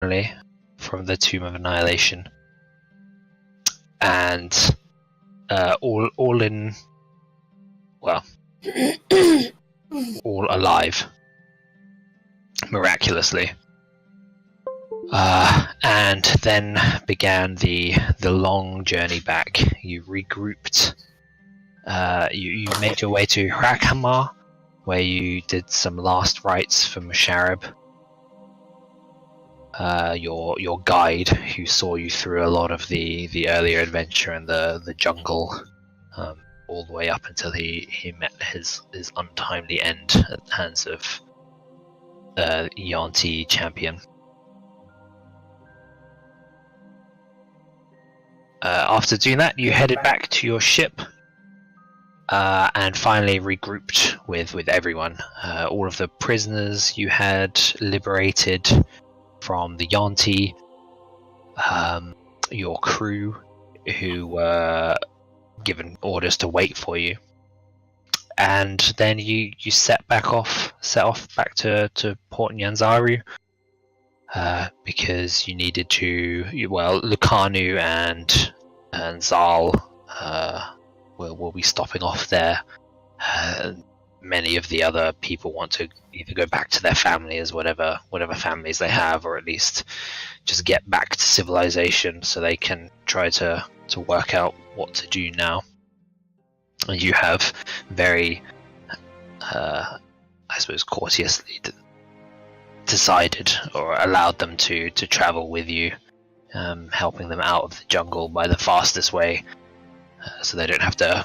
from the Tomb of Annihilation, and all in, well, all alive, miraculously. And then began the long journey back. You regrouped. You made your way to Hrakamar, where you did some last rites for Musharib, your guide, who saw you through a lot of the earlier adventure in the jungle, all the way up until he met his untimely end at the hands of Yuan-Ti champion. After doing that, you headed back to your ship, and finally regrouped with everyone. All of the prisoners you had liberated from the Yuan-Ti, your crew, who were given orders to wait for you, and then you set off back to Port Nyanzaru. Because you needed to, Lucanu and Zal will be stopping off there. Many of the other people want to either go back to their families, whatever families they have, or at least just get back to civilization so they can try to work out what to do now. And you have very, I suppose, courteously decided or allowed them to travel with you, helping them out of the jungle by the fastest way, so they don't have to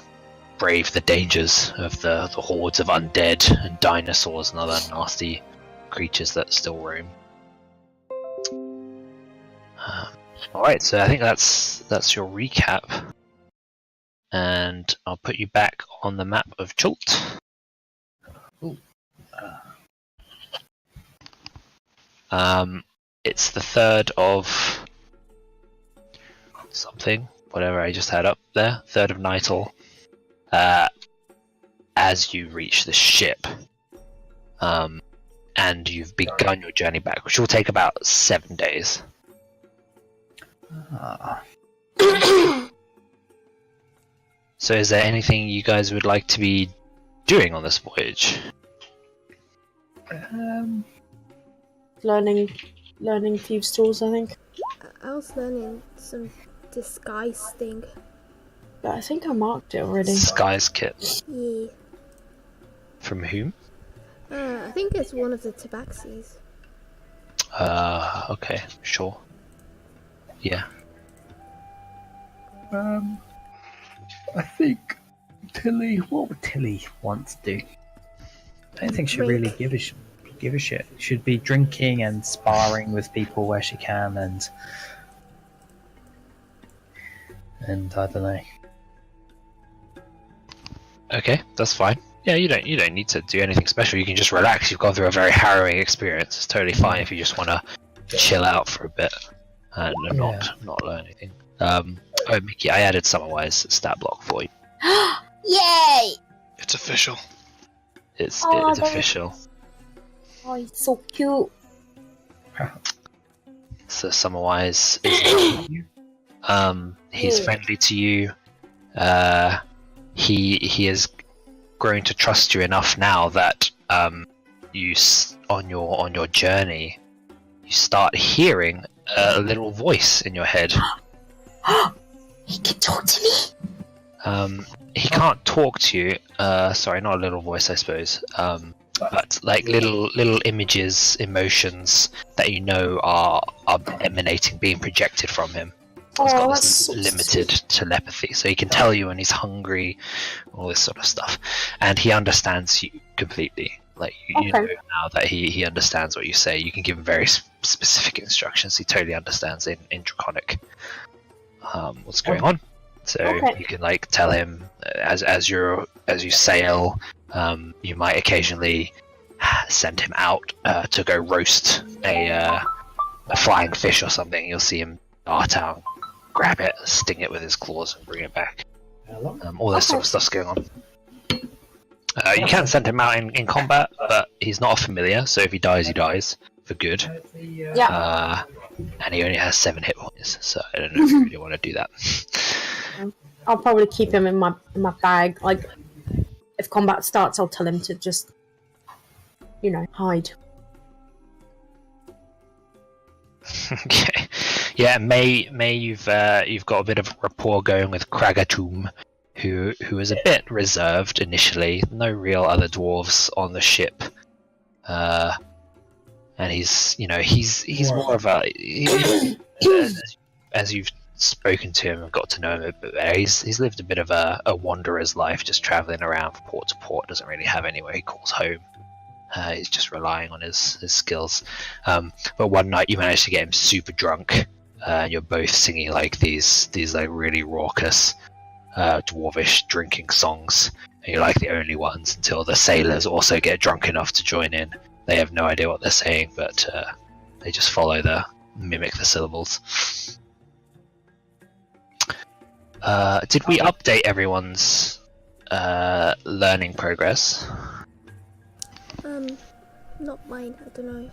brave the dangers of the hordes of undead and dinosaurs and other nasty creatures that still roam. Alright, so I think that's your recap, and I'll put you back on the map of Chult. It's the 3rd of something, whatever I just had up there, 3rd of Nightle, as you reach the ship, and you've begun your journey back, which will take about 7 days. So is there anything you guys would like to be doing on this voyage? Learning thieves' tools, I think. I was learning some disguise thing. But I think I marked it already. Disguise kit. Yeah. From whom? I think it's one of the tabaxis. Okay, sure. Yeah. I think what would Tili want to do? I don't think she'd really give a shit. She'd be drinking and sparring with people where she can, and I don't know. Okay, that's fine. Yeah, you don't need to do anything special. You can just relax. You've gone through a very harrowing experience. It's totally fine if you just want to chill out for a bit and not learn anything. Oh, Mickey, I added Summerwise stat block for you. Yay! It's official. It's official. Oh, it's so cute. So Summerwise is he's friendly to you. He is grown to trust you enough now that you on your journey you start hearing a little voice in your head. He can talk to me. He can't talk to you. Sorry, not a little voice, I suppose. But like little images, emotions that you know are emanating, being projected from him. He's got this limited telepathy, so he can tell you when he's hungry, all this sort of stuff, and he understands you completely. Like you know now that he understands what you say. You can give him very specific instructions. He totally understands in Draconic what's going on. So you can like tell him as you sail. You might occasionally send him out to go roast a flying fish or something. You'll see him dart out, grab it, sting it with his claws, and bring it back. All this sort of stuff's going on. You can send him out in combat, but he's not a familiar, so if he dies, he dies. for good. Yeah. And he only has 7 hit points, so I don't know if you really want to do that. I'll probably keep him in my bag. Like, if combat starts, I'll tell him to just, hide. Okay. Yeah, May, you've got a bit of rapport going with Kragatum, who is a bit reserved initially. No real other dwarves on the ship, and he's more of a as you've spoken to him and got to know him a bit better, he's lived a bit of a wanderer's life, just traveling around from port to port. Doesn't really have anywhere he calls home. He's just relying on his skills. But one night you managed to get him super drunk, and you're both singing like these like really raucous dwarvish drinking songs, and you're like the only ones until the sailors also get drunk enough to join in. They have no idea what they're saying, but they just mimic the syllables. Did we update everyone's learning progress? Not mine. I don't know.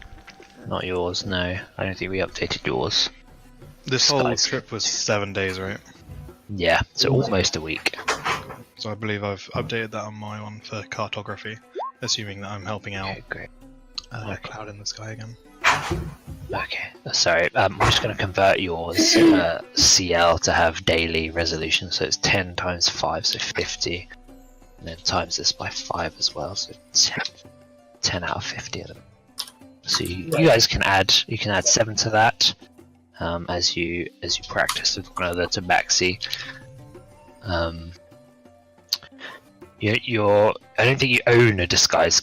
Not yours, no. I don't think we updated yours. This whole trip was 7 days, right? Yeah, so almost a week. So I believe I've updated that on my one for cartography, assuming that I'm helping out. Okay, great. Cloud in the sky again. Okay, sorry. I'm just going to convert yours Ciel to have daily resolution, so it's 10 times 5, so 50, and then times this by 5 as well, so 10 out of 50 of them. So you guys can add 7 to that as you practice with one another to Tabaxi. I don't think you own a disguise.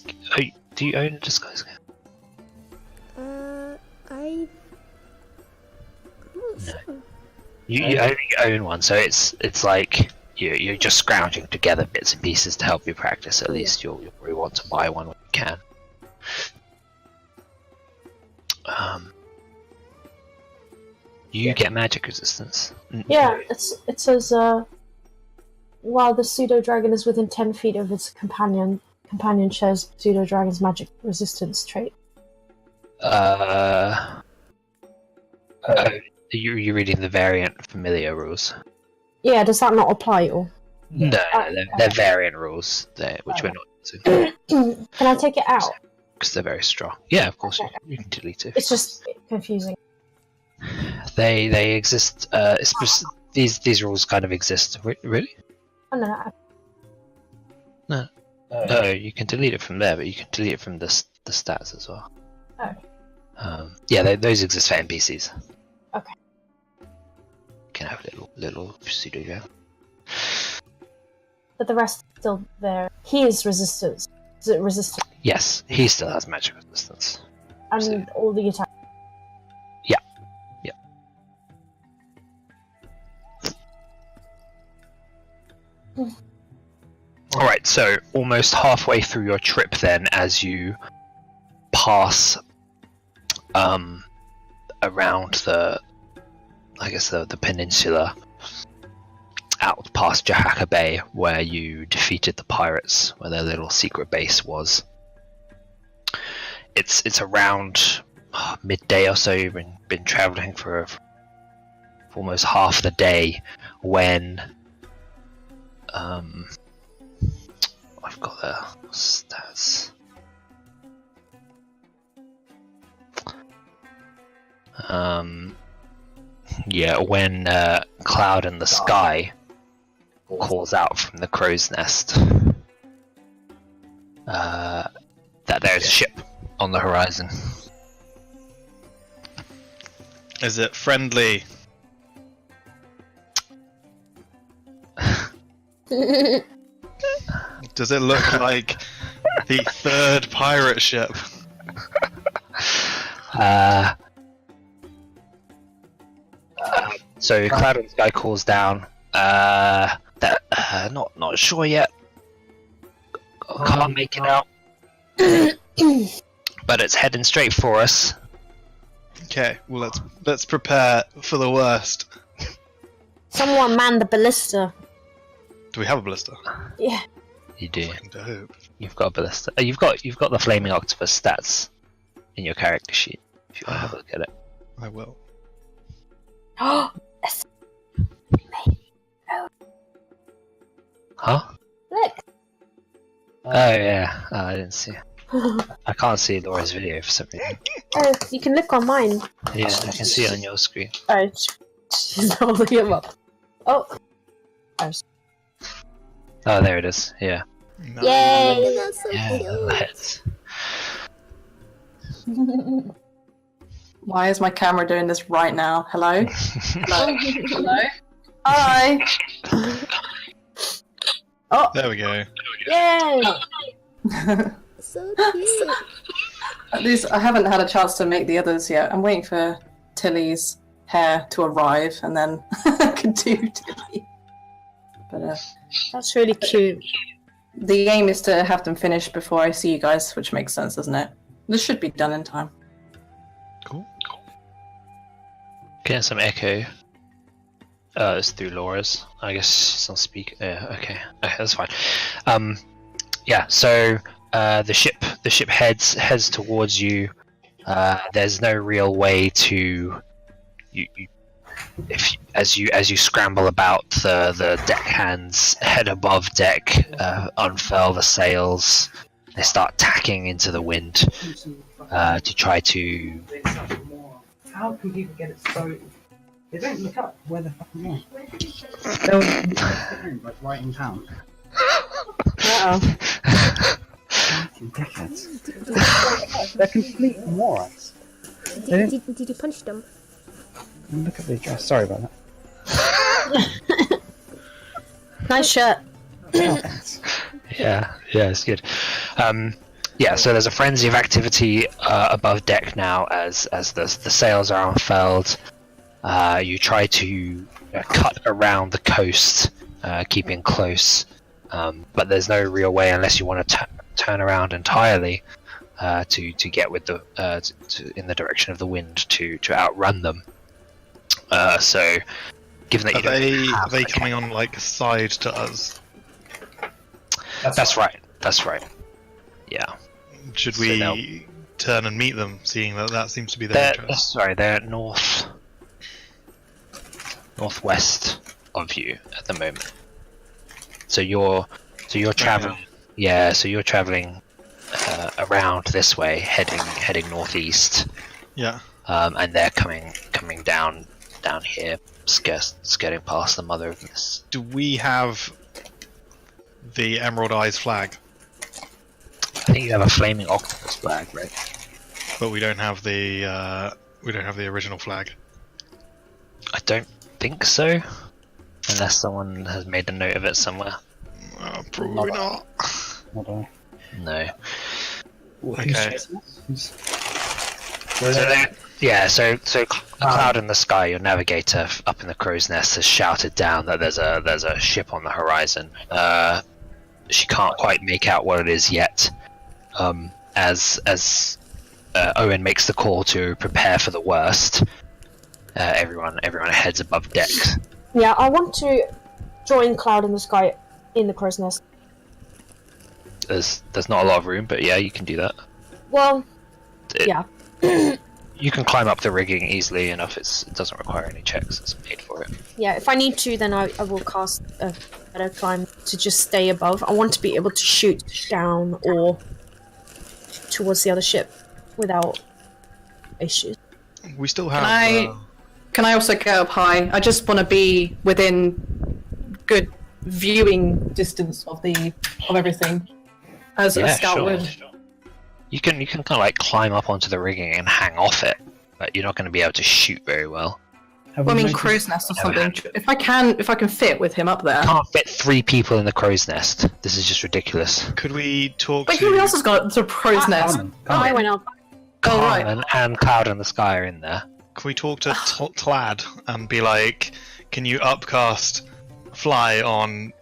Do you own a disguise? No. You only own one, so it's like you're just scrounging together bits and pieces to help you practice. At least you'll probably want to buy one when you can. You get magic resistance. Yeah, it says while the pseudo dragon is within 10 feet of its companion shares pseudo dragon's magic resistance trait. You're reading the variant familiar rules. Yeah, does that not apply or? No, they're variant rules, which we're not using. Can I take it out? Because they're very strong. Yeah, of course, you can delete it. It's just confusing. They exist. These rules kind of exist. Really? Oh no. No. No, you can delete it from there, but you can delete it from the stats as well. Oh. Yeah, those exist for NPCs. Okay. You can have little pseudo dragon. But the rest is still there. He is resistance. Is it resistant? Yes, he still has magic resistance. And all the attacks. Alright, so almost halfway through your trip then, as you pass around the peninsula out past Jahaka Bay, where you defeated the pirates, where their little secret base was. It's around midday or so. You've been traveling for almost half the day when I've got the stats. When Cloud in the Sky calls out from the crow's nest that there's a ship on the horizon. Is it friendly? Does it look like the third pirate ship? So Cloud in the Sky calls down. Not sure yet. Can't make it out. But it's heading straight for us. Okay, well let's prepare for the worst. Someone man the ballista. Do we have a ballista? Yeah. You do. Fucking dope. You've got a ballista. You've got the flaming octopus stats in your character sheet if you want to have a look at it. I will. Oh, Huh? look. Oh yeah, I didn't see. I can't see Laura's video for some reason. Oh, you can look on mine. Yeah, I can see it on your screen. Oh, she's holding him up. Oh. Oh, there it is. Yeah. No. Yay! That's so Yeah, cute. heads. Why is my camera doing this right now? Hello? Hello? Hello? Hi! Oh, There we go. yay! So cute. At least I haven't had a chance to make the others yet. I'm waiting for Tili's hair to arrive and then I can do Tili. But That's really cute. the aim is to have them finished before I see you guys, which makes sense, doesn't it? This should be done in time. Cool. Getting some echo. It's through Laura's. I guess she's on speaker. Yeah, okay, that's fine. Yeah. So the ship heads towards you. There's no real way to as you scramble about, the deckhands head above deck, unfurl the sails. They start tacking into the wind to try to. How can people get it so? They don't look up where the fucking are. They'll like right in town. Uh-oh. Fucking dickheads. They're complete morons. Did you punch them? Look at the dress. Sorry about that. Nice shirt. Yeah, it's good. Yeah, so there's a frenzy of activity above deck now as the sails are unfurled. You try to cut around the coast, keeping close, but there's no real way unless you want to turn around entirely to get with the in the direction of the wind to outrun them. So, given that Are they coming on like side to us? That's right. Yeah. Should So we they'll- turn and meet them, seeing that seems to be their interest? They're northwest of you at the moment. So you're traveling. Yeah, so you're traveling around this way, heading northeast. Yeah. And they're coming down here, skirting past the Mother of Mist. Do we have the Emerald Eyes flag? I think you have a flaming octopus flag, right? But we don't have the original flag. I don't think so, unless someone has made a note of it somewhere. Probably not. Hold on. No. Okay. So Cloud in the Sky, your navigator up in the crow's nest, has shouted down that there's a ship on the horizon. She can't quite make out what it is yet. As Owynn makes the call to prepare for the worst, everyone heads above deck. Yeah, I want to join Cloud in the Sky in the crow's nest. There's not a lot of room, but yeah, you can do that. Well, It- yeah. You can climb up the rigging easily enough. It doesn't require any checks. It's made for it. Yeah, if I need to, then I will cast a better climb to just stay above. I want to be able to shoot down or towards the other ship without issues. We still have. Can I also get up high? I just want to be within good viewing distance of everything, as a scout sure. would. You can kind of like climb up onto the rigging and hang off it, but you're not going to be able to shoot very well. Well, I mean, crow's nest or something. If I can fit with him up there. You can't fit 3 people in the crow's nest. This is just ridiculous. Could we talk But to? who else has got the crow's nest? Carmen. I went up. Oh, right. Carmen and Cloud in the Sky are in there. Can we talk to Tlad and be like, can you upcast fly on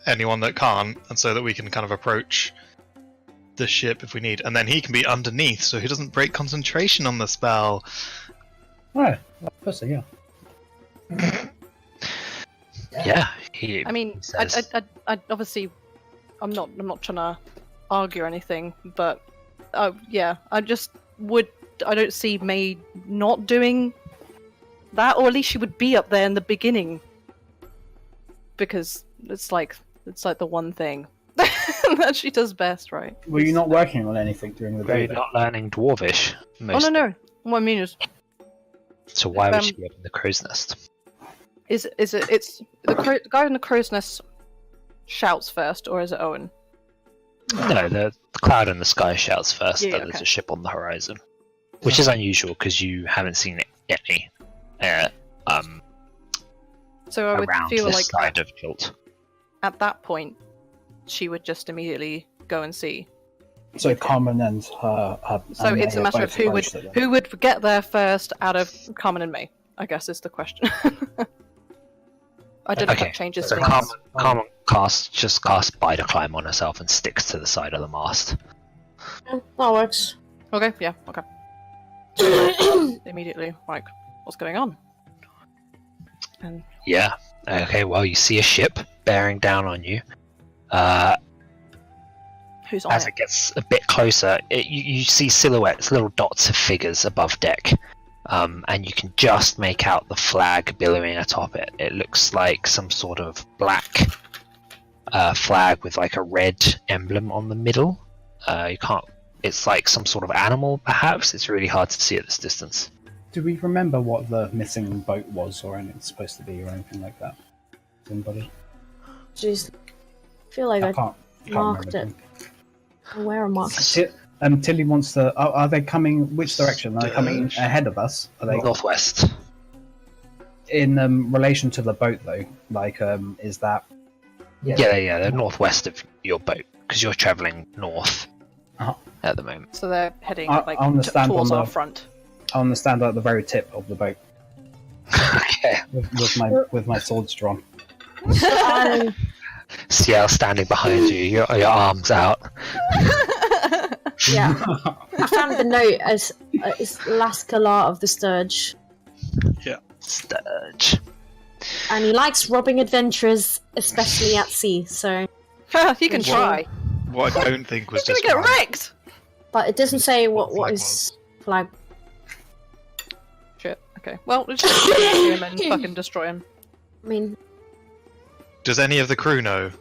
anyone that can't, and so that we can kind of approach the ship if we need, and then he can be underneath so he doesn't break concentration on the spell. Oh, pussy, yeah. Yeah. I mean, I obviously, I'm not trying to argue or anything, but yeah, I just I don't see May not doing that, or at least she would be up there in the beginning, because it's like the one thing that she does best, right? Were you not working on anything during the day? You're not learning Dwarvish. Oh no. What I mean is, So why would she be up in the crow's nest? it's the guy in the crow's nest shouts first, or is it Owynn? No, the cloud in the sky shouts first Yeah, that okay. there's a ship on the horizon, which is unusual because you haven't seen any So I would around feel this like side of Jolt. at that point, she would just immediately go and see. So Carmen and her. So and it's May a are matter of both who would close to them. who would get there first out of Carmen and May, I guess is the question. I don't know if Okay, that changes so things. Carmen casts spider climb on herself and sticks to the side of the mast. That works. Okay, yeah, okay. Immediately, like, what's going on? And Yeah. Okay. Well, you see a ship bearing down on you. who's on As it? it gets a bit closer, you see silhouettes, little dots of figures above deck, and you can just make out the flag billowing atop it. It looks like some sort of black flag with like a red emblem on the middle. You can't. It's like some sort of animal, perhaps. It's really hard to see at this distance. Do we remember what the missing boat was, or anything it's supposed to be, or anything like that? Anybody? Jeez. I feel like I can't marked remember. where I marked. Tilly wants to. Are they coming? Which direction? Are they coming ahead of us? Are they Northwest. in relation to the boat though? Like, is that? Yeah, they're northwest of your boat because you're traveling north Uh-huh. at the moment. So they're heading I like understand towards on our the- front. I understand at the very tip of the boat Okay. with my swords drawn. And Ciel standing behind you, your arms out. yeah, I found the note as Lascalar of the Sturge, Sturge. and he likes robbing adventurers, especially at sea. So, You can try. What I don't think was You're just gonna get wrecked! but it doesn't say what flag his flag. Shit, okay. Well, let's just shoot him and fucking destroy him. I mean, Does any of the crew know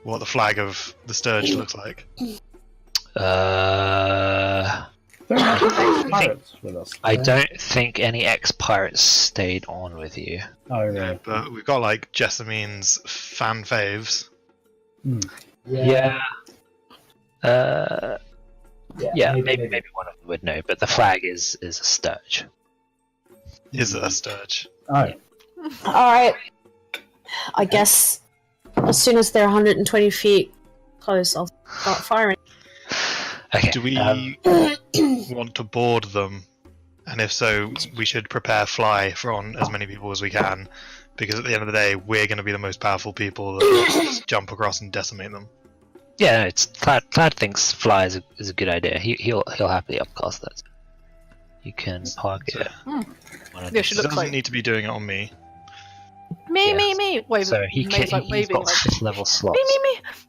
what the flag of the Sturge looks like? There are no pirates with us. I don't think any ex-pirates stayed on with you. Oh, really? But we've got like Jessamine's fan faves. Yeah. Yeah, maybe one of them would know, but the flag is a Sturge. Is it a Sturge? Oh, alright. I guess as soon as they're 120 feet close, I'll start firing. Okay. Do we want to board them? And if so, we should prepare fly on as many people as we can, because at the end of the day, we're going to be the most powerful people that will just jump across and decimate them. Yeah, it's Clad thinks fly is a good idea. He'll happily upcast that. You can target it. Hmm. One of Yeah, these. she He looks doesn't like need to be doing it on me. me. Wait, So he's May's like waving got like 6 level slots.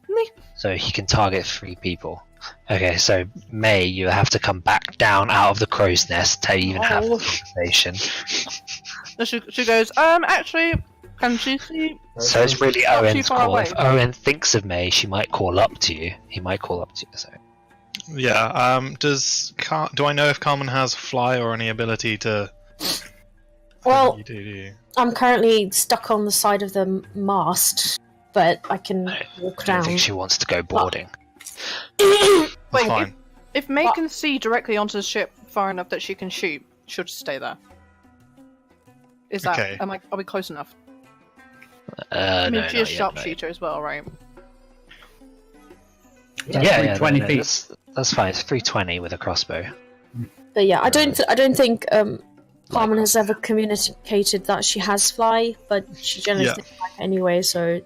me. So he can target 3 people. Okay, so May, you have to come back down out of the crow's nest to even have the conversation. No, she goes, actually, can she see? So it's really Not too Owyn's far call. away. If Owynn thinks of May, she might call up to you. He might call up to you. So Yeah. Do I know if Carmen has fly or any ability to? Well, You do. I'm currently stuck on the side of the mast, but I can walk I don't down. think she wants to go boarding. That's Wait, fine. If May What? can see directly onto the ship far enough that she can shoot, she'll just stay there. Is that? Okay. Are we close enough? I I mean, she is not yet, sharpshooter as well, right? Yeah, 320 feet. That's fine. It's 320 with a crossbow. But yeah, I don't think Carmen has ever communicated that she has fly, but she generally Yeah. sticks back anyway. So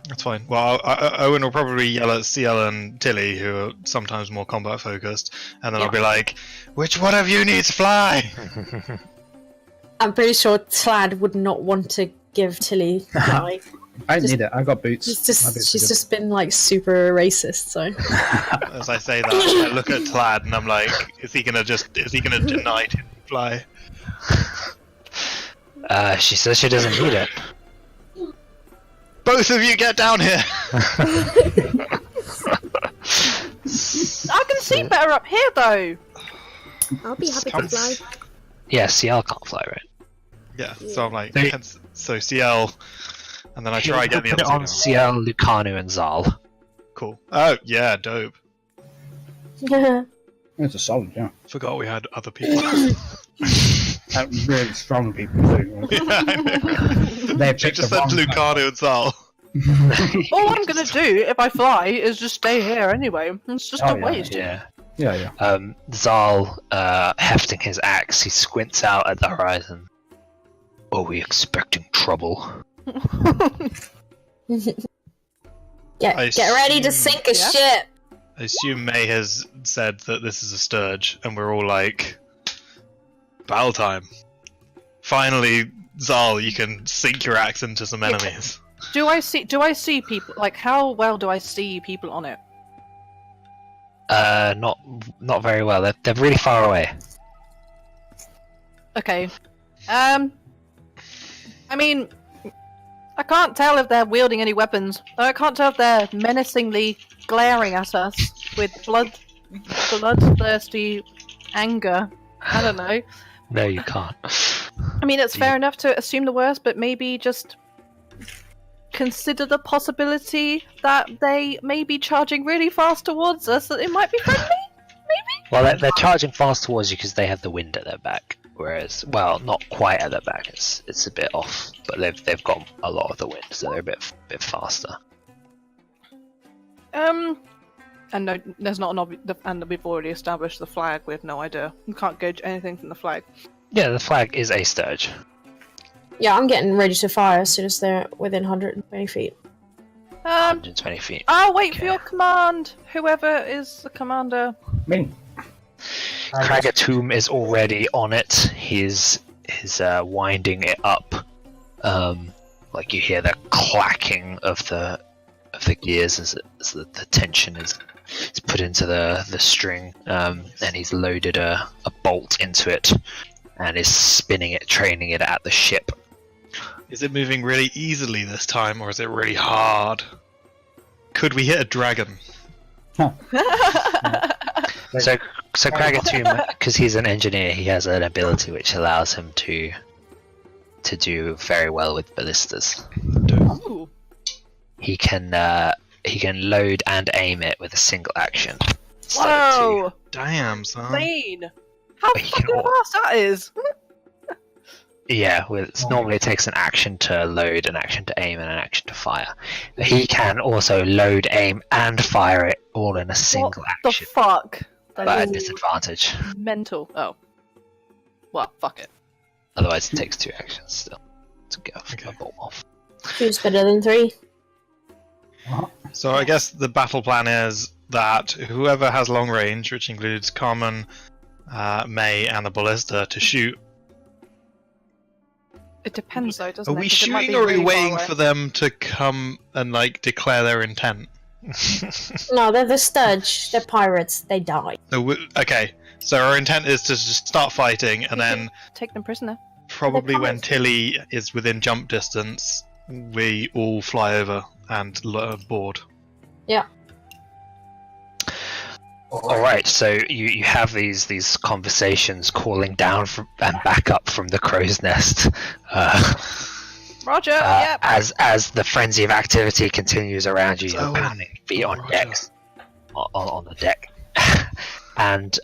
That's fine. Well, Owynn will probably yell at Ciel and Tili, who are sometimes more combat focused, and then I'll be like, "Which one of you needs fly?" I'm pretty sure Tlad would not want to give Tilly fly. I don't need it. I got boots. She's just been like super racist. So As I say that, I look at Tlad and I'm like, is he gonna deny Tili fly? She says she doesn't need it. Both of you get down here! I can see better up here, though. I'll be happy to fly. Yeah, Ciel can't fly, right? Yeah, so I'm like, so Ciel, and then I try again the Put other it on two. Ciel, Lucanu, and Zal. Cool. Oh, yeah, dope. It's a solid, yeah. Forgot we had other people. Really strong people too. Yeah, I know. They She picked just the said wrong Lucanu and Zal. All I'm gonna do if I fly is just stay here anyway. It's just a waste. Yeah. Yeah. Zal, hefting his axe, he squints out at the horizon. Are we expecting trouble? get ready to assume- sink a ship. I assume May has said that this is a sturge, and we're all like, battle time. Finally, Zal, you can sink your axe into some enemies. Do I see people? Like, how well do I see people on it? Not very well. They're really far away. Okay. I mean, I can't tell if they're wielding any weapons. I can't tell if they're menacingly glaring at us with bloodthirsty anger. I don't know. No, you can't. I mean, it's fair enough to assume the worst, but maybe just consider the possibility that they may be charging really fast towards us. That it might be friendly. Maybe. Well, they're charging fast towards you because they have the wind at their back. Whereas, well, not quite at their back. It's a bit off, but they've got a lot of the wind, so they're a bit faster. And no, there's not an and we've already established the flag. We have no idea. We can't gauge anything from the flag. Yeah, the flag is a sturge. Yeah, I'm getting ready to fire as soon as they're within 120 feet. 120 feet. I'll wait for your command. Whoever is the commander. Me. Kragatum is already on it. He's winding it up. Like you hear the clacking of the gears as the tension is put into the string, and he's loaded a bolt into it and is spinning it, training it at the ship. Is it moving really easily this time, or is it really hard? Could we hit a dragon? So Kragatum, because he's an engineer, he has an ability which allows him to do very well with ballistas. Ooh. He can load and aim it with a single action. Whoa! Damn, son. Insane! How He can fucking fast that is! Yeah, normally it takes an action to load, an action to aim, and an action to fire. But he can also load, aim, and fire it all in a single What action, the fuck? but That at is disadvantage. mental. Oh. Well, fuck it. Otherwise, it takes 2 actions still to get a bomb off. 2's better than 3. So I guess the battle plan is that whoever has long range, which includes Carmen, May, and the ballista, to shoot. It depends though, doesn't Are it? we 'Cause it might shooting be or are we really far waiting away. for them to come and declare their intent? No, they're the Sturge. They're pirates. They die. Okay, so our intent is to just start fighting, and then Take them prisoner. probably when pirates. Tili is within jump distance, we all fly over and board. Yeah. Alright, so you have these conversations calling down and back up from the crow's nest. Roger, yep. As the frenzy of activity continues around you, you're Owynn. pounding feet on Roger. decks, on the deck, and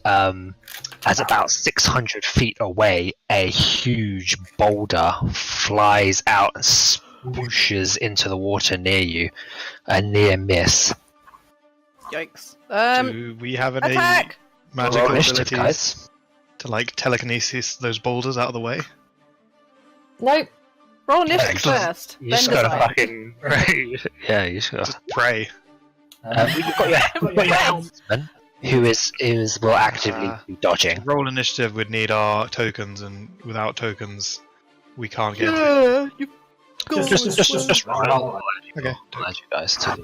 as about 600 feet away, a huge boulder flies out and swooshes into the water near you, a near miss. Yikes. Do we have any Attack! magical Roll initiative, abilities guys. to telekinesis those boulders out of the way? Nope. Roll initiative Excellent. first. You Then just gotta decide. fucking yeah. You just gotta. Just pray. You've got your helmsman, who will actively be dodging. Roll initiative would need our tokens, and without tokens, we can't get. Yeah, you Just run. I'll Okay. add you guys to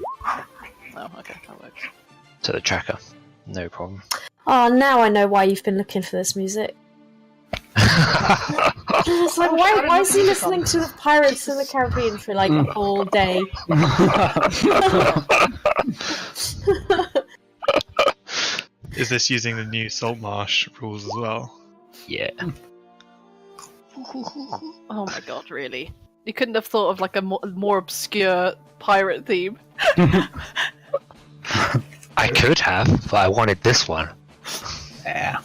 Oh, okay, that works. the tracker. No problem. Oh, now I know why you've been looking for this music. It's like, why is he listening to the Pirates of the Caribbean for like all day? Is this using the new Salt Marsh rules as well? Yeah. Oh my god, really? You couldn't have thought of like a more obscure pirate theme. I could have, but I wanted this one. Yeah.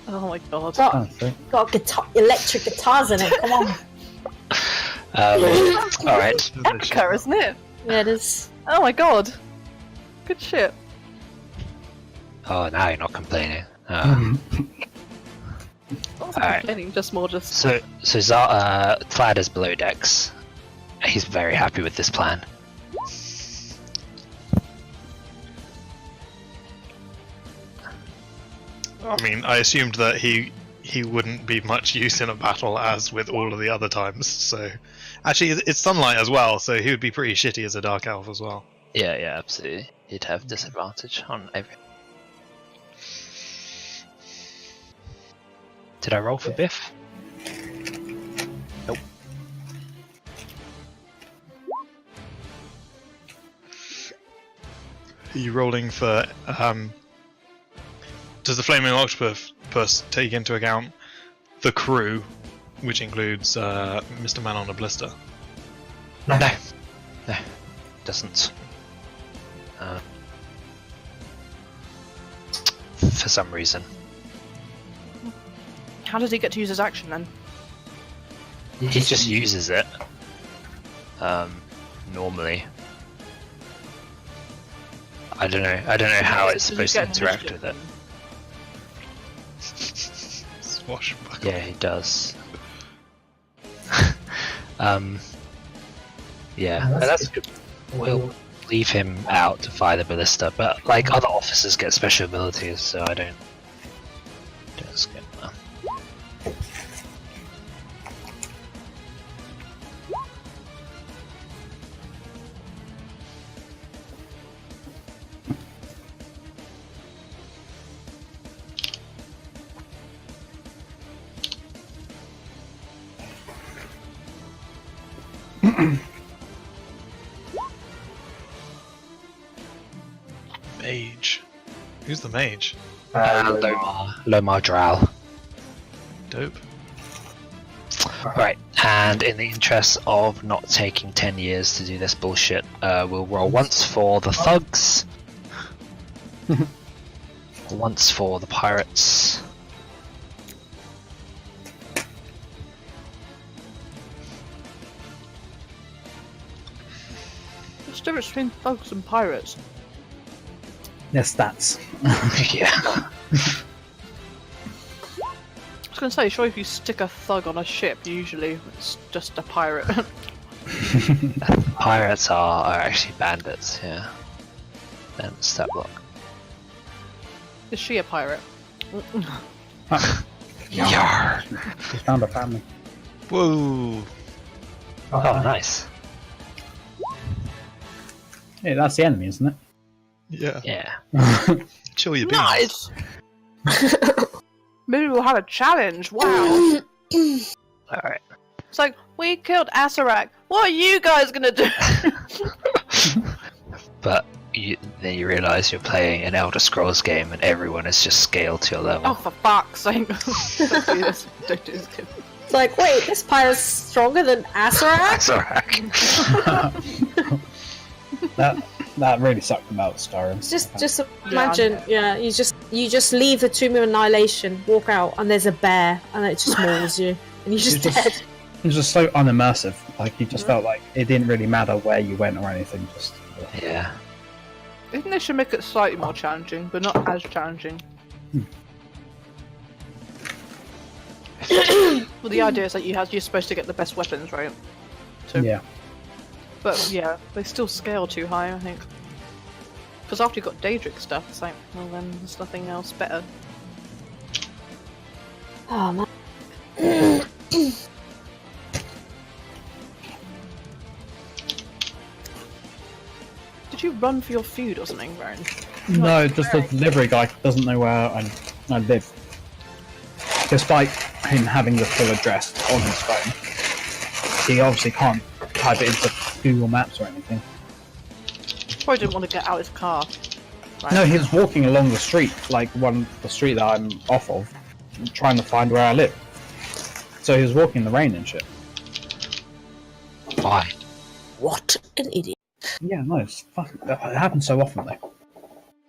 Oh my god. Got guitar, electric guitars in it. Come on. Alright. Epica, isn't it? Yeah, it is. Oh my god. Good shit. Oh, now you're not complaining. I wasn't Alright. complaining, just more just. So Vlad is below decks. He's very happy with this plan. I mean, I assumed that he wouldn't be much use in a battle as with all of the other times. So, actually, it's sunlight as well, so he would be pretty shitty as a dark elf as well. Yeah, absolutely. He'd have disadvantage on every. Did I roll for Biff? Nope. Are you rolling for? Does the Flaming Octopus take into account the crew, which includes Mr. Man on a Blister? No, doesn't. For some reason. How does he get to use his action then? He just uses it. Normally. I don't know how it's Does he supposed to get interact initiative with it. Swashbuckle. Yeah, he does. Yeah, but that's good. We'll leave him out to fire the ballista, but like other officers get special abilities, so I don't skip that. Mage. Who's the mage? Lomar Drow. Dope. Right, and in the interest of not taking 10 years to do this bullshit, we'll roll once for the thugs, once for the pirates. What's the difference between thugs and pirates? Their stats. Yeah. I was gonna say, sure, if you stick a thug on a ship, usually it's just a pirate. Pirates are actually bandits, yeah. Then stat block. Is she a pirate? Yarr! We found a family. Whoa! Oh, nice. Yeah, that's the enemy, isn't it? Yeah. Yeah. Chill your beans. Nice! Maybe we'll have a challenge, wow! Alright. It's like, we killed Asarak, what are you guys gonna do? But then you realise you're playing an Elder Scrolls game and everyone is just scaled to your level. Oh, for fuck's sake. Don't do this. Don't do this, kid. It's like, wait, this pirate's stronger than Asarak? That's alright. That really sucked about Skyrim. Just imagine, you just leave the Tomb of Annihilation, walk out, and there's a bear, and it just mauls you, and you're just dead. It was just so unimmersive. Like you just felt like it didn't really matter where you went or anything. Just Yeah. I think they should make it slightly more challenging, but not as challenging. Well, the idea is that you're supposed to get the best weapons, right? So, yeah. But yeah, they still scale too high, I think. Because after you've got Daedric stuff, it's like, well then there's nothing else better. Oh man. run for your food or something, Rohan? No, just the delivery guy doesn't know where I live. Despite him having the full address on his phone, he obviously can't type it into Google Maps or anything. Probably didn't want to get out his car. Right. No, he was walking along the street, like the street that I'm off of, trying to find where I live. So he was walking in the rain and shit. Why? What an idiot. Yeah, no, it happens so often though.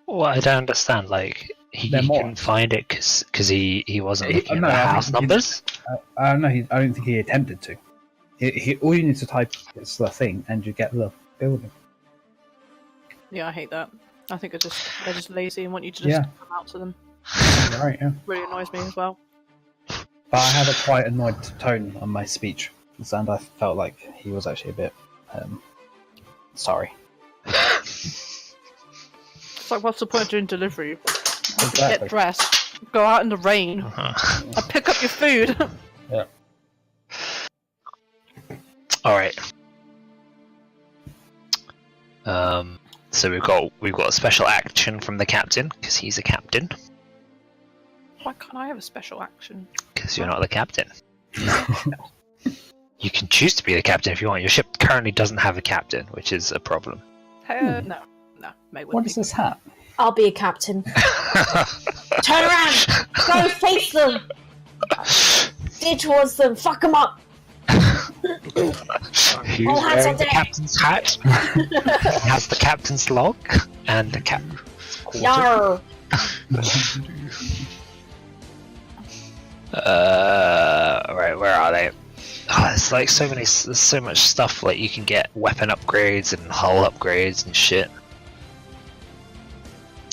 Well, I don't understand. Like he couldn't find it because he wasn't looking at the house numbers. No, I don't think he attempted to. All you need to type is the thing, and you get the building. Yeah, I hate that. I think they're just lazy and want you to just come out to them. Right, yeah. Really annoys me as well. But I had a quite annoyed tone on my speech, and I felt like he was actually a bit sorry. It's like, what's the point of doing delivery? Exactly. Get dressed, go out in the rain, and pick up your food. Yeah. All right. So we've got a special action from the captain because he's a captain. Why can't I have a special action? Because you're not the captain. You can choose to be the captain if you want. Your ship currently doesn't have a captain, which is a problem. No, May What is this hat? I'll be a captain. Turn around! Go face them! Steer towards them! Fuck them up! Who's All hands wearing on the deck! captain's hat? Has the captain's log and the captain's quarter. Yarr! Right, where are they? Oh, there's like there's so much stuff. Like you can get weapon upgrades and hull upgrades and shit.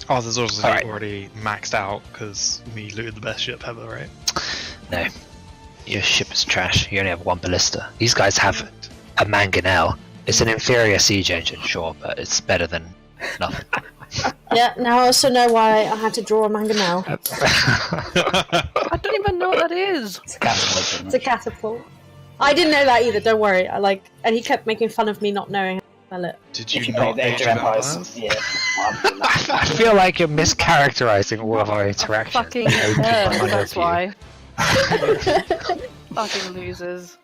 Oh, there's also Alright. already maxed out because we looted the best ship ever, right? No, your ship is trash. You only have one ballista. These guys have a mangonel. It's an inferior siege engine, sure, but it's better than nothing. Yeah, now I also know why I had to draw a mangonel. I don't even know what that is. It's a catapult. It's a catapult. I didn't know that either, don't worry. And he kept making fun of me not knowing how to spell it. Did If you you play not the Age Age of of Empires, Empires? yeah. I feel like you're mischaracterizing all of our interactions. Fucking nerds, that's why. Fucking losers.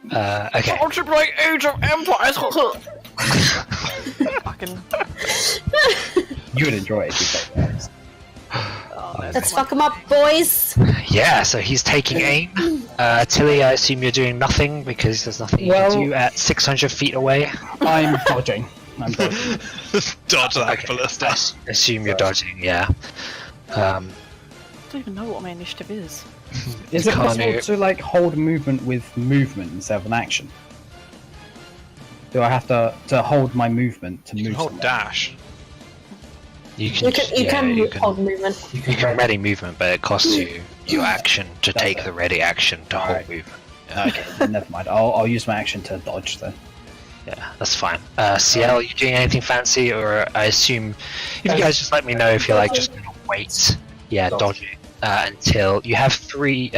Okay. I should play Age of Empires. Fucking. You would enjoy it if you played that. Let's fuck them up, boys! Yeah, so he's taking aim. Tili, I assume you're doing nothing because there's nothing you Well- can do at 600 feet away. I'm dodging. Dodge that Okay. ballista. Assume you're dodging, yeah. I don't even know what my initiative is. Is it Can't possible do- to like hold movement with movement instead of an action? Do I have to hold my movement to You can move? hold somewhere? dash. You You can hold movement. You can ready movement, but it costs you your action to That's take it. the ready action to hold Alright. movement. Okay, then never mind. I'll use my action to dodge then. Yeah, that's fine. Ciel, you doing anything fancy, or I assume if you guys just let me know if you're like just gonna wait. Yeah, dodging until you have 3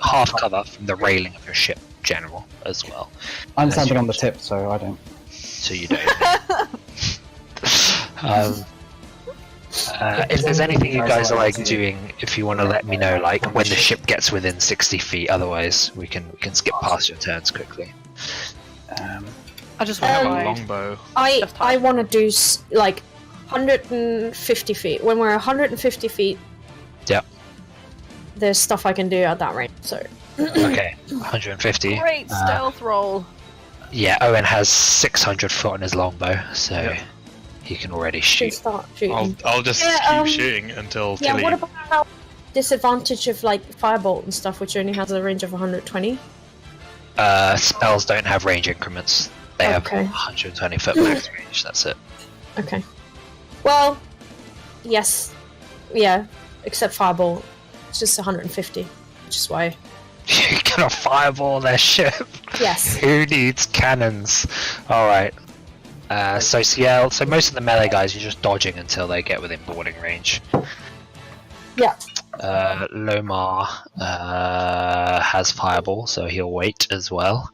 half cover from the railing of your ship, general as well. I'm That's standing on the yours. tip, so I don't. So you don't. If there's anything you guys are like doing, if you want to let me know, like when the ship gets within 60 feet, otherwise we can skip past your turns quickly. I just I have want a to longbow. I want to do like 150 feet. When we're 150 feet, Yep. there's stuff I can do at that range. So Okay, 150. Great stealth roll. Yeah, Owynn has 600 foot on his longbow, so he can already should shoot. start shooting. I'll just Yeah, keep shooting until Yeah, Tili. what about disadvantage of like firebolt and stuff, which only has a range of 120? Spells don't have range increments. They have Okay. 120 foot max range. That's it. Okay. Well, yes, yeah, except firebolt, it's just 150, which is why. You're gonna fireball their ship. Yes. Who needs cannons? Alright. So Ciel, so most of the melee guys, you're just dodging until they get within boarding range. Yeah. Lomar has fireball, so he'll wait as well.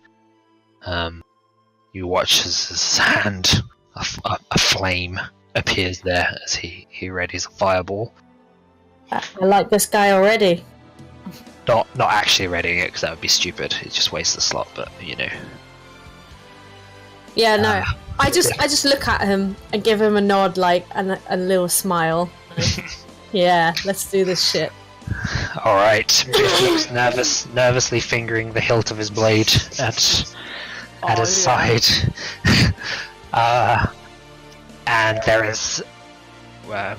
You watch as his hand a flame appears there as he readies a fireball. I like this guy already. Not actually readying it because that would be stupid. It just wastes the slot. But you know. Yeah, no. I just look at him and give him a nod, like, and a little smile. Like, yeah, let's do this shit. All right. Biff looks nervously fingering the hilt of his blade at his side. And there is.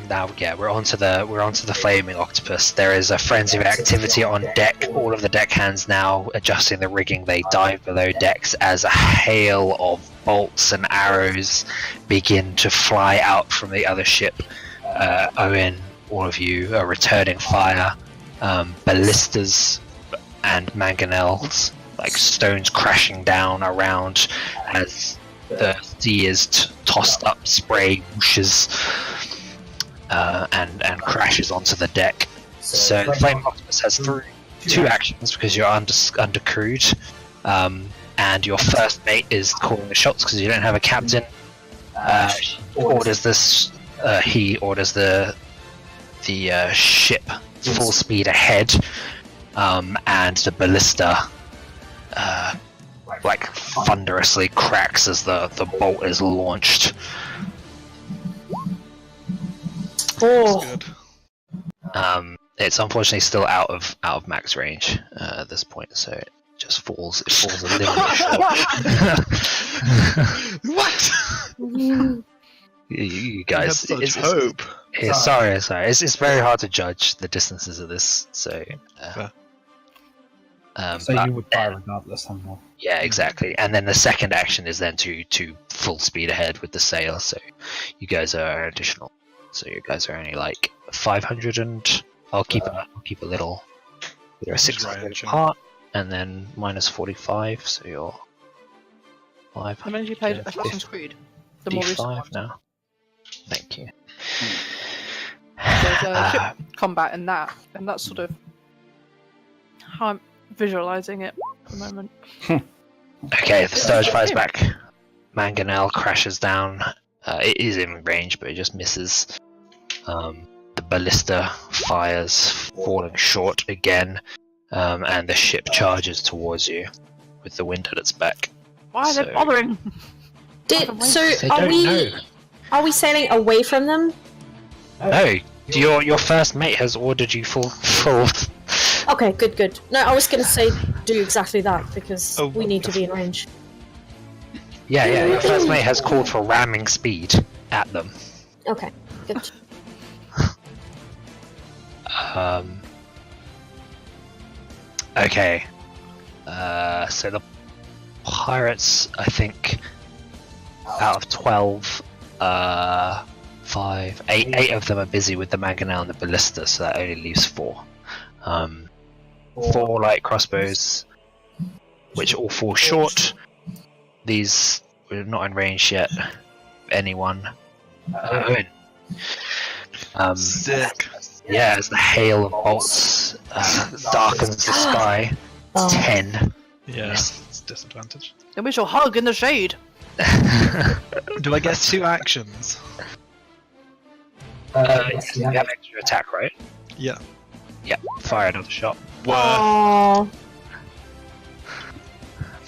Now, yeah, we're onto the flaming octopus. There is a frenzy of activity on deck. All of the deckhands now adjusting the rigging. They dive below decks as a hail of bolts and arrows begin to fly out from the other ship. Owynn, all of you are returning fire. Ballistas and mangonels, like stones crashing down around as the sea is tossed up, spray whooshes. And crashes onto the deck. So the Flame Octopus has two actions because you're undercrewed, and your first mate is calling the shots because you don't have a captain. He orders the ship full speed ahead, and the ballista like thunderously cracks as the bolt is launched. Oh. It's unfortunately still out of max range at this point, so it just falls. It falls a little bit short. What? You guys, such hope. Sorry. It's very hard to judge the distances of this. So, so you would fire regardless, somehow. Yeah, exactly. And then the second action is then to full speed ahead with the sail. So, you guys are additional. So you guys are only like 500, and I'll keep a little. You're 600 apart, and then minus 45, so you're 500. How many did you pay Assassin's Creed? The more recent 5 now. Thank you. There's ship combat in that, and that's sort of how I'm visualizing it at the moment. Okay, the Sturge fires back. Mangonel crashes down. It is in range, but it just misses. The ballista fires, falling short again, and the ship charges towards you with the wind at its back. Why are they bothering? Are we sailing away from them? No, your first mate has ordered you full. Okay, good. No, I was gonna say do exactly that because we need to be in range. Yeah, your first mate has called for ramming speed at them. Okay, good. Okay. So the pirates, I think, out of 12, 8 of them are busy with the mangonel and the ballista, so that only leaves 4. 4 light crossbows, which all fall short. These we're not in range yet. Anyone? Sick. Yeah, as the hail of bolts darkens the sky. 10. Yeah, it's disadvantage. Then we shall hug in the shade. Do I get 2 actions? You have extra attack, right? Yeah. Yeah. Fire another shot. Aww.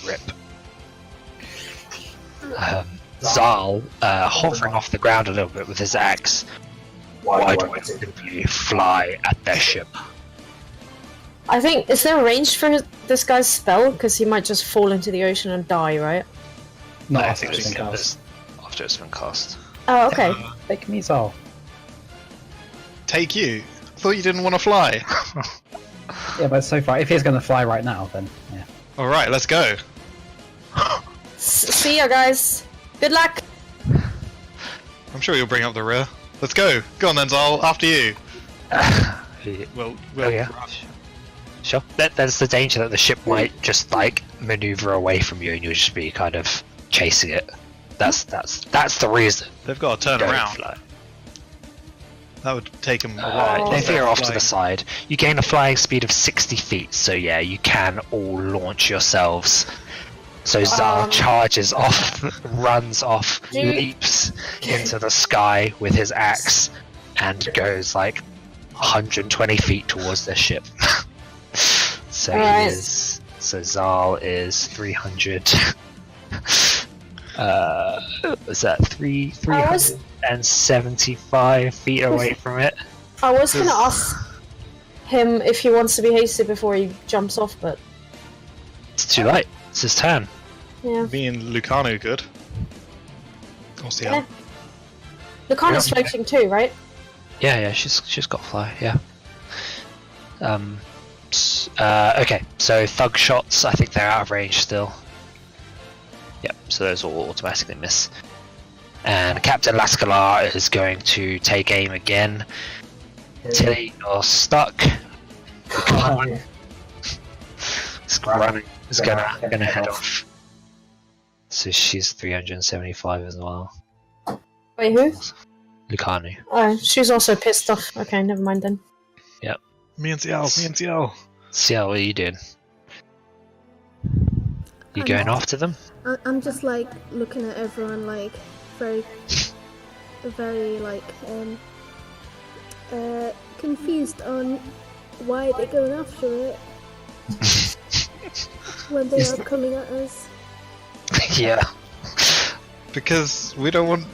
Rip. Zal, hovering off the ground a little bit with his axe, why do I simply fly at their ship? I think, is there a range for this guy's spell? Because he might just fall into the ocean and die, right? No, I after think it's been cast. after it's been cast. Oh, okay. Take me, Zal. Take you? I thought you didn't want to fly. Yeah, but so far, if he's going to fly right now, then yeah. Alright, let's go. See ya, guys. Good luck. I'm sure you'll bring up the rear. Let's go. Go on then, Zal. After you. Well, yeah. Sure. There's the danger that the ship might just like maneuver away from you, and you'll just be kind of chasing it. That's the reason. They've got to turn Don't around. fly. That would take them a while. They veer off to the side. You gain a flying speed of 60 feet, so yeah, you can all launch yourselves So Zal charges off, runs off, leaps into the sky with his axe, and goes like 120 feet towards their ship. So So Zal is 300. Was that 375 feet away from it? I was gonna ask him if he wants to be hasty before he jumps off, but It's too late. It's his turn. yeah. Me and Lucano good. Or Ciel. Yeah. Lucana's floating too, right? Yeah, she's got fly. Yeah. Okay, so thug shots. I think they're out of range still. Yep. So those will automatically miss. And Captain Lascalar is going to take aim again. Tili, you're stuck. It's running. It's gonna head off. So she's 375 as well. Wait, who? Lucanu. Oh, she's also pissed off. Okay, never mind then. Me and Ciel. Ciel, what are you doing? You going after them? I'm just like looking at everyone like very like confused on why they're going after it when they are coming at us. Yeah. Because we want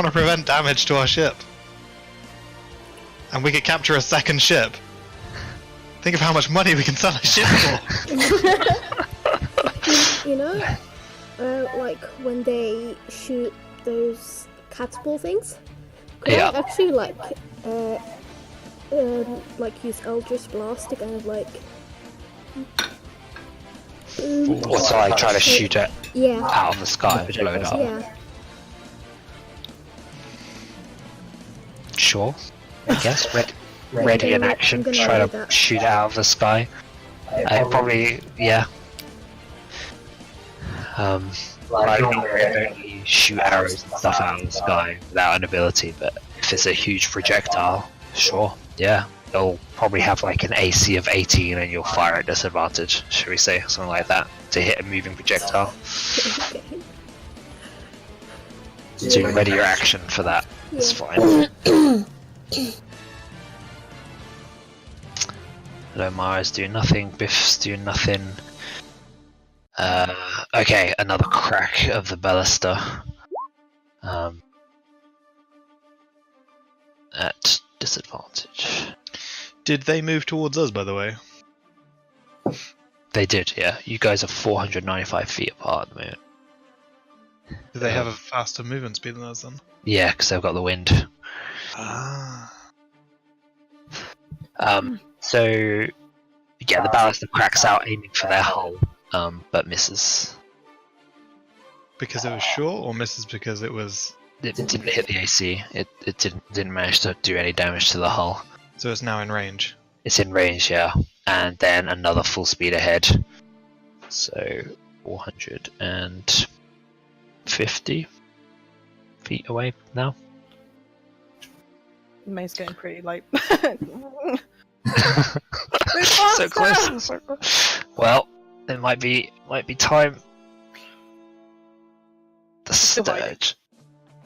to prevent damage to our ship. And we could capture a second ship. Think of how much money we can sell a ship for. You know, like when they shoot those catapult things. Could I actually like use Eldritch Blast to kind of like. What's like try to shoot it out of the sky and blow it up? Yeah. Sure. I guess ready in action. Try to shoot it out of the sky. Probably I don't really shoot arrows and stuff out of the sky without an ability, but if it's a huge projectile, sure, yeah. They'll probably have like an AC of 18 and you'll fire at disadvantage, should we say, something like that, to hit a moving projectile. So you ready your action for that. That's fine. Mara's doing nothing, Biff's doing nothing. Okay, another crack of the ballista. At disadvantage. Did they move towards us, by the way? They did, yeah. You guys are 495 feet apart at the moment. Do they have a faster movement speed than us then? Yeah, because they've got the wind. Ah. So, yeah, the ballista cracks out, aiming for their hull, but misses. Because it was short, or misses because it was... It didn't hit the AC. It didn't manage to do any damage to the hull. So it's now in range? It's in range, yeah. And then another full speed ahead. So, 450 feet away now. May's getting pretty like... So close. Well, it might be time. The sturge.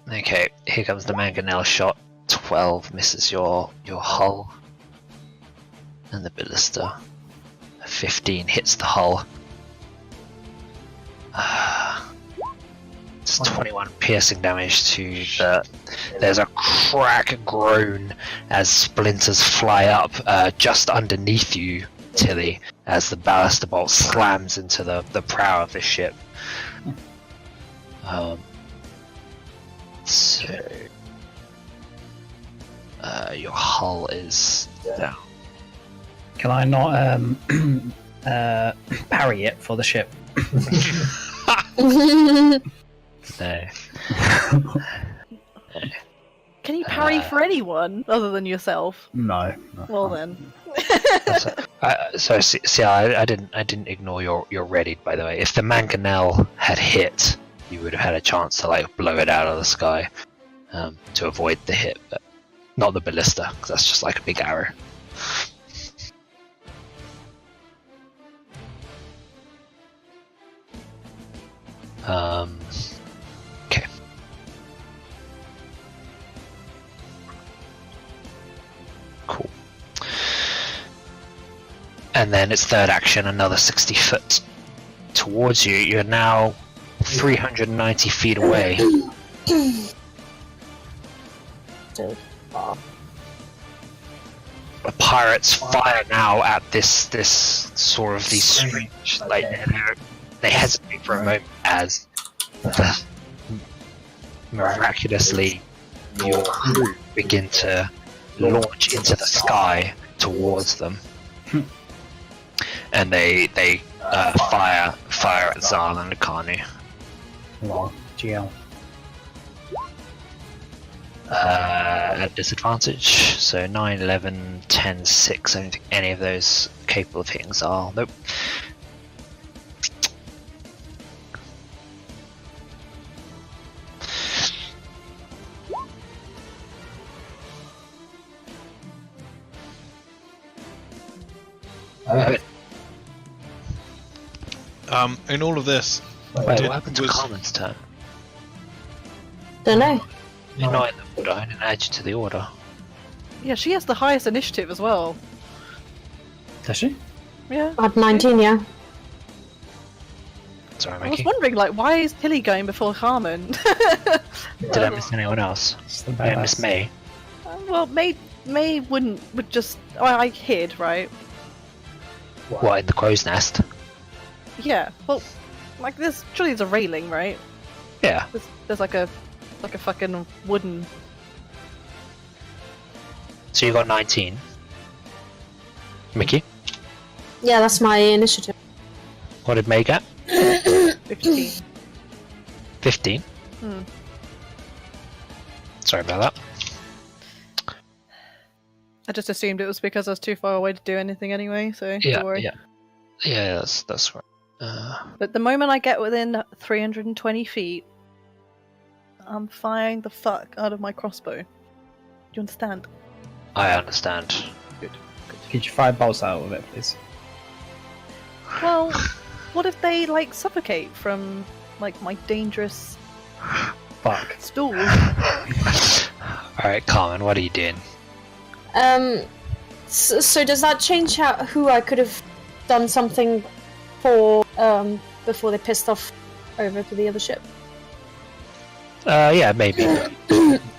Okay, here comes the mangonel shot. 12 misses your hull, and the ballista. 15 hits the hull. It's 21 piercing damage to the. There's a crack groan as splinters fly up just underneath you, Tili, as the ballista bolt slams into the prow of the ship. So your hull is down. Can I not parry it for the ship? No. Can you parry for anyone other than yourself? No. Well then. So see, I didn't ignore your ready, by the way. If the mangonel had hit, you would have had a chance to like blow it out of the sky to avoid the hit, but not the ballista, because that's just like a big arrow. Okay. Cool. And then its third action, another 60 foot towards you. You're now 390 feet away. The pirates fire now at this sort of these strange, like they hesitate for a moment as miraculously your crew begin to launch into the sky towards them, and they fire at Zal and Akanu. Wow, GL. At disadvantage, so 9, 11, 10, 6. I don't think any of those capable of hitting Zal. Nope. In all of this, Wait, what happened to Carmen's turn? Don't know. You're not in the order. I didn't add you to the order. Yeah, she has the highest initiative as well. Does she? Yeah. I had 19, yeah. Sorry, I was Mickey. wondering, like, why is Tili going before Carmen? Did I miss anyone else? I miss May. Well, May would just. Oh, I hid, right? What, in the crow's nest? Yeah. Well, like, surely there's a railing, right? Yeah. There's like a fucking wooden. So you got 19. Mickey? Yeah, that's my initiative. What did May get? 15. 15? Hmm. Sorry about that. I just assumed it was because I was too far away to do anything anyway, so Yeah, don't worry. yeah, that's right. But the moment I get within 320 feet, I'm firing the fuck out of my crossbow. Do you understand? I understand. Good. Could you fire bolts out of it, please? Well, what if they, like, suffocate from, like, my dangerous Fuck. stool? Alright, Carmen, what are you doing? So does that change who I could have done something for before they pissed off over to the other ship? Yeah, maybe. But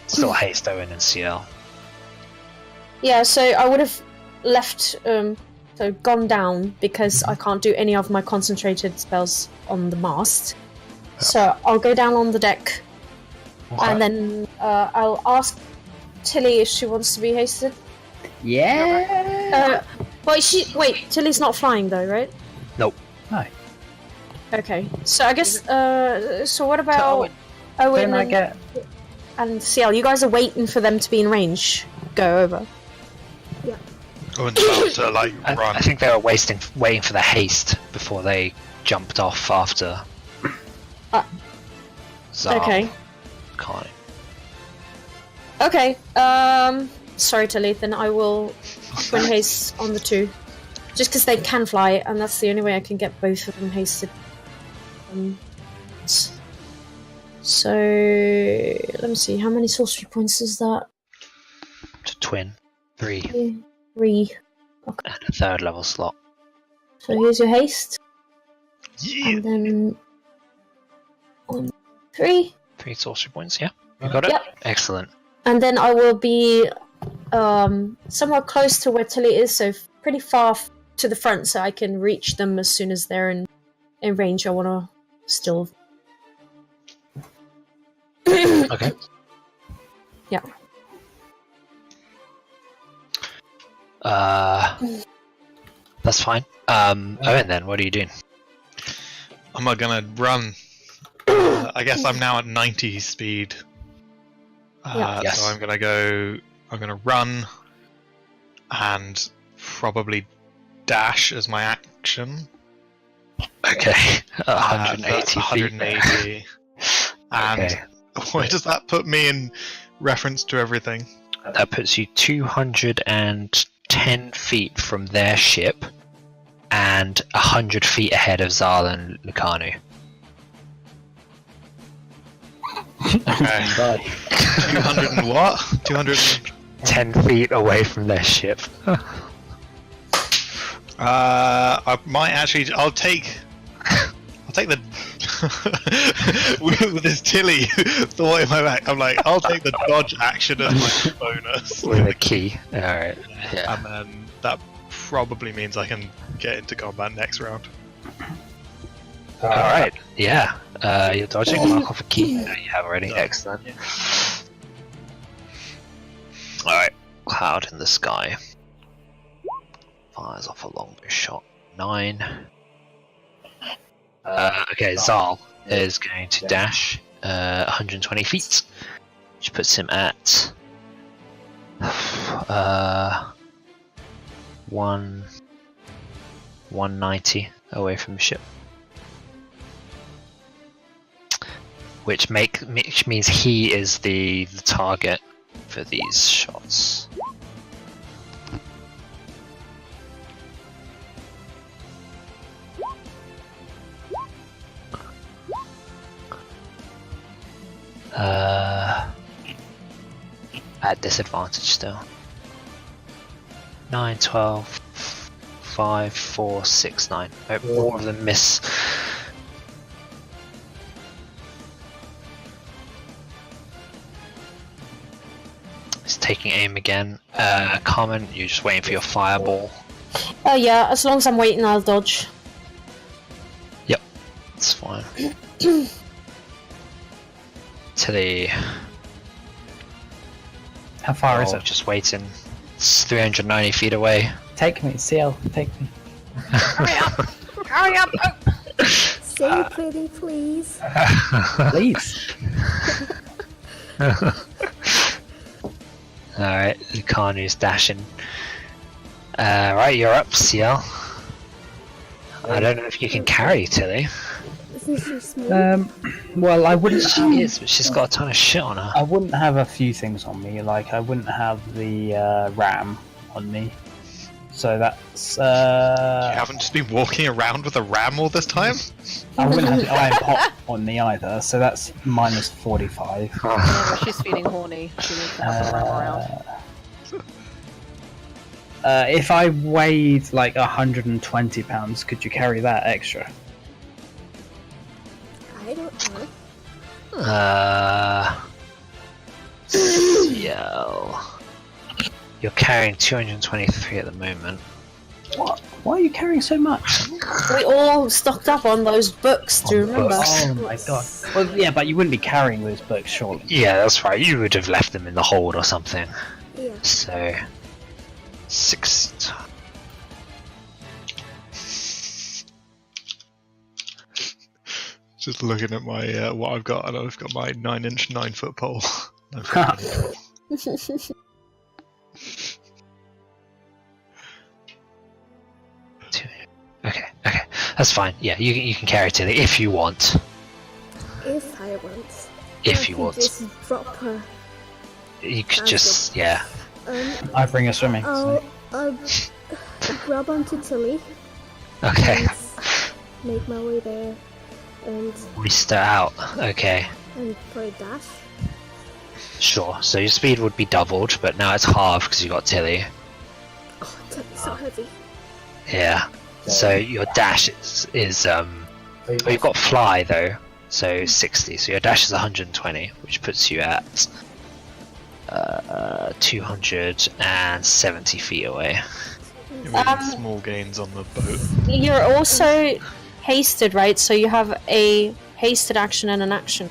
still haste Owynn and Ciel. Yeah, so I would have left, so gone down because I can't do any of my concentrated spells on the mast. So I'll go down on the deck, and then I'll ask Tili if she wants to be hasted. Yeah. Wait, Tili's not flying though, right? Nope. No. Okay, so I guess, so what about Owynn Then I get. and Ciel? You guys are waiting for them to be in range. Go over. Owyn's about to like run. I think they were waiting for the haste before they jumped off after. Zal. Okay. Can't. Okay, sorry to Lethan, I will twin haste on the two. Just because they can fly, and that's the only way I can get both of them hasted. So, let me see, how many sorcery points is that? To twin. 3. 3. And a third level slot. So here's your haste. Yeah. And then... 1, 3. 3 sorcery points, yeah? You got it? Yep. Excellent. And then I will be somewhere close to where Tili is, so pretty far to the front, so I can reach them as soon as they're in range. I want to still... Okay. Yeah. That's fine. Owynn, then, what are you doing? I'm not gonna run. I guess I'm now at 90 speed. Yes. So I'm gonna run and probably dash as my action. Okay. That's 180 feet. 180. And Okay. where does that put me in reference to everything? That puts you 210 feet from their ship and 100 feet ahead of Zal and Lucanu. Okay. 200 and what? 200. 10 feet away from their ship. I might actually. I'll take the. with this Tili thought in my back, I'm like, I'll take the dodge action as my bonus. With a key. Alright. Yeah. And then that probably means I can get into combat next round. Alright. Yeah. You're dodging. Mark off a key. No, you have already. Excellent. Alright. Cloud in the sky. Fires off a longbow shot. 9. Okay, Zal is going to dash 120 feet, which puts him at 190 away from the ship, which means he is the target for these shots. At disadvantage still. 9, 12, 5, 4, 6, 9. All of them miss. He's taking aim again. Carmen, you're just waiting for your fireball. Oh yeah, as long as I'm waiting, I'll dodge. Yep, that's fine. Tili. How far is it? Just waiting. It's 390 feet away. Take me, Ciel, take me. Hurry up! Hurry up! Say pretty, please. Please. Alright, Lucanu's dashing. Right, you're up, Ciel. I don't know if you can carry Tili. Isn't she small? Well, I wouldn't. She is, but she's got a ton of shit on her. I wouldn't have a few things on me. Like I wouldn't have the ram on me. So that's. You haven't just been walking around with a ram all this time? I wouldn't have the iron pot on me either. So that's minus 45. Yeah, she's feeling horny. She needs to have a ram around. If I weighed like 120 pounds, could you carry that extra? I don't know. Ciel. You're carrying 223 at the moment. What? Why are you carrying so much? We all stocked up on those books, do you remember? Oh my god. Well, yeah, but you wouldn't be carrying those books, surely. Yeah, that's right. You would have left them in the hold or something. Yeah. So, 6. Just looking at my what I've got, and I've got my 9-inch 9-foot pole. Okay, that's fine. Yeah, you can carry Tili if you want. If I want. If I you can want, just drop her. you could Sounds just good. yeah. I bring her swimming. I'll So. grab onto Tili Okay, and make my way there and restart out. Okay, probably dash. sure. So your speed would be doubled, but now it's halved because you got Tili. Oh, Tili's so heavy. Yeah. So your dash is well, you've got fly though, so 60. So your dash is 120, which puts you at 270 feet away. You're making small gains on the boat. You're also hasted, right? So you have a hasted action and an action.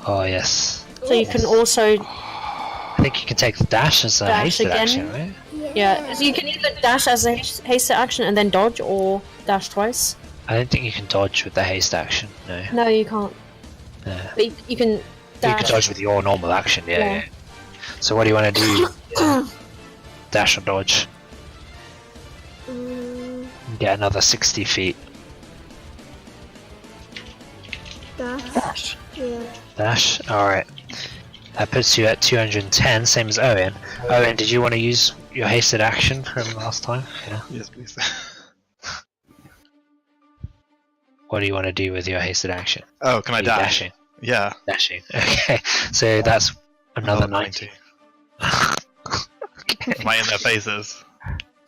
Oh yes. So you can also I think you can take the dash as a Dash hasted again? action, right? yeah. So you can either dash as a hasted action and then dodge, or dash twice. I don't think you can dodge with the haste action. No. No, you can't. Yeah. But you can You dash. can dodge with your normal action. Yeah. Yeah. Yeah. So what do you want to do? Dash or dodge? Get another 60 feet. Dash. Yeah. Dash. All right. That puts you at 210, same as Owynn. Owynn, did you want to use your hasted action from last time? Yeah. Yes, please. What do you want to do with your hasted action? Oh, can I Are you dash? dashing? Yeah. Dashing. Okay, so that's another 90. 90. Right in their faces.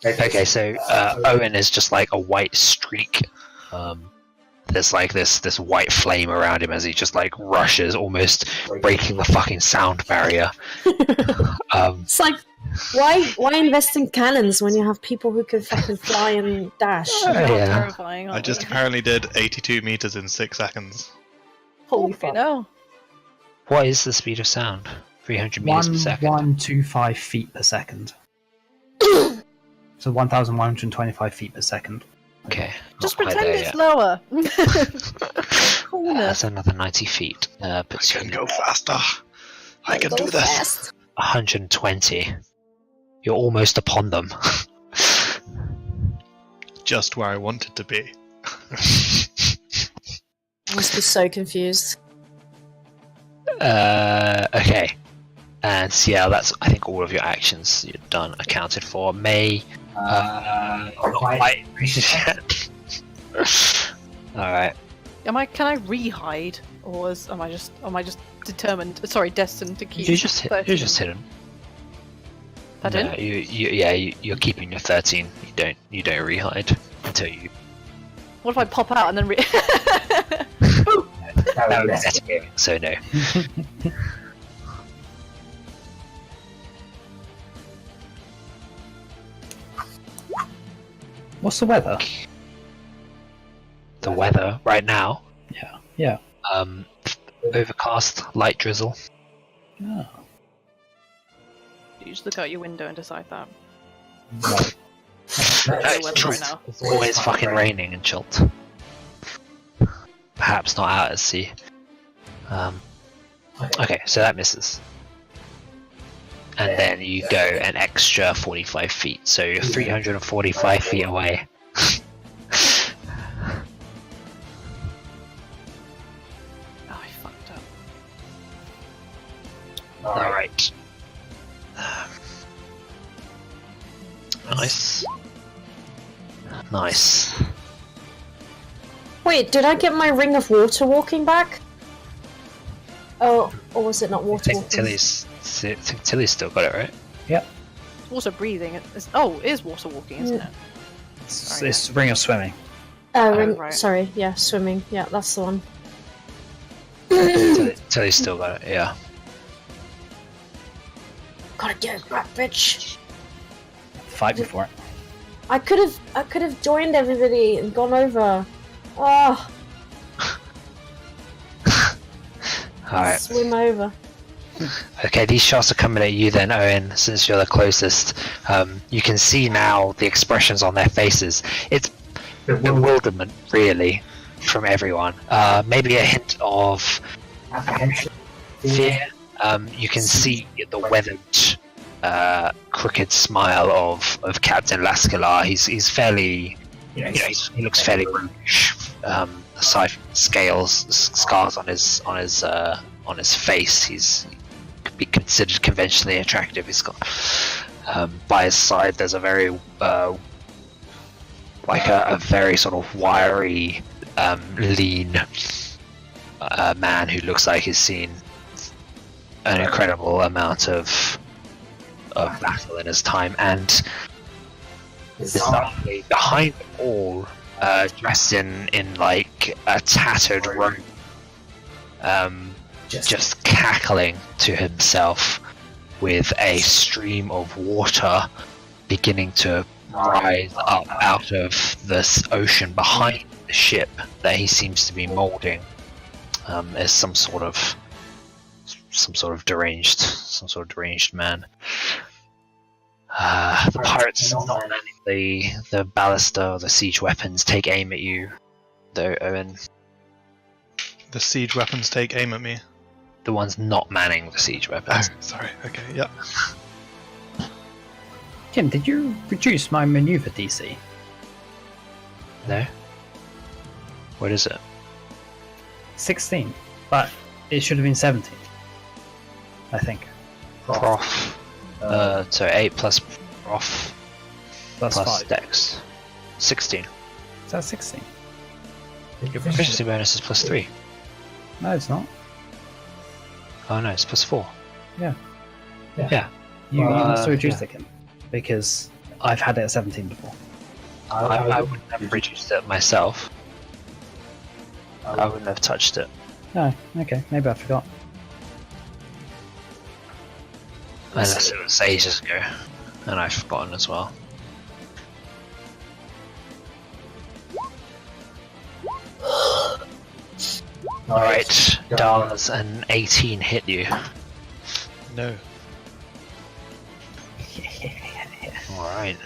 Okay, so Owynn is just like a white streak. There's like this white flame around him as he just like rushes, almost breaking the fucking sound barrier. It's like, why invest in cannons when you have people who can fucking fly and dash? They're Yeah. terrifying. I aren't just they? apparently did 82 meters in 6 seconds. Holy Okay, fuck. no. What is the speed of sound? 300 meters per second. 1125 feet per second. So 1,125 feet per second. Okay. Just not quite pretend there it's lower. yet. Coolness. That's another 90 feet. Puts I you can go faster. I can do this. Fast. 120. You're almost upon them. Just where I wanted to be. I must be so confused. Okay. And Ciel, that's I think all of your actions you've done accounted for. May not quite Alright. Can I re-hide, or am I just determined? Sorry, destined to keep. You're just 13? hidden. Pardon? No, you're keeping your 13. You don't rehide until you. What if I pop out and then That would be metagaming, so no. What's the weather? The weather right now, Yeah. overcast, light drizzle. Oh. You just look out your window and decide that. No. It's the weather right now. It's always fucking raining in Chult. Perhaps not out at sea. Okay, so that misses. And then you go an extra 45 feet, so you're 345 feet away. Oh, I fucked up. Alright. Nice. Nice. Wait, did I get my ring of water walking back? Oh, or was it not I water think walking? Tili's still got it, right? It's water breathing. It is water walking, isn't it? It's ring of swimming. right. Sorry, yeah, swimming. Yeah, that's the one. Tili's still got it, yeah. Gotta do it, rat bitch. Fight before it. I could have joined everybody and gone over. Oh, Alright. swim over. Okay, these shots are coming at you then, Owynn, since you're the closest. You can see now the expressions on their faces. It's bewilderment, really, from everyone. Maybe a hint of fear. You can see the weathered, crooked smile of Captain Lascalar. He's fairly, he looks fairly roguish. Aside from scars on his face, he could be considered conventionally attractive. He's got by his side there's a very a very sort of wiry, lean man who looks like he's seen an incredible amount of battle in his time, and bizarrely behind them all, dressed in like a tattered robe, just cackling to himself with a stream of water beginning to rise up out of this ocean behind the ship that he seems to be molding as some sort of deranged man. The pirates not manning the ballista or the siege weapons take aim at you, though, Owynn. The siege weapons take aim at me. The ones not manning the siege weapons. Oh, sorry. Okay, yeah. Kim, did you reduce my maneuver DC? No? What is it? 16, but it should have been 17. I think. Prof. So 8 plus prof Plus plus 5. dex. 16. Is that 16? Your proficiency bonus is plus 3. No, it's not. Oh no, it's +4. Yeah. Yeah. You must reduce it, Kim, because I've had it at 17 before. I wouldn't have reduced it myself. I wouldn't have touched it. Oh, okay. Maybe I forgot. Unless it was ages ago, and I've forgotten as well. Alright, does an 18 hit you? No. Alright.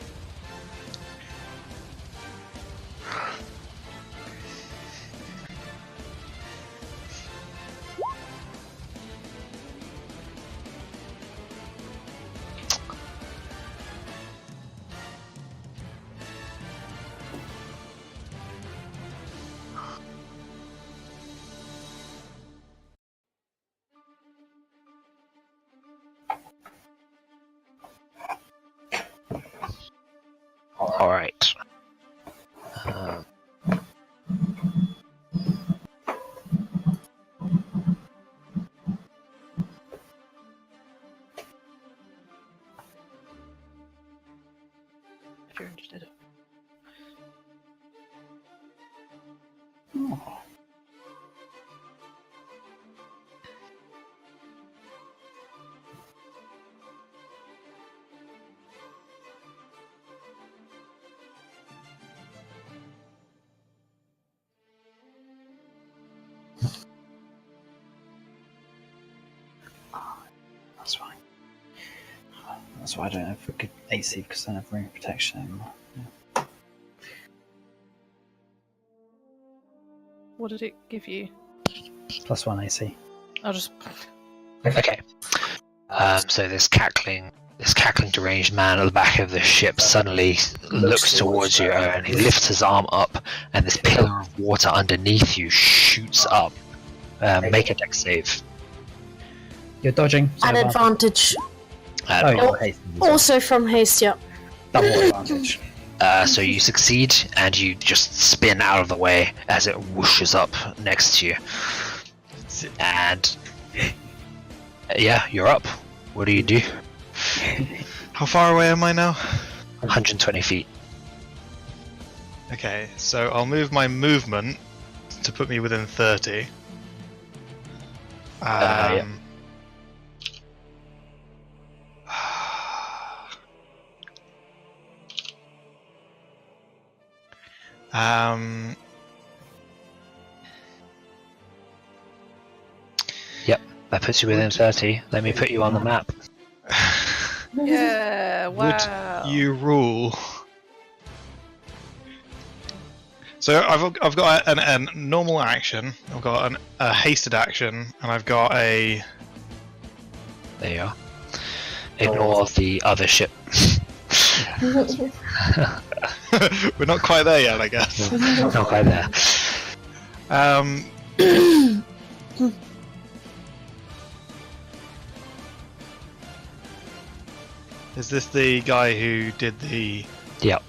Alright. If you're interested. That's fine. That's why I don't have a good AC, because I don't have ring protection anymore. Yeah. What did it give you? +1 AC. I'll just. Okay. So this cackling deranged man at the back of the ship suddenly looks towards you, and he lifts his arm up, and this pillar of water underneath you shoots up. Make a dex save. You're dodging. So At advantage. Oh, you're hasting as well. Also from haste, yeah. Double advantage. So you succeed, and you just spin out of the way as it whooshes up next to you. And yeah, you're up. What do you do? How far away am I now? 120 feet. Okay, so I'll move my movement to put me within 30. Yeah. Yep, that puts you within 30. Let me put you on the map. Yeah, wow. Would you rule? So I've got a normal action, I've got a hasted action, and I've got a... There you are. Ignore the other ship. We're not quite there yet, I guess. Not quite there. Is this the guy who did the... Yep.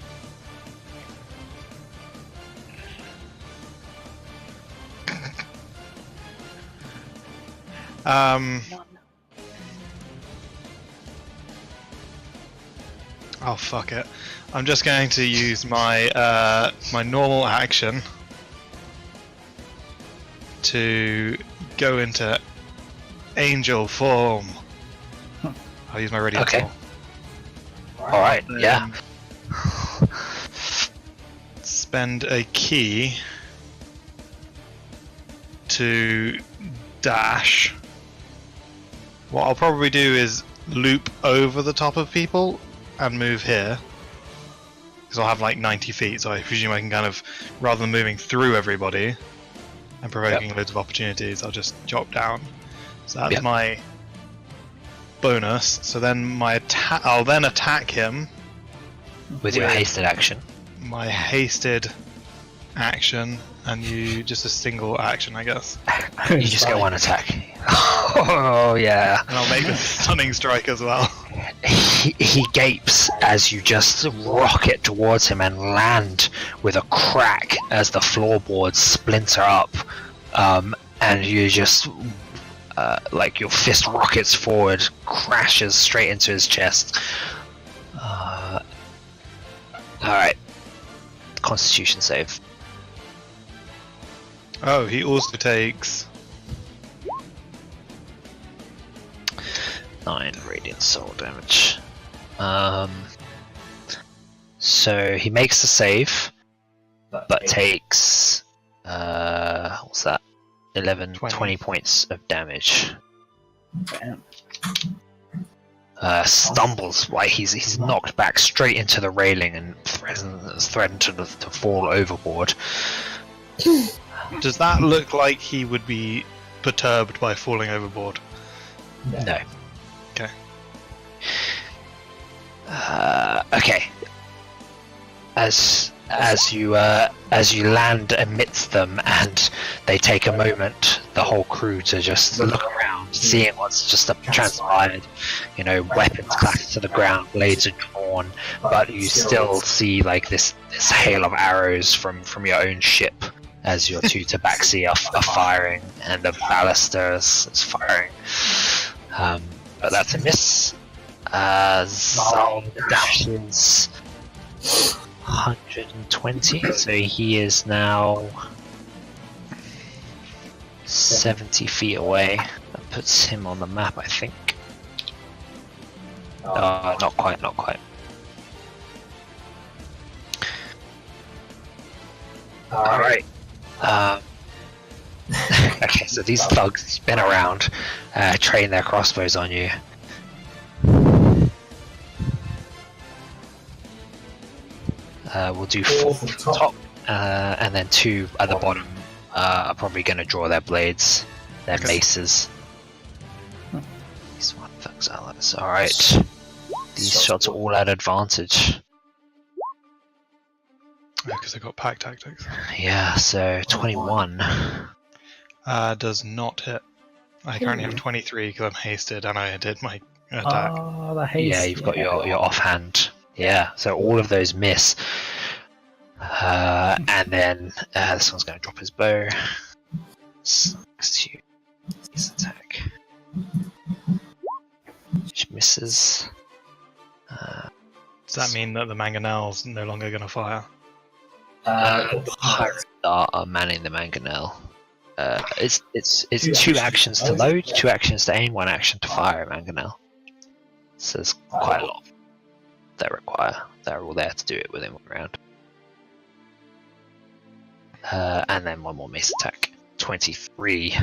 Oh, fuck it. I'm just going to use my my normal action to go into angel form. I'll use my radio. Okay. Alright, yeah. Spend a key to dash. What I'll probably do is loop over the top of people and move here, because I'll have like 90 feet, so I presume I can kind of, rather than moving through everybody and provoking loads of opportunities, I'll just drop down. So that's my bonus. So then my I'll then attack him with your hasted action. My hasted action, and you just a single action, I guess. You just get one attack. Oh yeah. And I'll make a stunning strike as well. He gapes as you just rocket towards him and land with a crack as the floorboards splinter up, and you just like your fist rockets forward, crashes straight into his chest. Alright. Constitution save. Oh, he also takes 9 radiant soul damage. So he makes the save, but takes what's that? 20 points of damage. Damn. Stumbles, like he's knocked back straight into the railing and threatened to fall overboard. Does that look like he would be perturbed by falling overboard? No. Okay. Okay. As you land amidst them, and they take a moment, the whole crew, to just look around, seeing what's just transpired. You know, weapons clatter to the ground, blades are drawn, but you still see like this hail of arrows from your own ship as your two tabaxi are firing, and the ballista is firing. But that's a miss. Zal dashes 120, so he is now 70 feet away. That puts him on the map, I think. Not quite. Alright. Okay, so these thugs spin around, train their crossbows on you. We'll do 4 from the top, and then 2 at the bottom are probably going to draw their blades, their maces. These one thugs allies. Alright. These shots are all at advantage. Because I got pack tactics. Yeah, so 21. Does not hit. I currently have 23 because I'm hasted and I did my attack. Oh, the haste. Yeah, you've got your offhand. Yeah, so all of those miss. And then this one's going to drop his bow. 6 his attack. Which misses. Does that mean that the mangonel's no longer going to fire? The pirates are manning the mangonel. It's 2 actions to load, 2 actions to aim, 1 action to fire a mangonel. So there's quite a lot that require. They're all there to do it within 1 round. And then 1 more mace attack. 23.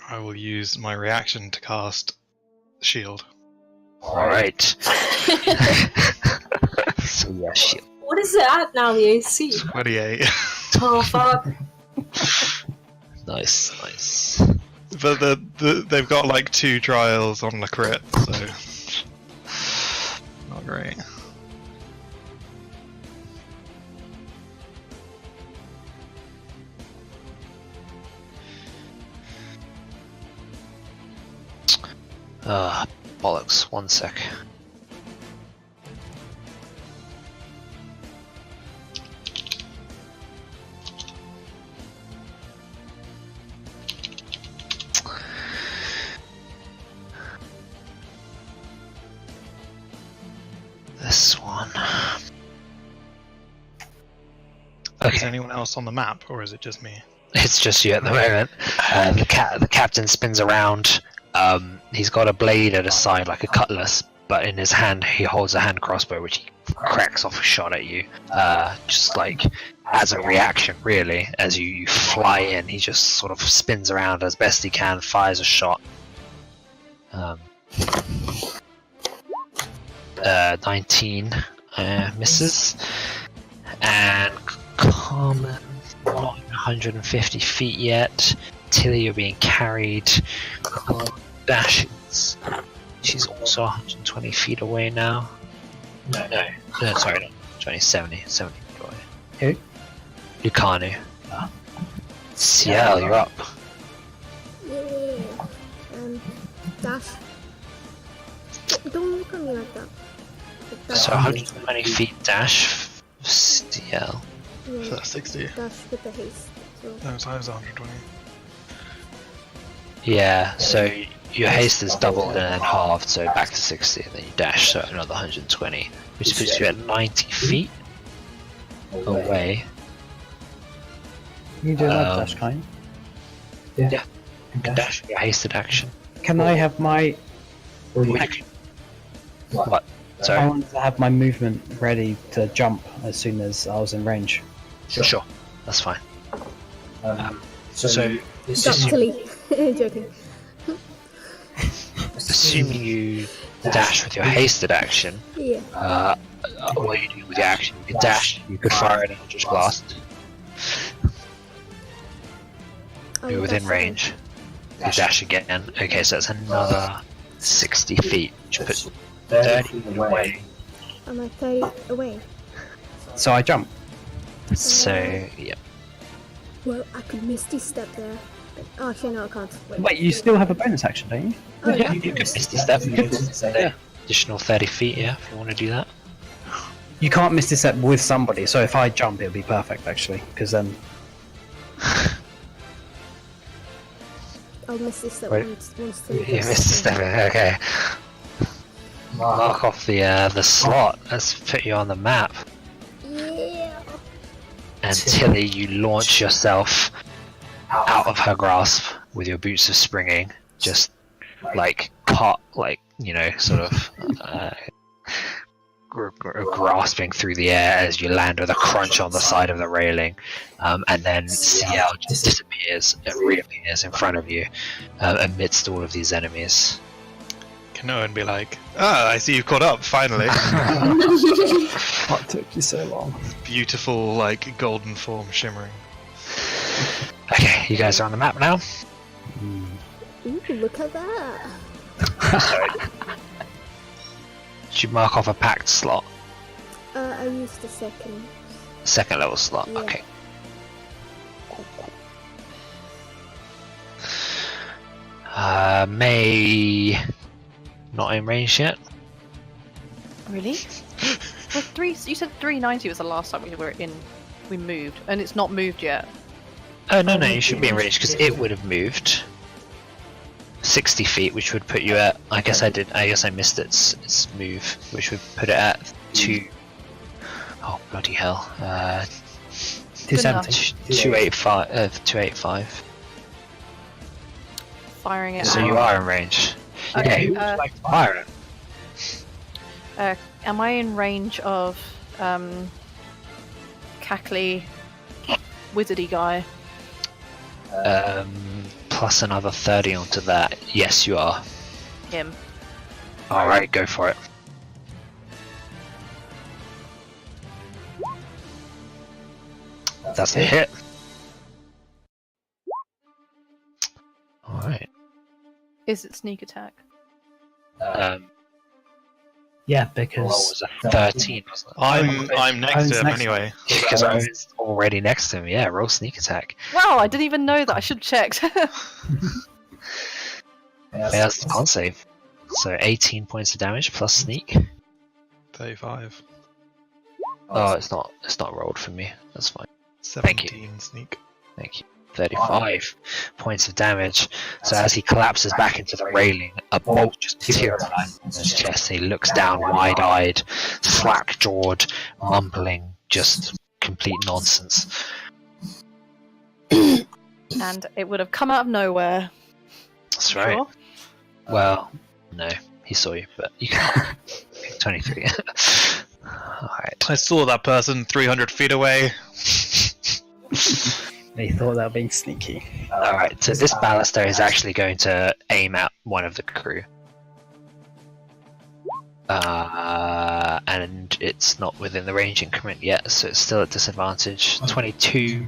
I will use my reaction to cast shield. Alright. So yeah, shield. What is it at now, the AC? 28. Oh, fuck. Nice. But they've got like 2 trials on the crit, so not great. Bollocks, 1 sec. This one. Is Okay, anyone else on the map, or is it just me? it's just you at the moment. The captain spins around. He's got a blade at his side, like a cutlass, but in his hand he holds a hand crossbow, which he cracks off a shot at you. Just like as a reaction, really, as you fly in, he just sort of spins around as best he can, fires a shot. 19 misses, and Carmen not 150 feet yet. Tili, you're being carried. Dashes. She's also 120 feet away now. No, sorry, not 20, 70 feet away. Who? Lucanu. Ciel, you're up. Yeah. Dash. Don't look at me like that. So 120 feet dash. Ciel. So that's 60. Dash with the haste. So. No, so I was 120. Yeah, so your haste is doubled and then halved, so back to 60, and then you dash, so another 120, which puts you at 90 feet away. You do that dash, kind. Yeah, you can dash your hasted action. Can I have my? What? I Sorry. wanted to have my movement ready to jump as soon as I was in range. Sure, that's fine. So Stop, Tili. Joking. assuming you dash with your hasted action, Yeah. what you do with your action, you could dash, you could fire an Eldritch Blast. You're within range. You dash again. Okay, so that's another 60 feet, which puts 30 away. Am I 30 away? So I jump. So, yeah. Well, I could misty step there. But, oh, actually, no, I can't. Wait, you still have a bonus action, don't you? Oh, Yeah, you could misty step. Additional 30 feet, yeah, if you want to do that. You can't misty step with somebody, so if I jump, it'll be perfect actually, because then. I'll misty step Wait. once You missed a step in, okay. Mark off the slot. Let's put you on the map. Yeah. And Tili, you launch yourself out of her grasp with your boots of springing, just like sort of grasping through the air as you land with a crunch on the side of the railing, and then Ciel just disappears and reappears in front of you amidst all of these enemies. Can Owynn be like, I see you've caught up, finally. What took you so long? Beautiful, like, golden form shimmering. Okay, you guys are on the map now. Ooh, look at that. Sorry. Did you mark off a packed slot? I used the second. Second level slot, Yeah. okay. May not in range yet. Really? Well, you said 390 was the last time we were in. We moved, and it's not moved yet. Oh no, you should be in range because it would have moved 60 feet, which would put you at. I guess I missed its move, which would put it at 2. Oh bloody hell! 270. 285. Firing it. So out. you are in range. Okay, Yeah, who would like to fire it? Am I in range of cackly wizardy guy? Plus another 30 onto that. Yes, you are. Him. All right, go for it. That's a hit. All right. Is it sneak attack? Yeah, What because was a 13? Wasn't it? I'm next to him next. anyway. Because I was already next to him. Yeah, roll sneak attack. Wow, I didn't even know that. I should have checked. Fails the con save. So 18 points of damage plus sneak. 35. Oh, it's not rolled for me. That's fine. 17 sneak. Thank you. 35 points of damage. So as he collapses back into the railing, a bolt just materializes in his chest. He looks down wide-eyed, slack-jawed, mumbling just complete nonsense. And it would have come out of nowhere. That's right. Sure. Well, no, he saw you, but you can 23. Alright. I saw that person 300 feet away. they thought they were being sneaky. Alright, so this baluster is actually going to aim at one of the crew. And it's not within the range increment yet, so it's still at disadvantage. 22.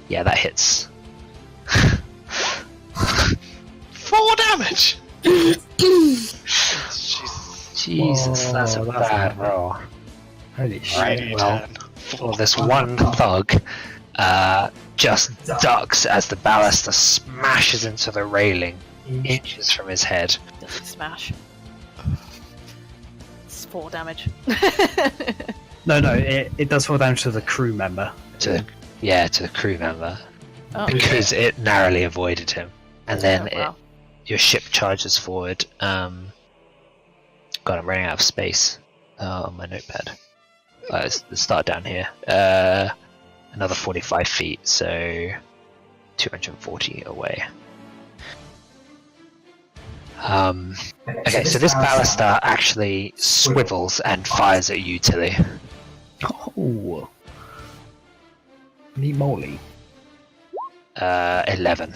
Yeah, that hits. 4 damage! Jesus, Whoa, that's a that's bad roll. Holy shit. Right, well, well, this one thug just ducks as the baluster smashes into the railing, inches from his head. Does it smash? It's 4 damage. No, it does fall damage to the crew member. To the crew member, Oh, because it narrowly avoided him, and then wow. your ship charges forward. God, I'm running out of space on my notepad. Let's start down here. Another 45 feet, so 240 away. Okay, so this ballista actually swivels and fires at you, Tili. Oh. Me moly. 11.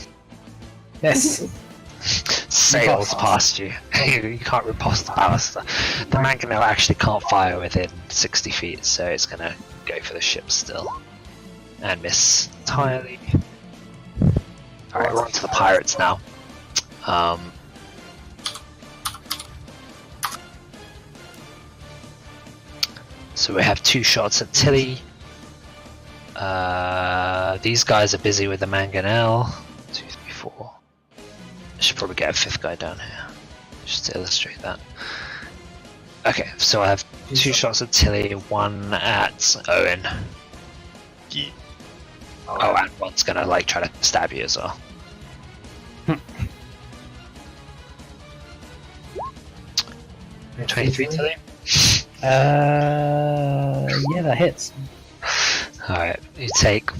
Yes. Sails past you. You can't riposte the ballista. The mangonel actually can't fire within 60 feet, so it's gonna go for the ship still. And miss entirely. Alright, we're on to the pirates now. So we have 2 shots at Tili. These guys are busy with the mangonel. 2, 3, 4. I should probably get a 5th guy down here, just to illustrate that. Okay, so I have 2 shots at Tili, 1 at Owynn. Yeah. Oh, and one's gonna like try to stab you as well. 23 Tili? Yeah, that hits. Alright, you take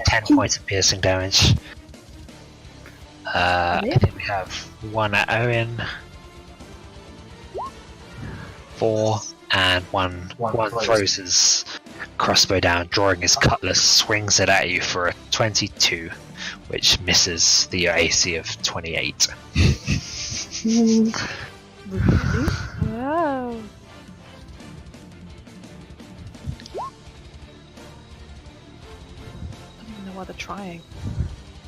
10 points of piercing damage. I think we have 1 at Owynn, 4, and one throws his crossbow down, drawing his cutlass, swings it at you for a 22, which misses the AC of 28. Wow. I don't even know why they're trying.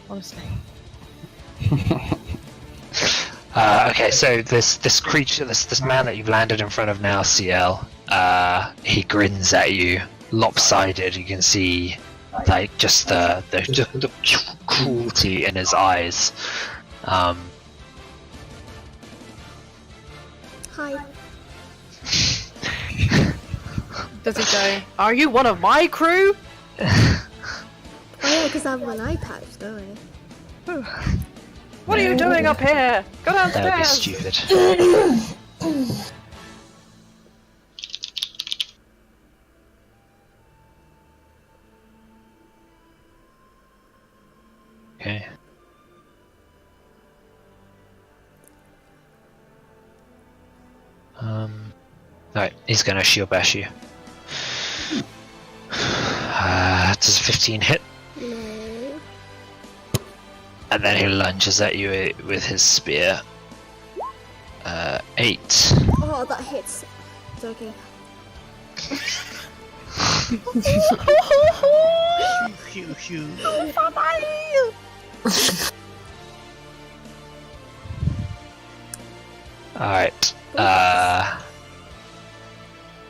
Honestly. Okay, so this creature, this man that you've landed in front of now, Ciel, he grins at you, lopsided. You can see like just the cruelty in his eyes. Hi. Does he go, "Are you one of my crew?" Oh yeah, because I have an eye patch, don't I? What are you doing up here? Go That would be downstairs. stupid. Okay. Alright, he's gonna shield bash you. Does a 15 hit? No. And then he lunges at you with his spear. 8. Oh, that hits. It's okay. Alright.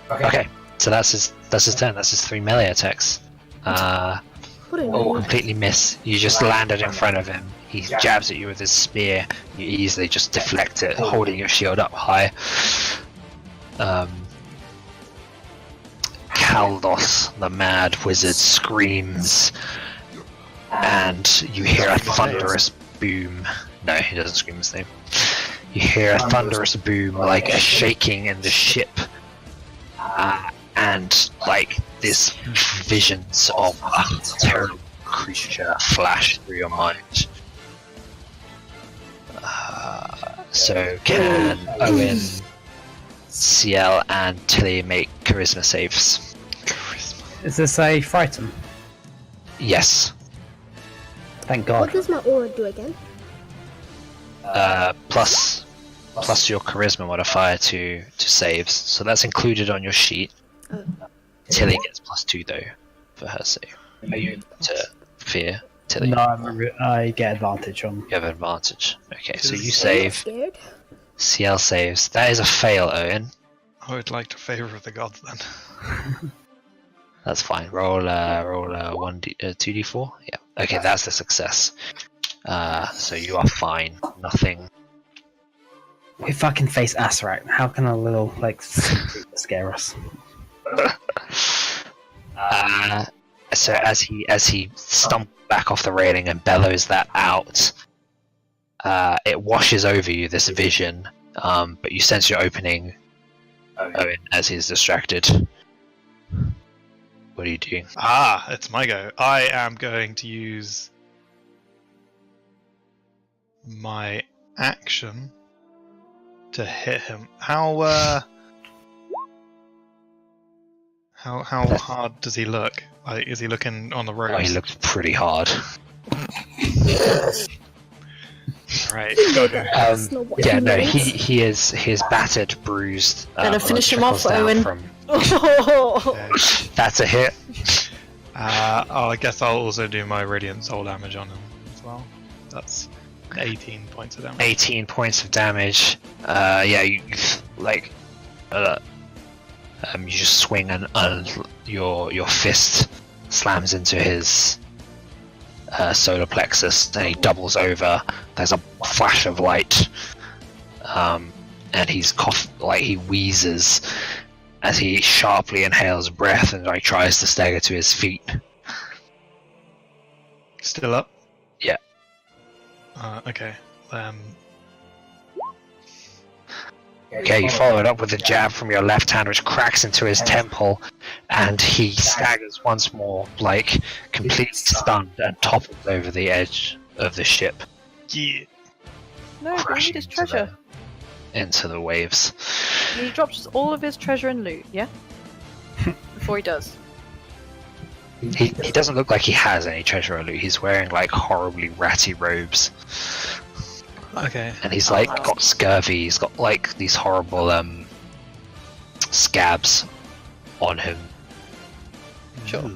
Okay. So that's his turn. That's his 3 melee attacks. What a All noob. completely miss. You just landed in front of him. He jabs at you with his spear. You easily just deflect it, holding your shield up high. Kaldos, the mad wizard, screams, and you hear a thunderous boom. No, he doesn't scream his name. You hear a thunderous boom, like a shaking in the ship, and like this visions of a terrible creature flash through your mind. So can Owynn, Ciel, and Tili make charisma saves? Is this a frighten? Yes. Thank What God. does my aura do again? Plus your charisma modifier to saves. So that's included on your sheet. Oh. Tili gets +2 though for her save. Are you able to fear Tili? No, I get advantage on. You have advantage. Okay, so you I'm save. scared. Ciel saves. That is a fail, Owynn. I would like to favor of the gods then. That's fine. Roll 2d4. Yeah. Okay, that's a success. So you are fine. Nothing. We fucking face Asarak. How can a little like scare us? So as he stumbles back off the railing and bellows that out, it washes over you, this vision, but you sense you're opening Owynn as he's distracted. What are you doing? It's my go. I am going to use my action to hit him. How hard does he look? Like, is he looking on the ropes? Oh, he looks pretty hard. Right. Yeah, no, he is battered, bruised. Better finish him off, Owynn. That's a hit. I guess I'll also do my radiant soul damage on him as well. That's 18 points of damage. 18 points of damage. Yeah, you like. You just swing and your fist slams into his solar plexus, and he doubles over. There's a flash of light, and he's he wheezes as he sharply inhales breath and tries to stagger to his feet. Still up? Yeah. Okay. Okay, you follow it up with a jab from your left hand, which cracks into his temple, and he staggers once more, like completely stunned, and topples over the edge of the ship. Yeah. No, we need his treasure. Into the waves. He drops all of his treasure and loot, yeah? Before he does. He doesn't look like he has any treasure or loot. He's wearing like horribly ratty robes. Okay. And he's like got scurvy. He's got like these horrible scabs on him. Sure.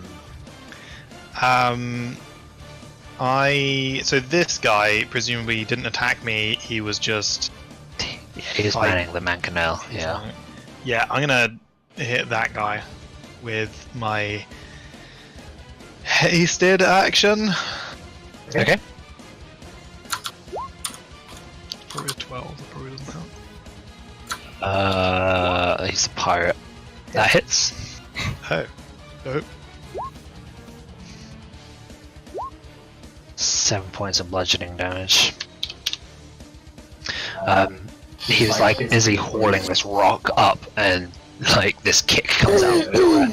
So this guy presumably didn't attack me. He was just. Yeah, he's manning the mangonel. Yeah. Yeah, I'm gonna hit that guy with my hasted action. Okay. Probably a 12. That probably doesn't help. He's a pirate. That hits. Oh. Nope. 7 points of bludgeoning damage. He was like busy hauling this rock up, and like this kick comes out of nowhere,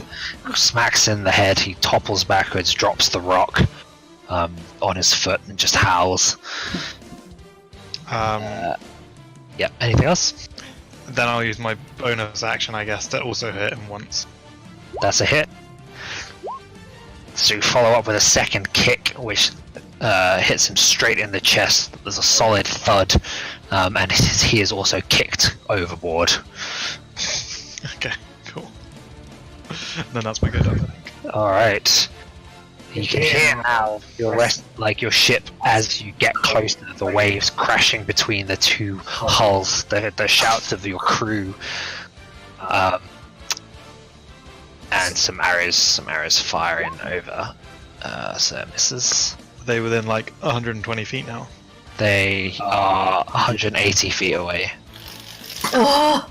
smacks in the head. He topples backwards, drops the rock on his foot, and just howls. Yeah. Anything else? Then I'll use my bonus action, I guess, to also hit him once. That's a hit. So you follow up with a second kick, which hits him straight in the chest. There's a solid thud, and he is also kicked overboard. Okay, cool. Then that's my go down, I think. Alright. You can hear now your ship as you get closer to the waves crashing between the two hulls, the shouts of your crew, and some arrows firing over. So it misses. Are they within like 120 feet now? They are 180 feet away. Oh!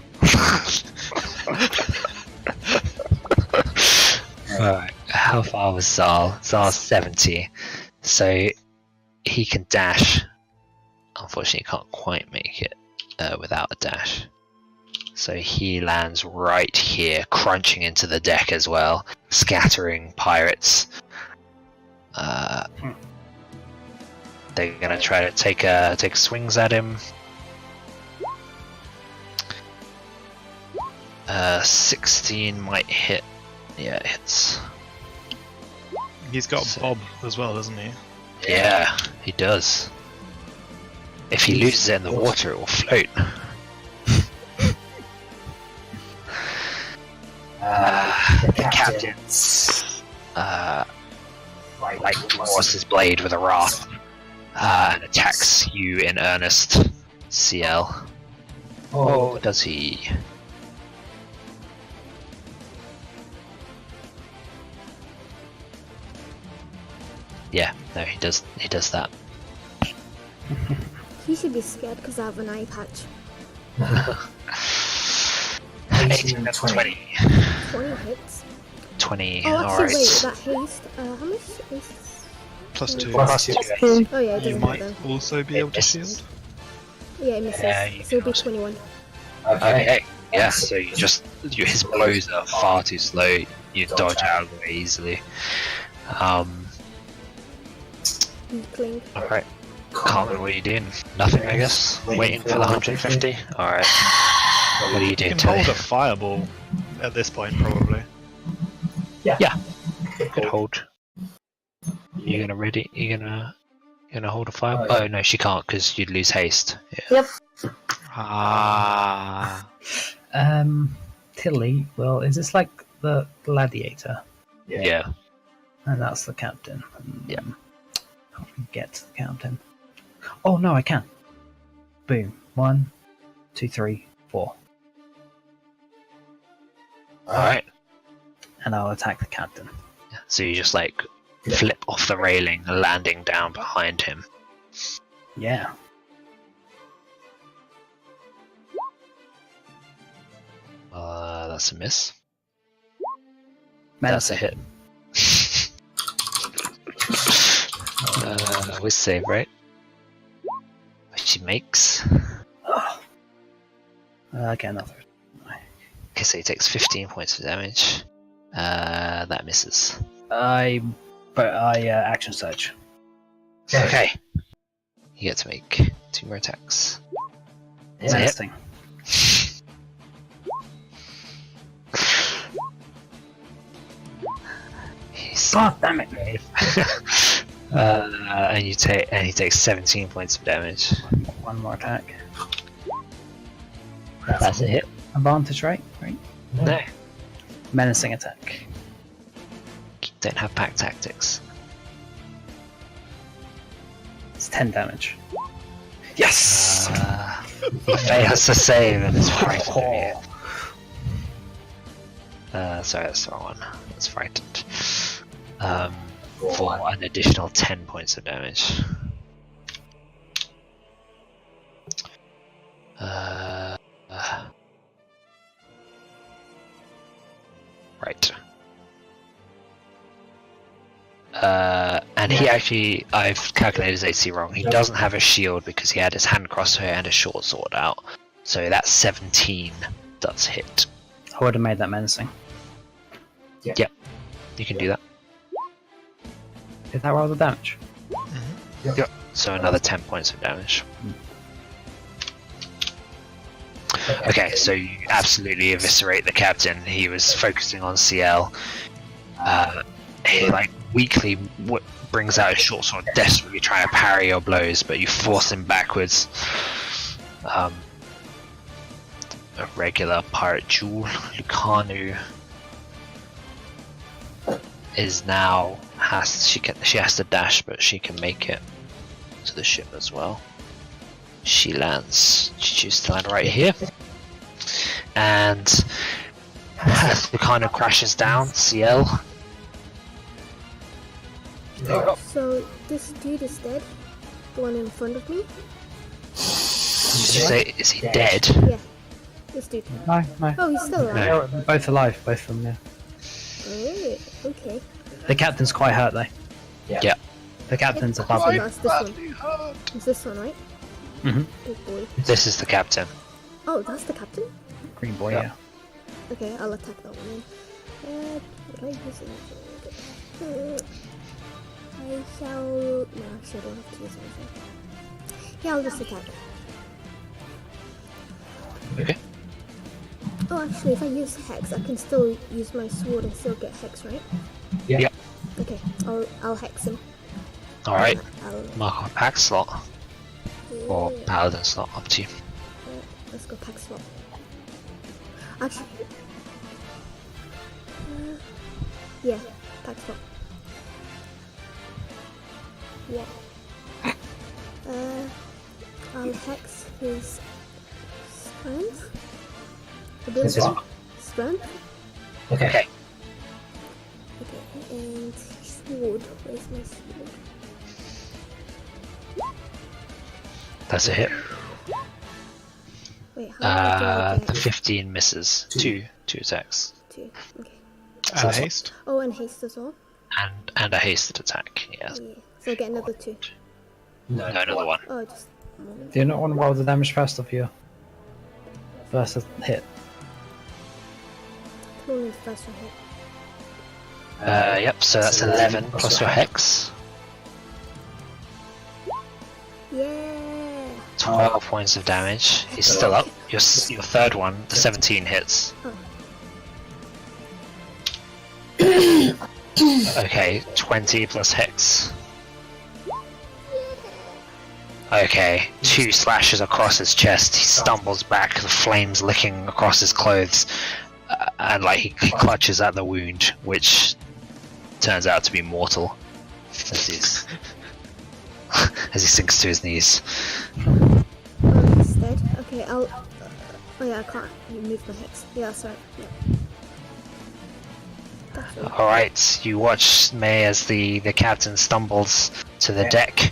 Alright, how far was Zal? Zal's 70, so he can dash. Unfortunately, he can't quite make it without a dash. So he lands right here, crunching into the deck as well, scattering pirates. They're gonna try to take swings at him. 16 might hit. Yeah, it hits. He's got Bob as well, doesn't he? Yeah, he does. If he loses it in the water, it will float. The captain's draws his blade with a wrath and attacks you in earnest, Ciel. Oh, does he? Yeah, no, he does that. He should be scared because I have an eye patch. 18 and 20. 20 hits. 20, Oh, actually, alright. wait, that haste. How much is +2. Plus 2. Oh yeah, it You doesn't might matter. also be able to shield. Yeah, it misses. Yeah, you so it'll be can 21. Okay. Yeah, so his blows are far too slow. You dodge out of the way easily. Weakling. Alright. Carmen, what are you doing? Nothing, I guess? Waiting for the 150? Alright. What are you You doing, can hold Tilly? a fireball at this point, probably. Yeah. Good hold. You gonna hold a fire? Oh no, she can't because you'd lose haste. Yeah. Yep. Ah. Tili, well, is this like the gladiator? Yeah. And that's the captain. Yeah. How do we get to the captain? Oh no, I can. Boom. 1, 2, 3, 4. Alright. And I'll attack the captain. So you just like flip off the railing, landing down behind him. Yeah. That's a miss. Medicine. That's a hit. With save, right? Which she makes. Okay, another. Okay, so he takes 15 points of damage. That misses. I action surge. Okay. You get to make 2 more attacks. Is that it? Medicine. God damn it! And he takes 17 points of damage. One more attack. That's a hit. Advantage, right? Right. No. Menacing attack. Don't have pack tactics. It's 10 damage. Yes! Fails to save and it's frightened of you. Sorry, that's the wrong one. That's frightened. For an additional 10 points of damage. Right. And he actually, I've calculated his AC wrong. He doesn't have a shield because he had his hand crossbow and a short sword out. So that 17 does hit. I would have made that menacing. Yep, you can do that. Did that roll the damage? Yep. So another 10 points of damage. Okay, so you absolutely eviscerate the captain. He was focusing on Ciel. He weakly brings out his short sword, desperately trying to parry your blows, but you force him backwards. A regular pirate jewel, Lucanu, is now she has to dash, but she can make it to the ship as well. She lands. She chooses to land right here, and as Lucanu crashes down, Ciel. So this dude is dead. The one in front of me. Did you say, is he dead? Yeah. This dude. No. Oh, he's still alive. No. They're both alive, both of them, yeah. Oh, okay. The captain's quite hurt though. Yeah. The captain's Oh, above him. that's this one. It's this one, right? Mhm. Big boy. This is the captain. Oh, that's the captain? Green boy, Yeah. Okay, I'll attack that one then. Would I use it? I shall... No, actually I don't have to use anything. Yeah, I'll just attack. Okay. Oh, actually, if I use Hex, I can still use my sword and still get Hex, right? Yeah. Okay, I'll Hex him. Alright. I'll... Mark off pack slot. Or paladin slot, up to you. Let's go pack swap. Actually... yeah, pack swap. Yeah. I'll Hex his strength. Strength? Okay. Okay, and sword. Where's my sword? That's a hit. Wait, how do I The get 15 misses. Two attacks. 2? Okay. And haste. Oh, and haste as well? And a hasted attack, yeah. Yeah. So I get another 2. No, another one. Oh, just. Do you not want to roll the damage first of your first hit? Only first one hit. Yep, so that's 11 plus your hex. Yeah. 12 points of damage. He's still up. Your third one, the 17 hits. Okay, 20 plus hex. Okay, 2 slashes across his chest. He stumbles back, the flames licking across his clothes, and like he clutches at the wound, which turns out to be mortal as he's as he sinks to his knees. Oh, he's dead. Okay, I'll. Oh yeah, I can't move my hex. Yeah, sorry. Yeah. That's right. Alright, you watch May as the captain stumbles to the deck,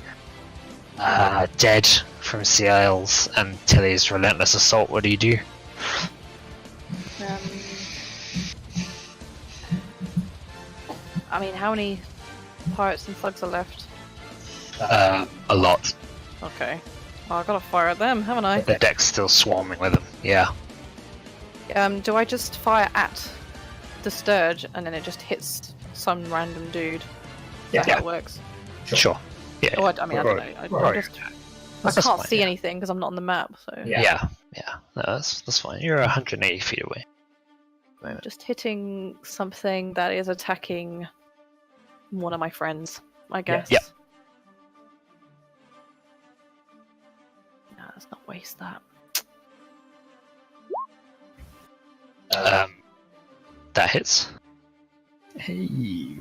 dead from Ciel's and Tili's relentless assault. What do you do? I mean, how many pirates and thugs are left? A lot. Okay. Well, I gotta fire at them, haven't I? The deck's still swarming with them, yeah. Do I just fire at the Sturge and then it just hits some random dude? Is that how it works? Sure. Yeah. Oh, I mean, I don't know. I That's can't fine, see yeah. anything because I'm not on the map, so... Yeah. No, that's fine. You're 180 feet away. Just hitting something that is attacking one of my friends, I guess. Yep. No, let's not waste that. That hits. Hey.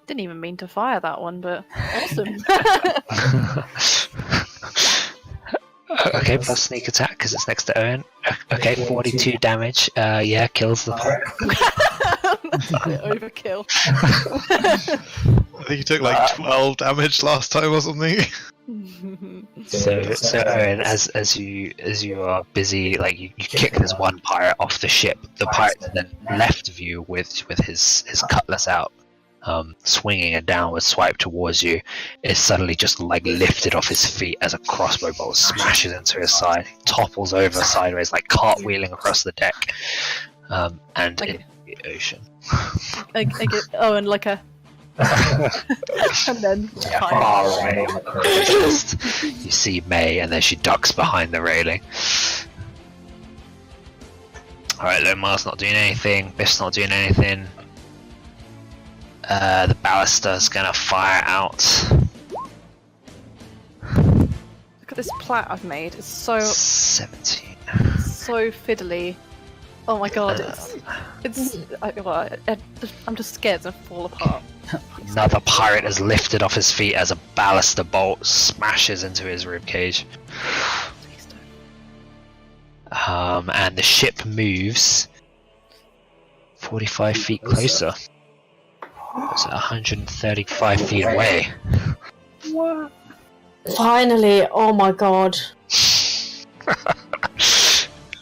Didn't even mean to fire that one, but awesome. Okay, plus sneak attack because it's next to Owynn. Okay, 42 damage. Yeah, kills the pirate. Overkill. I think you took like 12 damage last time or something. So Owynn, as you are busy, like you kick this one pirate off the ship. The pirate then left of you with his cutlass out, swinging a downward swipe towards you, is suddenly just like lifted off his feet as a crossbow bolt smashes into his side, topples over sideways, like cartwheeling across the deck, and into the ocean. I get and like a. And then Far away on the coast, you see May, and then she ducks behind the railing. Alright, Lomar's not doing anything, Biff's not doing anything. The ballista's gonna fire out. Look at this plat I've made. It's so 17. so fiddly. Oh my god, I'm just scared to fall apart. Another pirate is lifted off his feet as a ballista bolt smashes into his ribcage. Please don't. And the ship moves 45 feet closer. It's 135 feet away. What? Finally! Oh my god.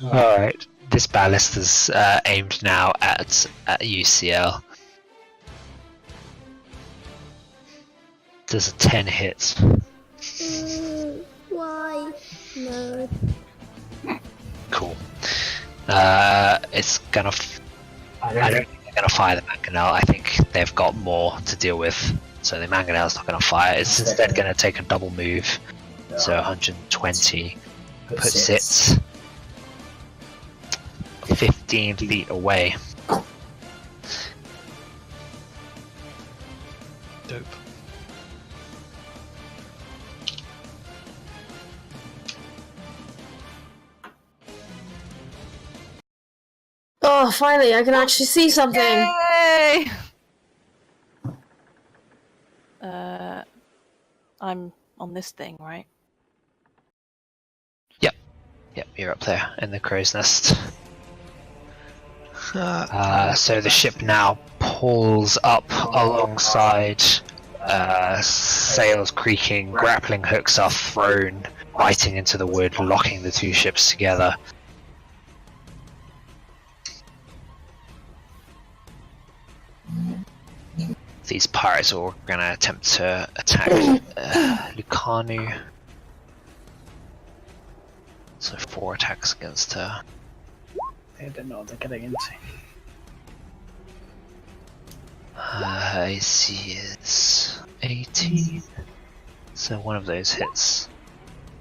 Alright, this ballista's aimed now at UCL. Does a 10 hit. Why? No. Cool. It's gonna. I don't think they're gonna fire the mangonel. I think they've got more to deal with, so the mangonel's not gonna fire. It's instead gonna take a double move. So 120 puts it 15 feet away. Dope. Oh, finally, I can actually see something! Yay! I'm on this thing, right? Yep, you're up there in the crow's nest. So the ship now pulls up alongside, sails creaking, grappling hooks are thrown, biting into the wood, locking the two ships together. these pirates are all going to attempt to attack Lucanu. So 4 attacks against her. They don't know what they're getting into. I see is 18. So one of those hits.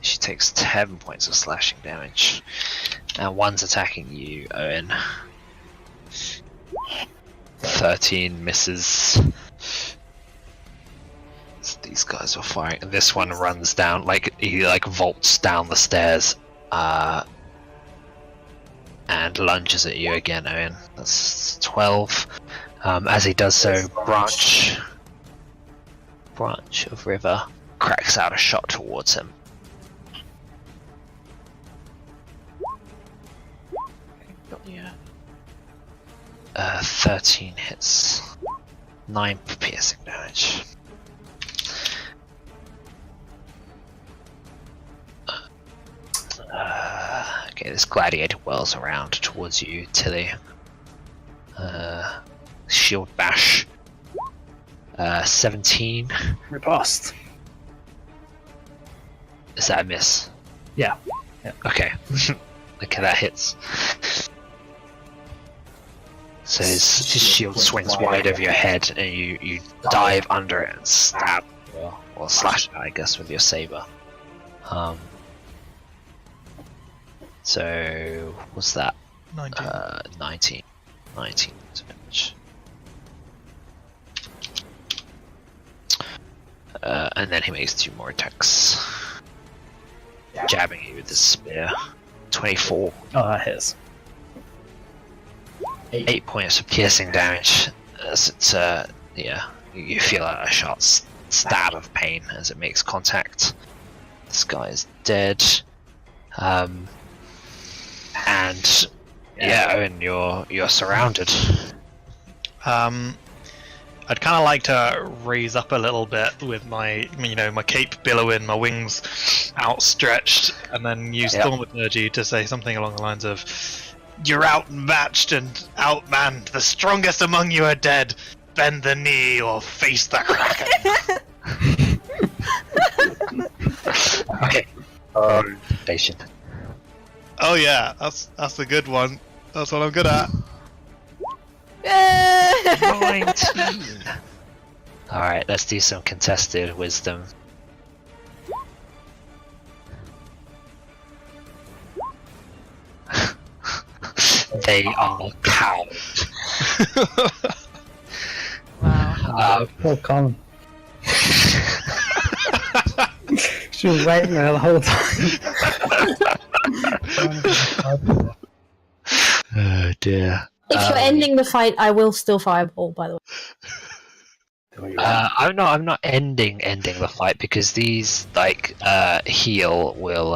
She takes 10 points of slashing damage. And one's attacking you, Owynn. 13 misses. So these guys are firing. And this one runs down, he vaults down the stairs. And lunges at you again, Owynn. That's 12. As he does so, branch of river cracks out a shot towards him. 13 hits. 9 piercing damage. Okay, this gladiator whirls around towards you, Tili. Shield bash. 17. Riposte. Is that a miss? Yeah. Okay. Okay, that hits. So his shield swings wide over your head, and you dive under it and stab, or slash it, I guess, with your saber. So what's that? 19. 19 damage. And then he makes 2 more attacks, jabbing you with the spear. 24. Oh, that hits. 8 points of piercing damage. As it's you feel a sharp stab of pain as it makes contact. This guy is dead. And Owynn, you're surrounded. I'd kind of like to raise up a little bit with my cape billowing, my wings outstretched, and then use thaumaturgy to say something along the lines of, "You're outmatched and outmanned. The strongest among you are dead. Bend the knee or face the kraken." Okay. Station. Oh yeah, that's a good one. That's what I'm good at. 19. Alright, let's do some contested wisdom. They are cowed. Wow. Poor Carmen. She was waiting there the whole time. Oh dear. If you're ending the fight, I will still fireball, by the way. I'm not ending the fight, because these heal will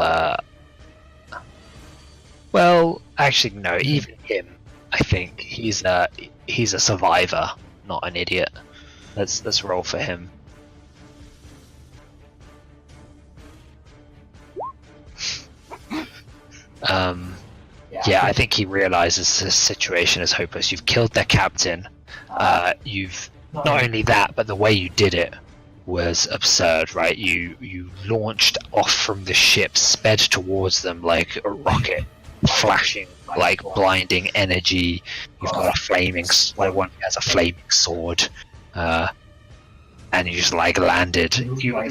well, actually no, even him, I think he's a survivor, not an idiot. Let's roll for him. Yeah, I think he realizes the situation is hopeless. You've killed their captain. You've not only that, but the way you did it was absurd, right? You launched off from the ship, sped towards them like a rocket, flashing like blinding energy. You've got a flaming, one has a flaming sword, and you just landed. You were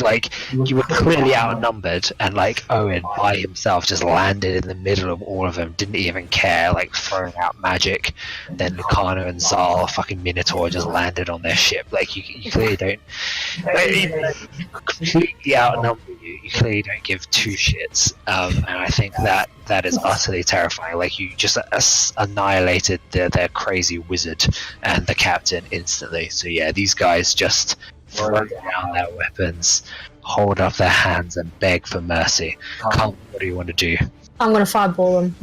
clearly outnumbered, and Owynn by himself just landed in the middle of all of them. Didn't even care, throwing out magic. Then Lucano and Zal, fucking Minotaur, just landed on their ship. You clearly don't. Completely outnumber you. You clearly don't give 2 shits. And I think that is utterly terrifying. You just annihilated their crazy wizard and the captain instantly. So yeah, these guys just throw down their weapons, hold up their hands, and beg for mercy. Carmen, what do you want to do? I'm gonna fireball them.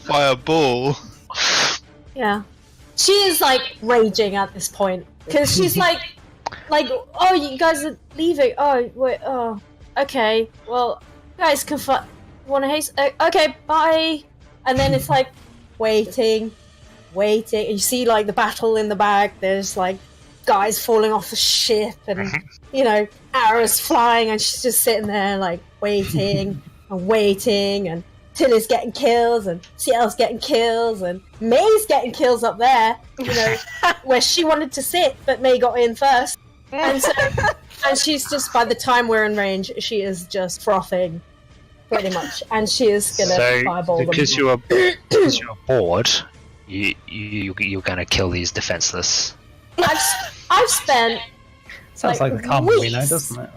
Fireball? Yeah. She is raging at this point, because she's like, oh, you guys are leaving. Oh, wait. Oh, okay. Well, you guys can want to haste? Okay, bye. And then it's waiting, and you see the battle in the back. There's guys falling off the ship and, arrows flying, and she's just sitting there, like, waiting and waiting, and Tili's getting kills, and Ciel's getting kills, and May's getting kills up there, where she wanted to sit, but May got in first. And so, and she's just, by the time we're in range, she is just frothing, pretty much, and she is gonna fireball them. Because you're bored, you're gonna kill these defenseless. I've spent Sounds like the Carmen we know, doesn't it?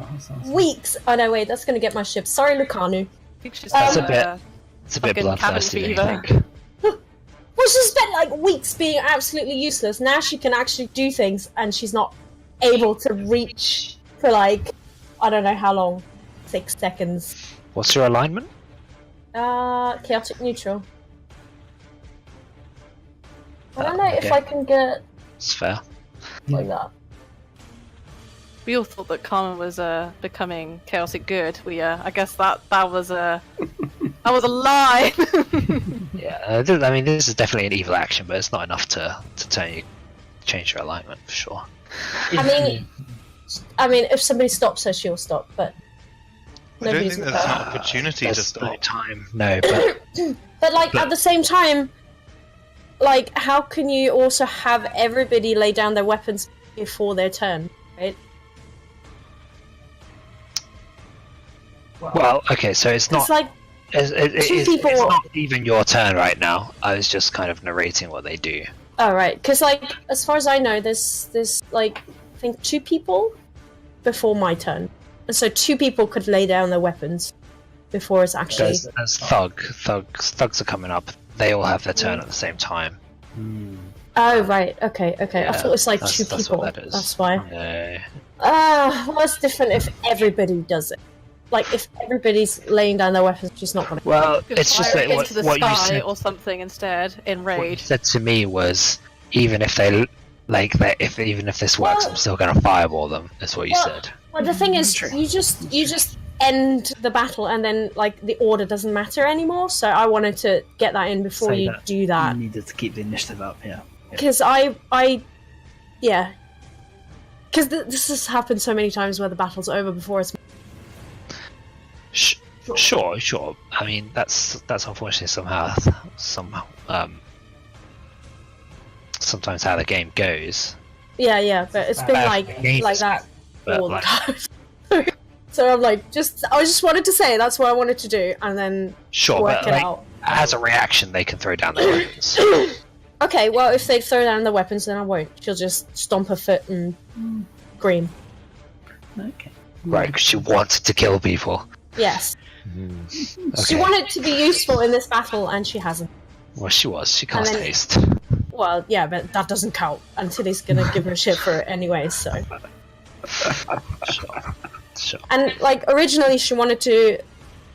weeks. Oh no, wait, that's gonna get my ship. Sorry, Lucanu. That's a bit bloodthirsty, I think. Well, she spent like weeks being absolutely useless. Now she can actually do things, and she's not able to reach for like, I don't know how long, 6 seconds. What's your alignment? Chaotic neutral. I don't know if I can get. It's fair. Like that. We all thought that Carmen was becoming chaotic good. I guess that was a lie. Yeah, I mean, this is definitely an evil action, but it's not enough to change your alignment for sure. I mean, if somebody stops her, she'll stop. But I don't think there's an opportunity to stop. No time. No, but but like at the same time, like how can you also have everybody lay down their weapons before their turn, right? Well, okay, so it's not. It's like it's not even your turn right now. I was just kind of narrating what they do. Oh right, because like as far as I know, there's like I think 2 people before my turn, and so 2 people could lay down their weapons before it's actually. There's thugs are coming up. They all have their turn at the same time. Oh right, okay. Yeah, I thought it was like 2 that's people. What that is. That's why. No. Well, it's different if everybody does it. Like if everybody's laying down their weapons, she's not gonna. Well, it's just Fire that into the what you sky said. or something instead in What you raid. said to me was, even if they even if this works, I'm still going to fireball them. That's what you said. Well, the thing is, you just end the battle, and then like the order doesn't matter anymore. So I wanted to get that in before you do that. You needed to keep the initiative up, yeah. Because yeah. Because this has happened so many times where the battle's over before it's. Sure. I mean, that's unfortunately sometimes how the game goes. Yeah, but it's been like that all the time. So I'm like, I just wanted to say that's what I wanted to do, and then work it out. As a reaction, they can throw down their weapons. Okay, well, if they throw down the weapons, then I won't. She'll just stomp her foot and scream. Okay. Right, because she wanted to kill people. Yes. Okay. She wanted to be useful in this battle, and she hasn't. Well, she was. She cast haste. Well, yeah, but that doesn't count. And Tili's gonna give her shit for it anyway, so. Sure. And, like, originally she wanted to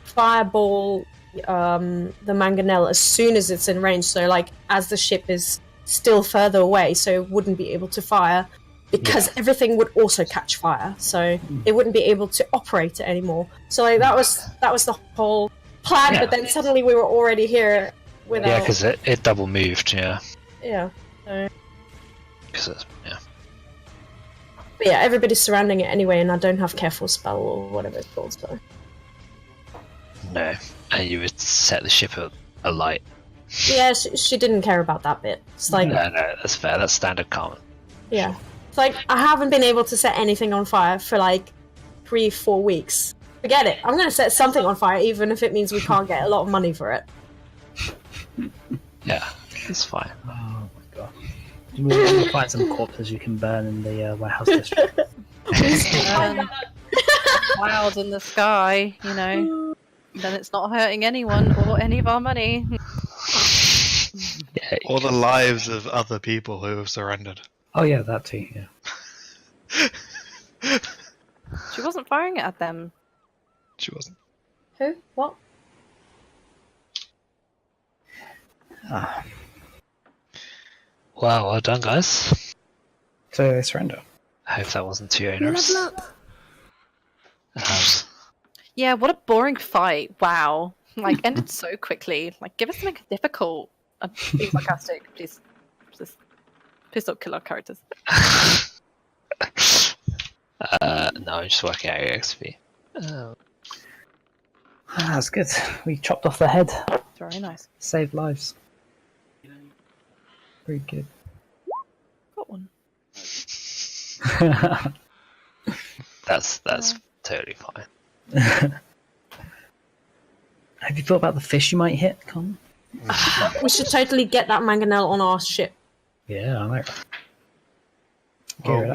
fireball the mangonel as soon as it's in range, so, like, as the ship is still further away, so it wouldn't be able to fire, because everything would also catch fire, so it wouldn't be able to operate it anymore. So, like, that was the whole plan, but then suddenly we were already here without... Yeah, because it double moved, yeah. Yeah. So... yeah. But yeah, everybody's surrounding it anyway, and I don't have careful spell or whatever it's called, so... No, and you would set the ship alight. Yeah, she didn't care about that bit. It's like... No, that's fair. That's standard Carmen. Yeah. It's like, I haven't been able to set anything on fire for like 3-4 weeks. Forget it. I'm going to set something on fire, even if it means we can't get a lot of money for it. Yeah, that's fine. Oh my god. We'll find some corpses you can burn in the warehouse district. Clouds in the sky, then it's not hurting anyone or any of our money. Yeah, Or the lives of other people who have surrendered. Oh yeah, that too, yeah. She wasn't firing it at them. She wasn't. Who? What? Ah. Well done, guys. So they surrender. I hope that wasn't too onerous. Level up. Yeah, what a boring fight. Wow. Like, ended so quickly. Like, give us something difficult. I'm being sarcastic. Please. Just piss up, kill our characters. No, I'm just working out your XP. That's good. We chopped off the head. Very nice. Saved lives. Very good. Got one. That's totally fine. Have you thought about the fish you might hit, Carmen? We should totally get that mangonel on our ship. Yeah, I know.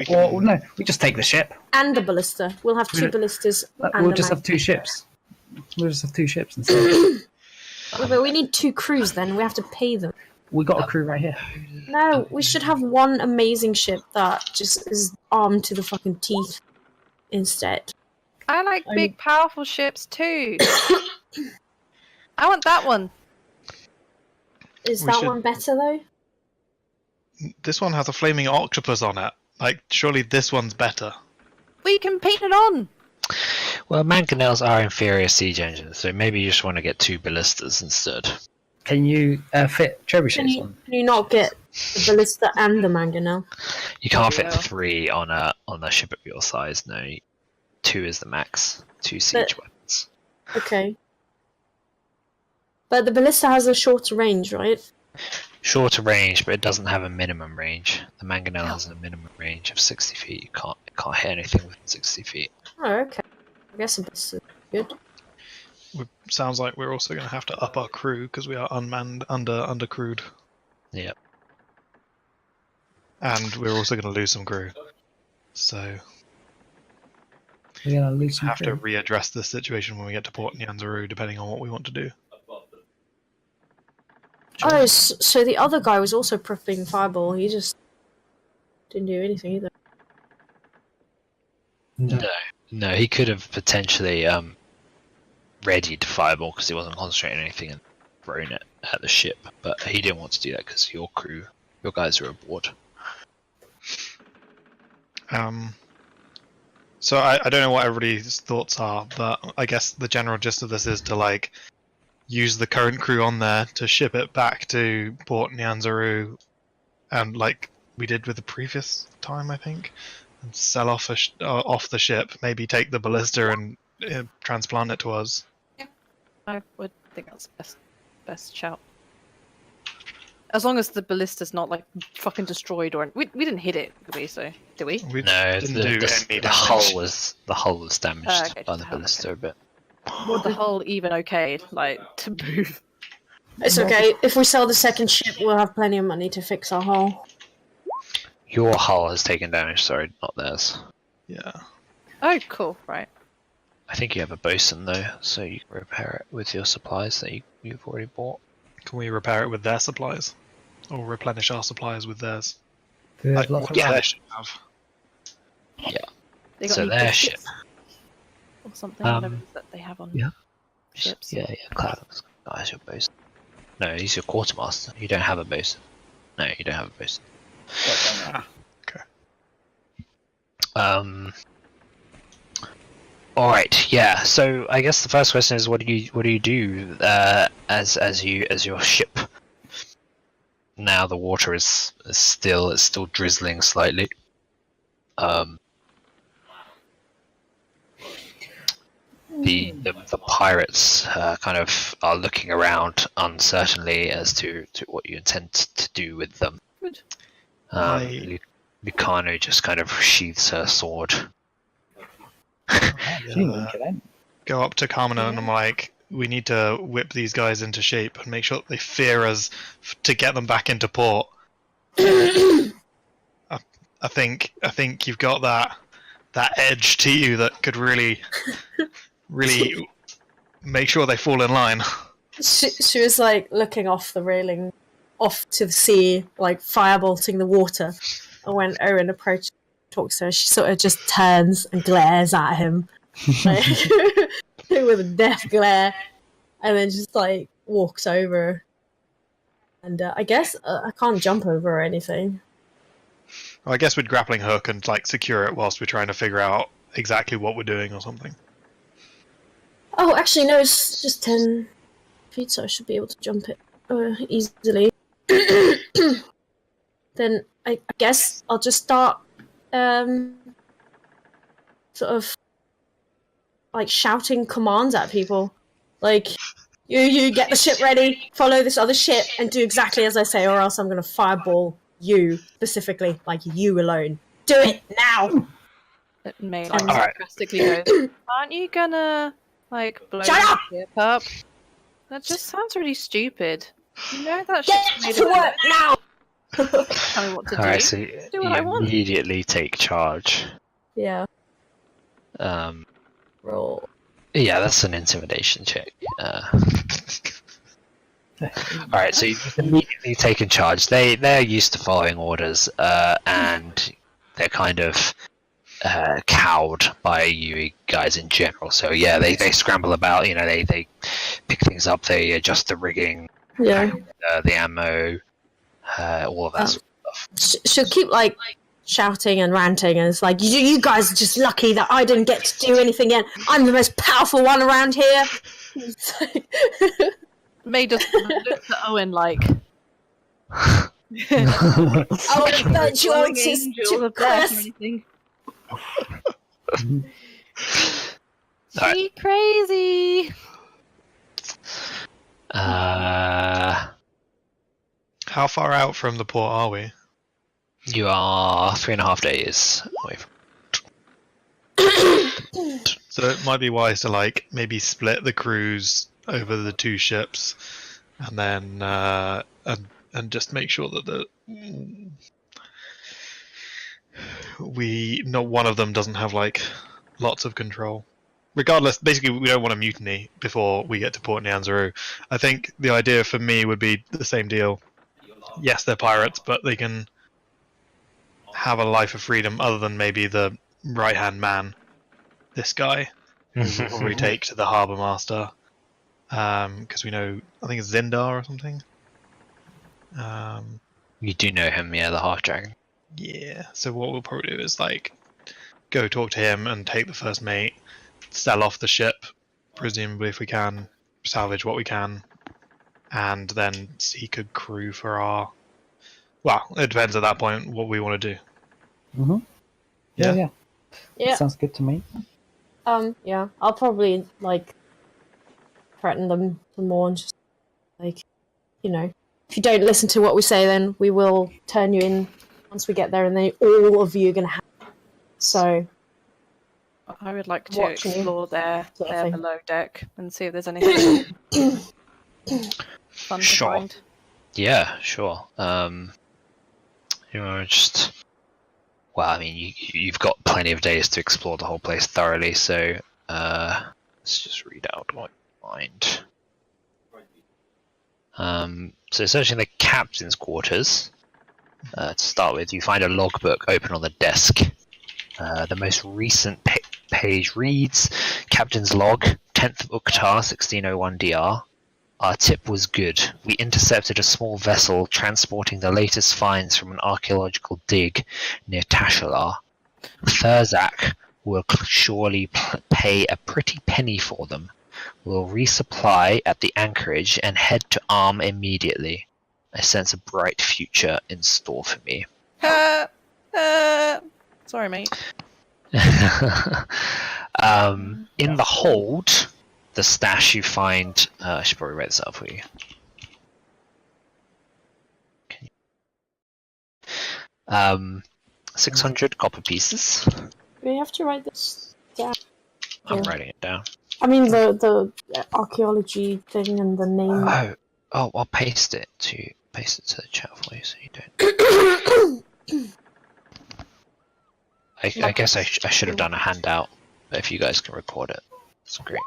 Well, No, we just take the ship. And the ballista. We'll have two ballistas. And We'll a just have two mangonel. ships. We'll just have two ships instead. But we need 2 crews then. We have to pay them. We got a crew right here. No, we should have one amazing ship that just is armed to the fucking teeth instead. I like big, powerful ships too. I want that one. Is We that should- one better though? This one has a flaming octopus on it. Like, surely this one's better. We can paint it on. Well, mangonels are inferior siege engines, so maybe you just want to get 2 ballistas instead. Can you fit Can trebuchets you, on? can you not get the ballista and the mangonel? You can't fit Yeah. 3 on a ship of your size. No, 2 is the max. 2 siege weapons. Okay. But the ballista has a shorter range, right? Shorter range, but it doesn't have a minimum range. The mangonel has a minimum range of 60 feet. You can't hit anything within 60 feet. Oh, okay. I guess a ballista is good. Sounds like we're also going to have to up our crew because we are unmanned, under-crewed. Yep. And we're also going to lose some crew. So We're gonna lose some have to crew. readdress this situation when we get to Port Nyanzaru, depending on what we want to do. Oh, so the other guy was also prepping Fireball. He just didn't do anything either. No, he could have potentially readied Fireball because he wasn't concentrating on anything and thrown it at the ship, but he didn't want to do that because your guys are aboard. So I don't know what everybody's thoughts are, but I guess the general gist of this is to like use the current crew on there to ship it back to Port Nyanzaru, and like we did with the previous time, I think, and sell off off the ship. Maybe take the ballista and transplant it to us. I would think that's the best shout. As long as the ballista's not like fucking destroyed or we didn't hit it, did we? So did we? We No, didn't do any the damage. hull was damaged Okay, by just the the hull, ballista a bit. Was the hull even okay? Like to move? It's okay. If we sell the second ship, we'll have plenty of money to fix our hull. Your hull has taken damage, sorry, not theirs. Yeah. Oh, cool. Right. I think you have a bosun though, so you can repair it with your supplies that you've already bought. Can we repair it with their supplies, or replenish our supplies with theirs? Do we have Like, lots what of does yeah. their ship have? They got So any their biscuits ship. or something. Um, Whatever it is that they have on yeah. ships. Yeah, Cloud's your bosun. No, he's your quartermaster. You don't have a bosun. No, you don't have a bosun. Okay. All right. Yeah. So I guess the first question is, what do you do as your ship? Now the water is still drizzling slightly. The pirates kind of are looking around uncertainly as to what you intend to do with them. Good. Lucano just kind of sheathes her sword. Go up to Carmen and I'm like, we need to whip these guys into shape and make sure that they fear us to get them back into port. I think you've got that edge to you that could really make sure they fall in line. She was like looking off the railing, off to the sea, like firebolting the water. And when Owynn approaches, talks to her, she sort of just turns and glares at him, like, with a death glare, and then just like walks over. And I guess I can't jump over or anything. Well, I guess we'd grappling hook and like secure it whilst we're trying to figure out exactly what we're doing or something. Oh, actually, no, it's just 10 feet, so I should be able to jump it easily. Then I guess I'll just start sort of like shouting commands at people, like you get the ship ready, follow this other ship, and do exactly as I say, or else I'm going to fireball you specifically, like you alone. Do it now. May All right. sarcastically goes, aren't you gonna like blow Shut the up! ship up? That just sounds really stupid. You know that Get ship's made to of work now. Tell me what to do. Alright, so Do what you I want. immediately take charge. Yeah. Um, Roll. yeah, that's an intimidation check. Alright, so you've immediately taken charge. They're used to following orders, and they're kind of cowed by you guys in general. So yeah, they scramble about. You know, they pick things up. They adjust the rigging, Yeah. the ammo, all of that sort of stuff. She'll keep like shouting and ranting, and it's like you guys are just lucky that I didn't get to do anything yet. I'm the most powerful one around here. May just look at Owynn like. Oh, don't you want angel to of death or curse? anything. Alright. She crazy. How far out from the port are we? You are 3.5 days away from. So it might be wise to like maybe split the crews over the two ships, and then and just make sure that not one of them doesn't have like lots of control. Regardless, basically, we don't want a mutiny before we get to Port Nyanzaru. I think the idea for me would be the same deal. Yes, they're pirates, but they can have a life of freedom other than maybe the right-hand man, this guy, who will probably take to the harbour master, because we know, I think it's Zindar or something. You do know him, yeah, the half dragon. Yeah, so what we'll probably do is like go talk to him and take the first mate, sell off the ship, presumably if we can, salvage what we can, and then seek a crew for our... Well, it depends at that point what we want to do. Mm-hmm. Yeah. Yeah. Sounds good to me. Yeah. I'll probably like threaten them some more and just like, you know, if you don't listen to what we say, then we will turn you in once we get there, and then all of you are gonna have. So. I would like to Watching explore their thing. below deck and see if there's anything fun to Sure. find. Yeah, sure. You know, just... Well, I mean, you've got plenty of days to explore the whole place thoroughly, so let's just read out what you find. So searching the captain's quarters, to start with, you find a logbook open on the desk. The most recent page reads, Captain's log, 10th of Uktar, 1601 DR. Our tip was good. We intercepted a small vessel transporting the latest finds from an archaeological dig near Tashalar. Thurzak will surely pay a pretty penny for them. We'll resupply at the anchorage and head to Arm immediately. I sense a bright future in store for me. Sorry, mate. In the hold, the stash you find... I should probably write this out for you. 600 copper pieces. Do we have to write this down? I'm writing it down. I mean the archaeology thing and the name. Oh, I'll paste it to the chat for you so you don't. I guess I should have done a handout, but if you guys can record it, it's great.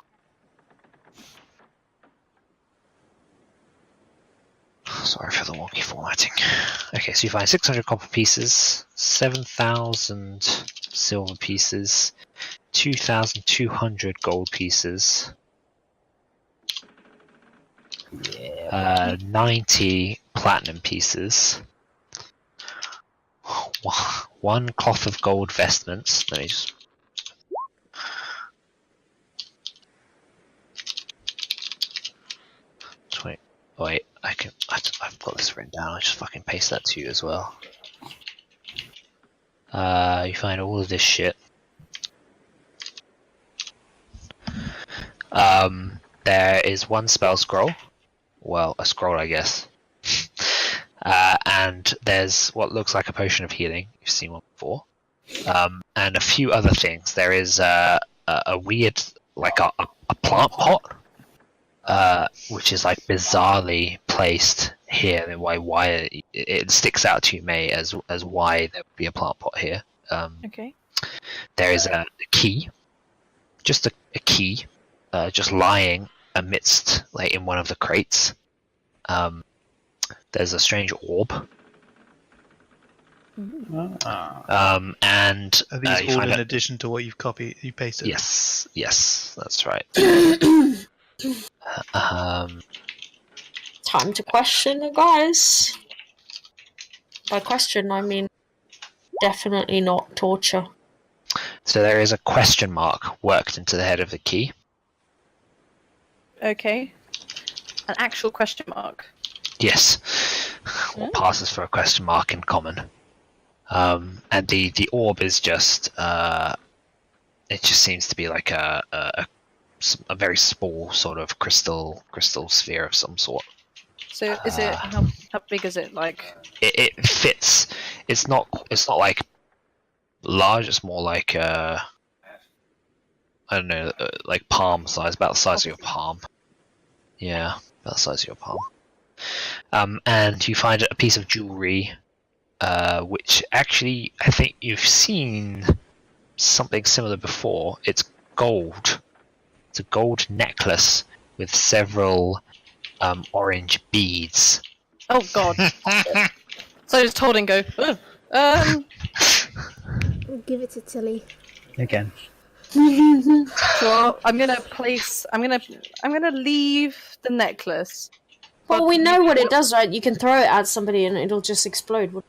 Sorry for the wonky formatting. Okay, so you find 600 copper pieces, 7,000 silver pieces, 2,200 gold pieces, 90 platinum pieces, one cloth of gold vestments. Let me just... Wait, I've got this written down. I'll just fucking paste that to you as well. You find all of this shit. There is one spell scroll. Well, a scroll, I guess. And there's what looks like a potion of healing. You've seen one before. And a few other things. There is a weird, like a plant pot, which is like bizarrely placed here. And why it sticks out to you, May, as why there would be a plant pot here. Okay. There is a key, just a key, just lying amidst, like, in one of the crates. There's a strange orb. And Are these you all find in out- addition to what you pasted? Yes, that's right. Time to question the guys. By question, I mean definitely not torture. So there is a question mark worked into the head of the key. Okay. An actual question mark. Yes, what passes for a question mark in common. And the orb is just it just seems to be like a very small sort of crystal sphere of some sort. So is it how big is it? Like It fits. It's not like large. It's more like I don't know, like palm size, about the size of your palm. Yeah, about the size of your palm. And you find a piece of jewelry, which actually I think you've seen something similar before. It's gold. It's a gold necklace with several orange beads. oh god. So I just told him go. Oh. We'll give it to Tili. Again. So I'm gonna leave the necklace. Well, we know what it does, right? You can throw it at somebody and it'll just explode.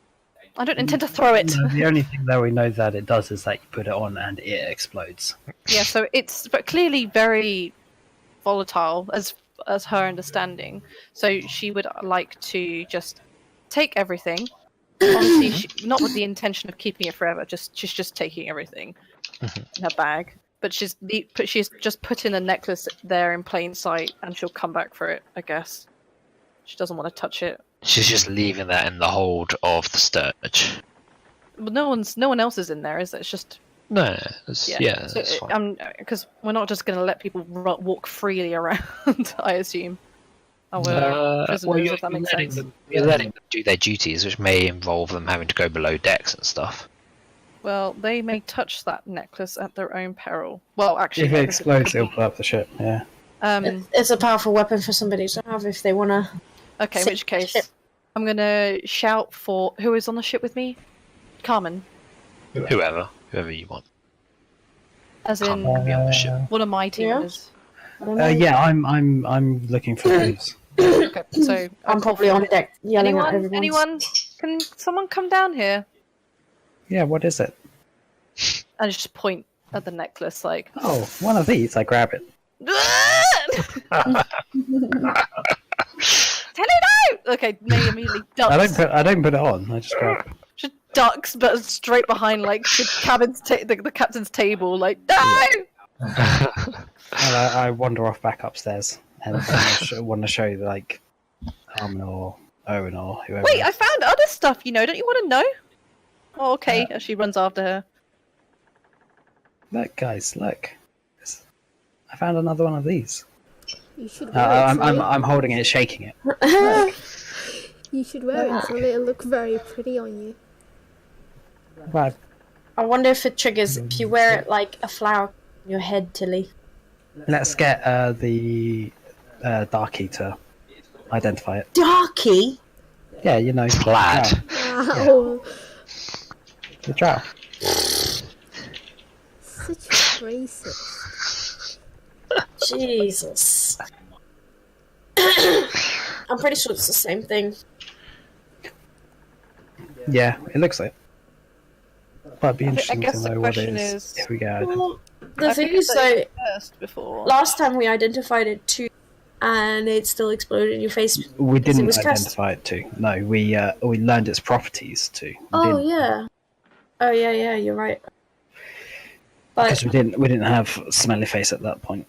I don't intend to throw it. No, the only thing that we know that it does is that you put it on and it explodes. Yeah, so it's but clearly very volatile as her understanding. So she would like to just take everything. Obviously, not with the intention of keeping it forever. She's just taking everything in her bag. But she's just put in a necklace there in plain sight, and she'll come back for it, I guess. She doesn't want to touch it. She's just leaving that in the hold of the sturge. But no one else is in there, is it? It's just No, that's fine. because we're not just going to let people walk freely around. I assume. Prisoners, if that makes sense. You're letting them do their duties, which may involve them having to go below decks and stuff. Well, they may touch that necklace at their own peril. Well, actually, If it explodes, it'll blow up the ship, yeah. It's a powerful weapon for somebody to have if they want to. Okay, in which case, I'm gonna shout for who is on the ship with me, Carmen. Whoever you want. As Carmen in can be on the ship. one of my team is. Yeah, I'm looking for clues. Okay, so I'm probably on deck yelling at everyone. Anyone? Can someone come down here? Yeah, what is it? And just point at the necklace, like. Oh, one of these. I grab it. Tell it out! Okay, May immediately ducks. I don't put it on. I just grab it. Just ducks, but straight behind like the cabin's the captain's table, like no. And I wander off back upstairs and I want to show like Carmen or Owynn or whoever. Wait, I found other stuff. Don't you want to know? Oh, okay. As she runs after her. Look, guys, look. I found another one of these. You should wear it. I'm holding it, shaking it. Look, you should wear it so it'll look very pretty on you. Right. I wonder if it triggers if you wear it like a flower on your head, Tili. Let's get the Darky to identify it. Darky? Yeah, you know. Plaid. Wow. The drow. Such racist. Jesus. I'm pretty sure it's the same thing. Yeah, it looks like. But it'd be I interesting guess to the know what it question is is- if we get it. Well, the thing is, though, First before. last time we identified it too, and it still exploded in your face. We because it didn't was cast. identify it too. No, we learned its properties too. We Oh didn't- yeah. Oh yeah, you're right. But Because we didn't have smelly face at that point.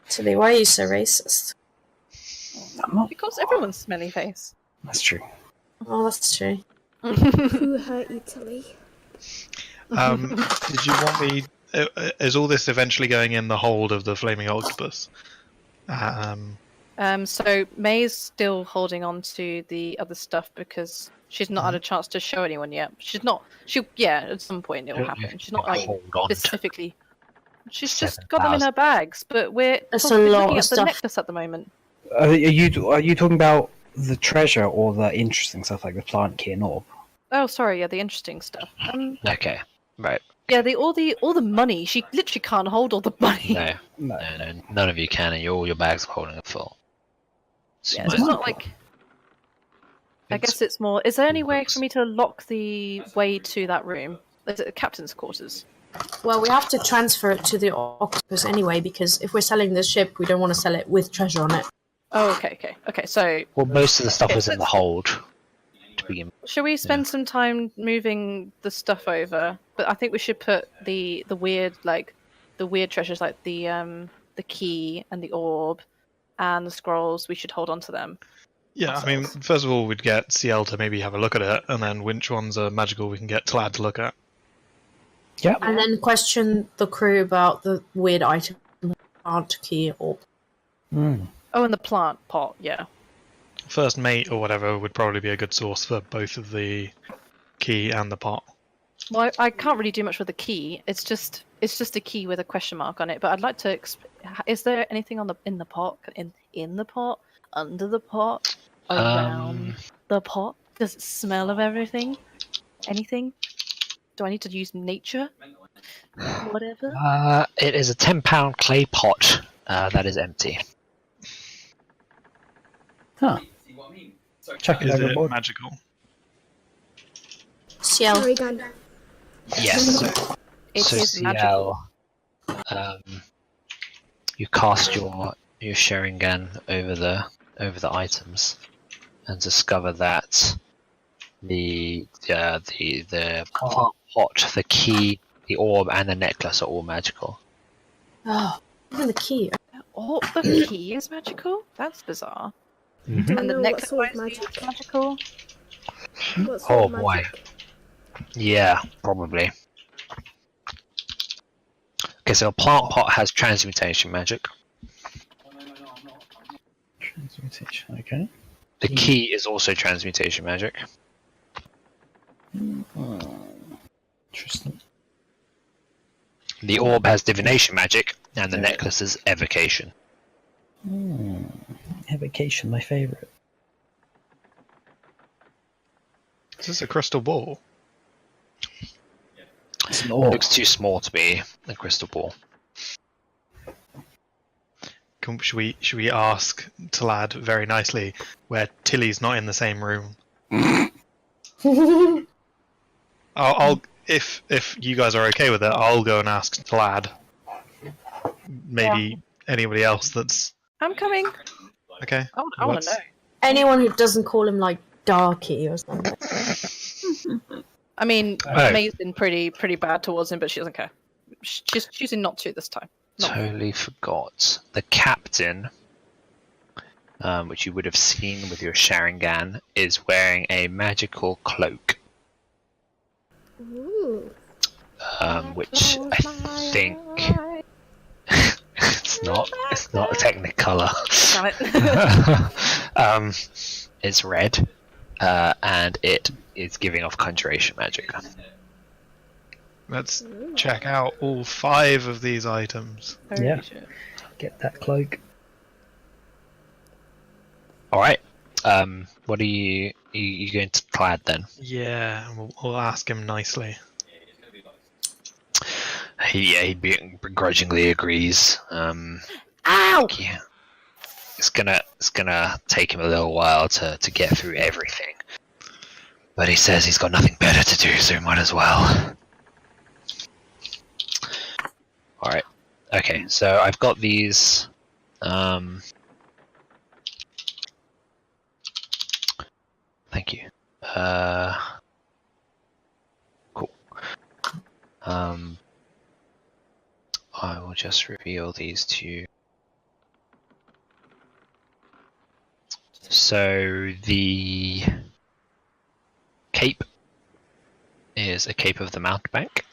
Tilly, why are you so racist? Because everyone's smelly face. That's true. Oh, that's true. Who hurt Italy? Did you want me? Is all this eventually going in the hold of the flaming octopus? So May's still holding on to the other stuff because she's not had a chance to show anyone yet. She'll at some point it will happen. She's not like Hold on to specifically. She's 7,000. just got them in her bags, but we're That's a possibly lot looking of at the stuff. necklace at the moment. Are you talking about the treasure or the interesting stuff like the plant key and orb? Oh, sorry, yeah, the interesting stuff. Okay, right. Yeah, all the money. She literally can't hold all the money. No, none of you can, and all your bags are holding it full. So Yeah, you so might- it's not like. I guess it's more. Is there any way for me to lock the way to that room? Is it the captain's quarters? Well, we have to transfer it to the octopus anyway, because if we're selling this ship, we don't want to sell it with treasure on it. Oh, okay. So, Well, most of the stuff Okay, was in the let's- hold to begin. shall we spend some time moving the stuff over? But I think we should put the weird treasures like the key and the orb and the scrolls. We should hold on to them. Yeah, I mean, first of all, we'd get Ciel to maybe have a look at it, and then which ones are magical we can get Tlad to look at. Yeah. And then question the crew about the weird item, plant key orb. Oh, and the plant pot. Yeah. First mate or whatever would probably be a good source for both of the key and the pot. Well, I can't really do much with the key. It's just a key with a question mark on it. But I'd like to. Is there anything in the pot? In the pot? Under the pot? Around the pot? Does it smell of everything? Anything? Do I need to use nature? Whatever. It is a 10-pound clay pot that is empty. Huh. Chuck it Is it overboard. magical? Ciel. Sorry, gun. Yes. It So is magical. Ciel, you cast your Sharingan over the items and discover that the plant pot, the key, the orb, and the necklace are all magical. Oh, even the key. Oh, the key is magical? That's bizarre. Do I And the know what necklace sort of is magic? magical? What sort Oh of boy. magic? Yeah, probably. Okay, so a plant pot has transmutation magic. Transmutation, okay. The key is also transmutation magic. Interesting. The orb has divination magic, and the necklace is evocation. Evocation, my favourite. Is this a crystal ball? It's an It orb. looks too small to be a crystal ball. Should we ask Tlad very nicely where Tili's not in the same room? I'll if you guys are okay with it, I'll go and ask Tlad. Maybe anybody else that's I'm coming. okay. I want What's- to know. Anyone who doesn't call him like Darky or something. I mean, Oh. May's been pretty bad towards him, but she doesn't care. She's choosing not to this time. No. Totally forgot. The captain, which you would have seen with your Sharingan, is wearing a magical cloak, Ooh. which I think it's not a Technicolor. Damn it. It's red, and it is giving off conjuration magic. Let's check out all 5 of these items. Holy Yeah. shit. Get that cloak. All right. What are you going to Tlad then? Yeah, we'll ask him nicely. He begrudgingly agrees. Ow! Yeah. It's gonna take him a little while to get through everything. But he says he's got nothing better to do, so might as well. Alright. Okay, so I've got these thank you. Cool. I will just reveal these to you. So the cape is a cape of the mountebank.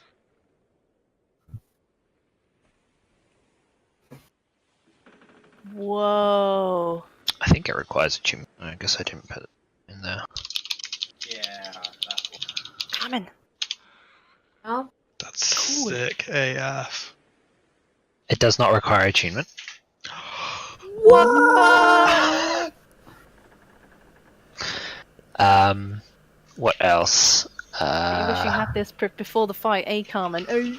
Whoa. I think it requires attunement. I guess I didn't put it in there. Yeah, that's what... Carmen. Oh, That's Cool. sick AF. It does not require attunement. What? What else? You wish you had this before the fight, eh, Carmen? Oh,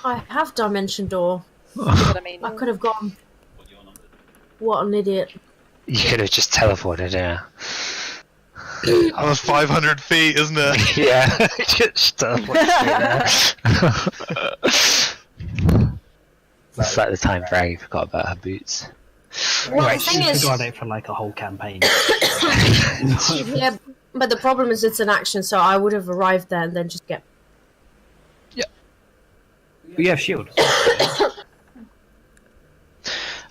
I have dimension door. see what I mean? I could have gone. What an idiot. You could have just teleported, yeah. That was 500 feet, isn't it? Yeah, just teleported straight there. It's like the time Braggy forgot about her boots. Well, Right, the thing you could is, run it for like a whole campaign. yeah, but the problem is it's an action, so I would have arrived there and then just get. We have shield.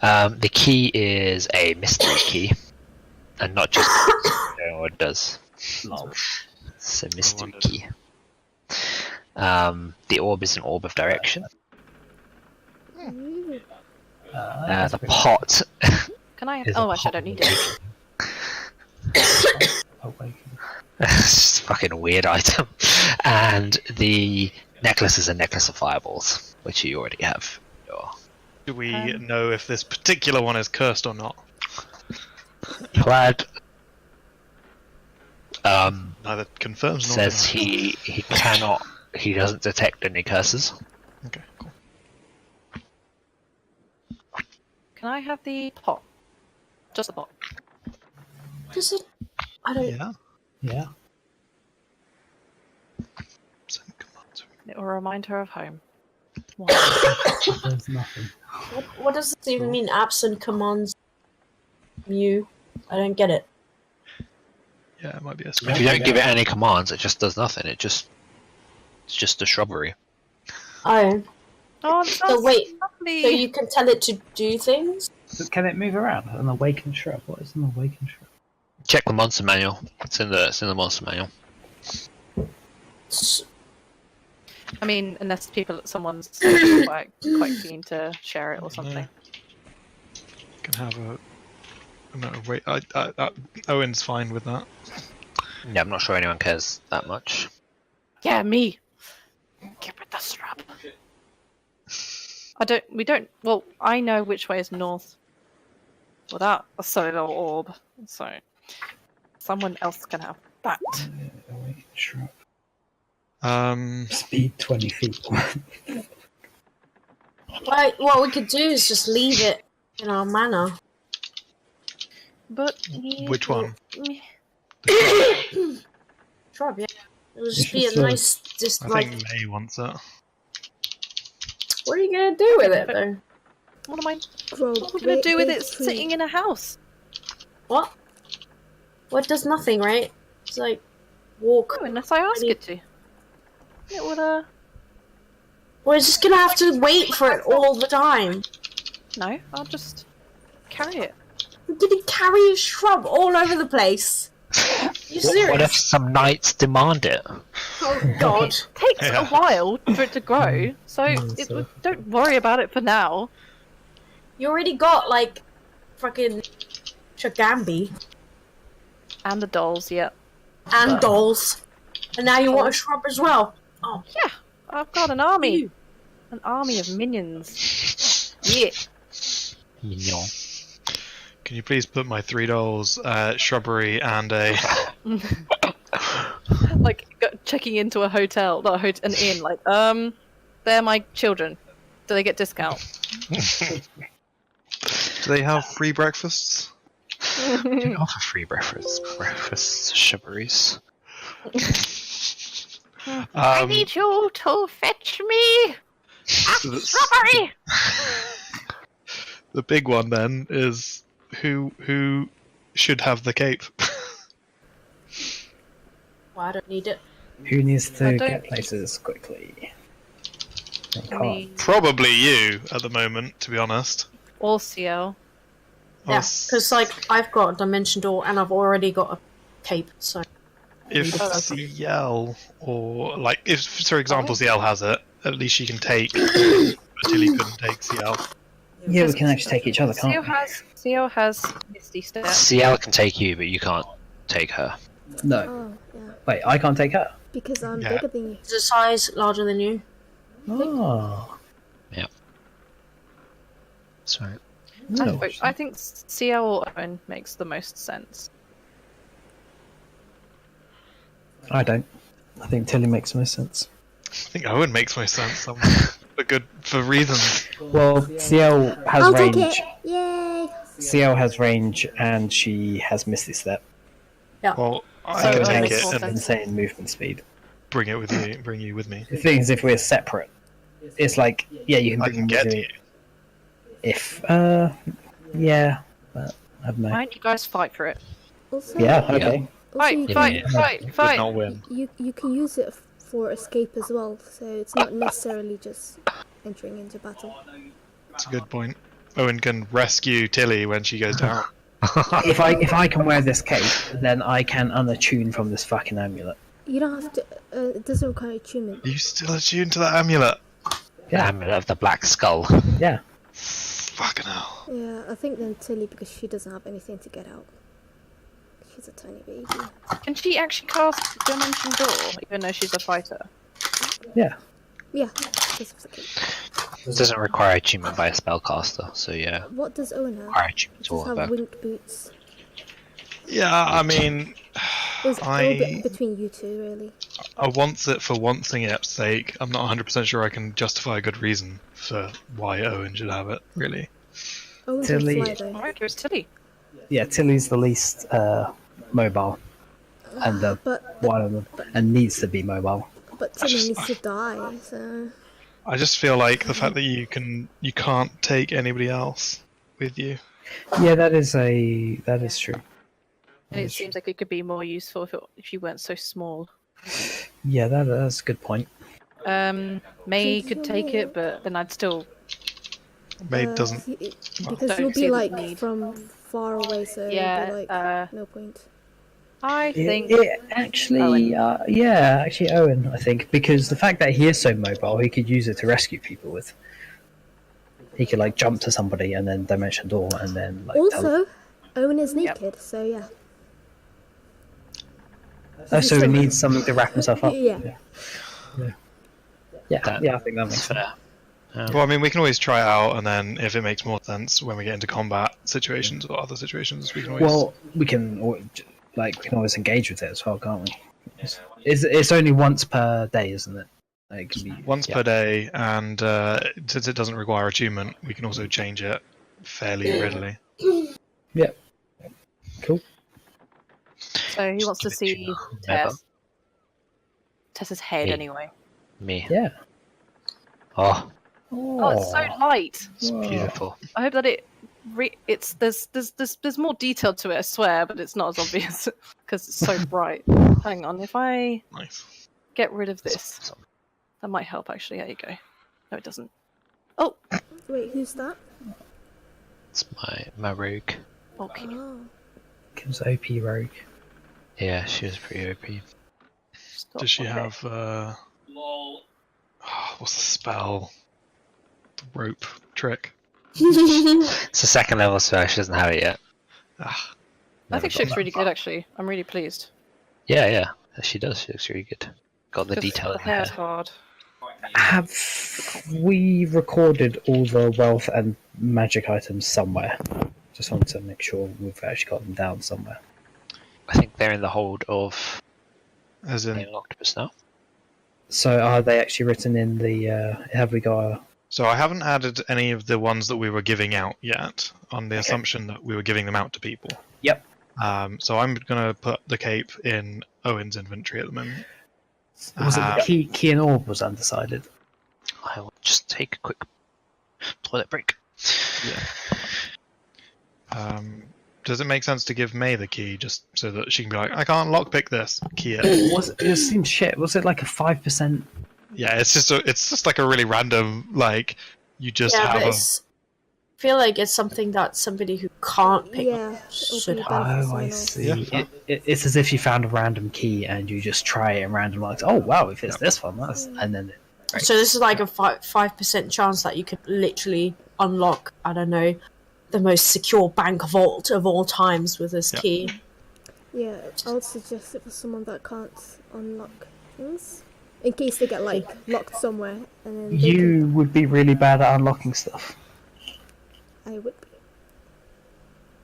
The key is a mystery key, and not just knowing what it does. Lol. It's a mystery wondered. key. The orb is an orb of direction. The pot Can I have... is Oh, a actually, I don't need it. Awaken. It's just a fucking weird item. And the necklace is a necklace of fireballs, which you already have. Do we know if this particular one is cursed or not? Plaid Neither confirms nor says denies. he cannot, he doesn't detect any curses. Okay, cool. Can I have the pot? Just the pot. Does it? I don't. Yeah. Yeah. Send commands. It will remind her of home. Wow. There's nothing. What does this even mean? Absent commands you. I don't get it. Yeah, it might be a If special. you don't give it any commands, it just does nothing. It's just a shrubbery. Oh, Oh, so wait. lovely. So you can tell it to do things? But can it move around? An awakened shrub? What is an awakened shrub? Check the monster manual. It's in the monster manual. I mean, unless someone's quite keen to share it or something. Can have a. No, wait. Owyn's fine with that. Yeah, I'm not sure anyone cares that much. Yeah, me. Get with the shrub. Well, I know which way is north. Without a solar orb, so someone else can have that. Awakened shrub. Speed 20 feet. Right, what we could do is just leave it in our manor. But Which one? Shrub, yeah. It would just It's be just a a- nice, just I like. think May wants it. What are you gonna do with it though? What am I gonna do with it sitting in a house? What? Well, it does nothing, right? It's like walk. Oh, unless I ask it to. It would We're just gonna have to wait for it all the time. No, I'll just carry it. We're gonna carry a shrub all over the place. You serious? What if some knights demand it? Oh god. It takes a while for it to grow, so don't worry about it for now. You already got like fucking Shagambi And the dolls, yeah. and dolls. And now you want a shrub as well. Oh. Yeah, I've got an army. An army of minions. Yeah. Mignon. Can you please put my 3 dolls, shrubbery, and a. Like checking into a hotel, not an inn. Like, they're my children. Do they get discount? Do they have free breakfasts? You can offer free breakfasts, shrubberies. I need you to fetch me a strawberry. The big one then is who should have the cape. Well, I don't need it. Who needs I to don't- get places quickly? You I can't. mean, Probably you at the moment, to be honest. or Ciel. Yeah, because like I've got a dimension door and I've already got a cape, so If Need a Ciel, or like, if for example Ciel has it, at least she can take. Tili couldn't take Ciel. Yeah, we can actually take each other, can't we? Ciel has Misty Step. Ciel can take you, but you can't take her. No. Oh, yeah. Wait, I can't take her? Because I'm Yeah. bigger than you. it's a size larger than you. Oh. Sorry. No. I think Ciel or Owynn makes the most sense. I don't. I think Tilly makes most sense. I think Owynn makes most sense. For reasons. Well, Ciel has I'll range. take it! Yay! Ciel has range, and she has Misty Step. Well, I So can Owynn take makes it more and sense. Insane movement speed. bring it with you. Bring you with me. The thing is, if we're separate, it's like, yeah, you can I bring can them get with to you. you. If, yeah, but I don't know. Why don't you guys fight for it? Also, Yeah, okay. Fight, you, fight, can, fight, Would fight! not win. you can use it for escape as well, so it's not necessarily just entering into battle. That's a good point. Owynn can rescue Tili when she goes down. If I can wear this cape, then I can unattune from this fucking amulet. You don't have to. It doesn't require attunement. You still attuned to that amulet? The amulet of the Black Skull. Yeah. Fucking hell. Yeah, I think then Tilly, because she doesn't have anything to get out. She's a tiny baby. Can she actually cast Dimension Door, even though she's a fighter? Yeah. Yeah, because of the cape. It doesn't require attunement by a spellcaster, so yeah. What does Owynn have? Require attunement Does to all have of them. winged boots? Yeah, I mean, It's a I little bit between you two, really. I want it for wanting its sake. I'm not 100% sure I can justify a good reason for why Owynn should have it, really. Owynn Tilly- can fly though. Alright, here's Tilly. Yeah, Tilly's the least mobile, and the But one of them, and needs to be mobile. Tilly needs to die, so I just feel like the fact that you can't take anybody else with you. Yeah, that is true. And it seems like it could be more useful if you weren't so small. Yeah, that's a good point. May could take it, but then I'd still. Maid doesn't. because Don't you'll see be the like need. from far away, so Yeah, it'll be like no point. I think. Actually, Owynn, I think, because the fact that he is so mobile, he could use it to rescue people with. He could like jump to somebody and then dimension door and then like. Also, Owynn is naked, so yeah. So he needs something to wrap himself up. Yeah. Yeah, That- I think that makes sense. Fair. Well, I mean, we can always try it out, and then if it makes more sense when we get into combat situations or other situations, we can always. Well, we can always engage with it as well, can't we? It's only once per day, isn't it? Like, it can be once per day, and since it doesn't require attunement, we can also change it fairly readily. Yeah. Cool. So he wants to see Tess. Tess's head, Me. anyway. Me. Yeah. Oh, Oh, it's so light. it's beautiful. I hope that there's more detail to it. I swear, but it's not as obvious because it's so bright. Hang on, if I Nice. get rid of this, that might help. Actually, there you go. No, it doesn't. Oh, Wait, who's that? It's my rogue. okay. Oh, Gives OP rogue. Yeah, she was pretty OP. Stop. Does she Okay. have? What's the spell? The rope trick. It's a second level spell. She doesn't have it yet. Ah, I think she looks really good. Actually, I'm really pleased. Yeah, she does. She looks really good. Got the 'Cause detail the in her hair's hair. hard. Have we recorded all the wealth and magic items somewhere? Just wanted to make sure we've actually got them down somewhere. I think they're in the hold of as in. Octopus now. So are they actually written in the? Have we got? So I haven't added any of the ones that we were giving out yet, on the assumption that we were giving them out to people. Yep. So I'm gonna put the cape in Owen's inventory at the moment. Was it the key and orb was undecided? I will just take a quick toilet break. Does it make sense to give May the key just so that she can be like, I can't lockpick this? Key it. It seems shit. Was it like a 5% Yeah, it's just like a really random, like, you just Yeah, but have I feel like it's something that somebody who can't pick Yeah, up should it'll be have. beneficial Oh, I enough. see. Yeah. It's as if you found a random key and you just try it and random like, oh wow, if it's this one, that's and then. Right. So this is like a 5% chance that you could literally unlock, I don't know, the most secure bank vault of all times with this key. Yeah, I would suggest it for someone that can't unlock things. In case they get, like, locked somewhere. And then You would be really bad at unlocking stuff. I would be.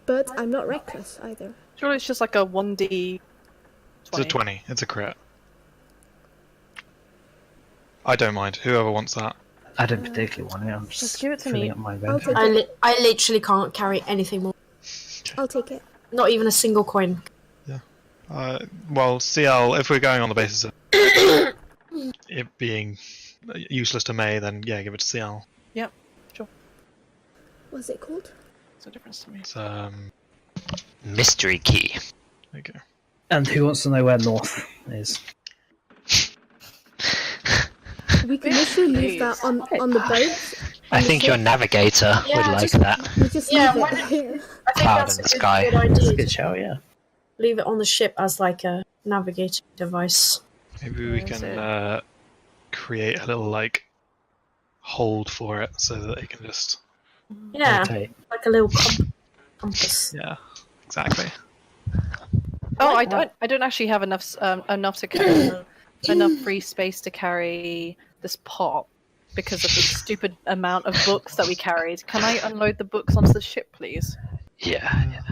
But I'm not reckless either. Surely it's just like a 1d. It's a 20. It's a crit. I don't mind. Whoever wants that. I don't particularly want it. I'm Just give it to filling me. up my I'll inventory. take it. I literally can't carry anything more. I'll take it. Not even a single coin. Well, Ciel, if we're going on the basis of it being useless to May, then yeah, give it to Ciel. Yep, sure. What's it called? What's the difference to me? It's Mystery key. there you go. And who wants to know where north is? We can literally leave that on the boat. I think your navigator Yeah, would like just- that. We just Yeah, leave why it don't- here. I think Cloud that's in a the good, sky. good That's a idea. good show, yeah. Leave it on the ship as like a navigating device. Maybe we Where is can create a little like hold for it so that it can just Yeah, Rotate. like a little compass. yeah, exactly. Oh, I don't actually have enough to carry enough free space to carry this pot because of the stupid amount of books that we carried. Can I unload the books onto the ship, please? Yeah.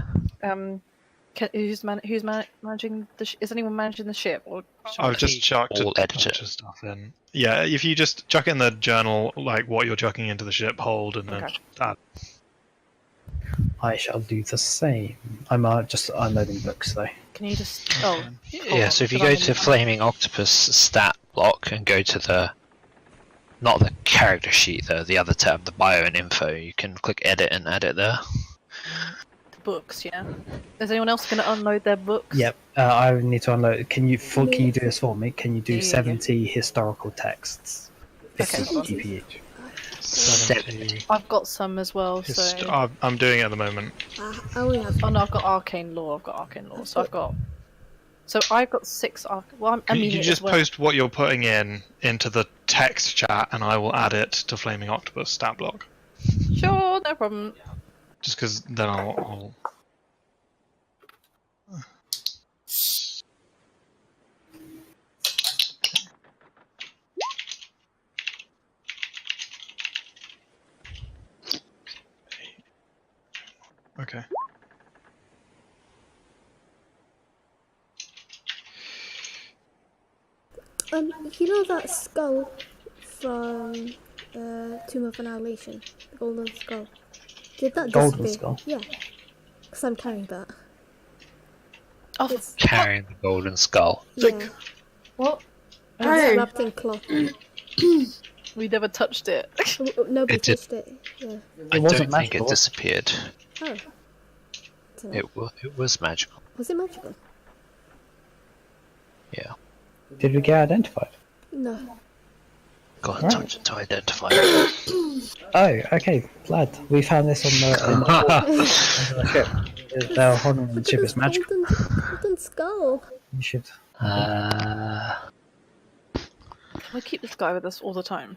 Who's managing the? Is anyone managing the ship? Or I've just chucked a All edited. bunch of stuff in. Yeah, if you just chuck in the journal, like what you're chucking into the ship, hold, and then Okay. that. I shall do the same. I'm just unloading books though. Can you just? Oh, Yeah, so if you go to Flaming Octopus stat block and go to the, not the character sheet though, the other tab, the bio and info, you can click edit and add it there. books, yeah. Is anyone else going to unload their books? Yep. I need to unload. Can you do this for me? Can you do Yeah. 70 historical texts? 50 Okay. GPH. 70. I've got some as well, so... I'm doing it at the moment. I only have. Oh no, I've got arcane law. So I've got 6 well, Can you just post what you're putting into the text chat, and I will add it to Flaming Octopus stat block. Sure, no problem. Just because then I'll... Okay. You know that skull from Tomb of Annihilation, the golden skull. Did that Golden disappear? skull? Yeah, because I'm carrying that. Oh, It's, Carrying the golden skull. yeah, what? it's wrapped in cloth. We never touched it. Nobody It did- touched it. Yeah. I wasn't don't think it magical. disappeared. Oh. So, It was magical. was it magical? Yeah. Did we get identified? No. Got Right. touch to identify it. Oh, okay. Glad we found this on the ship. They're holding the ship is magical. Golden skull. You should. Uh, Can we keep this guy with us all the time?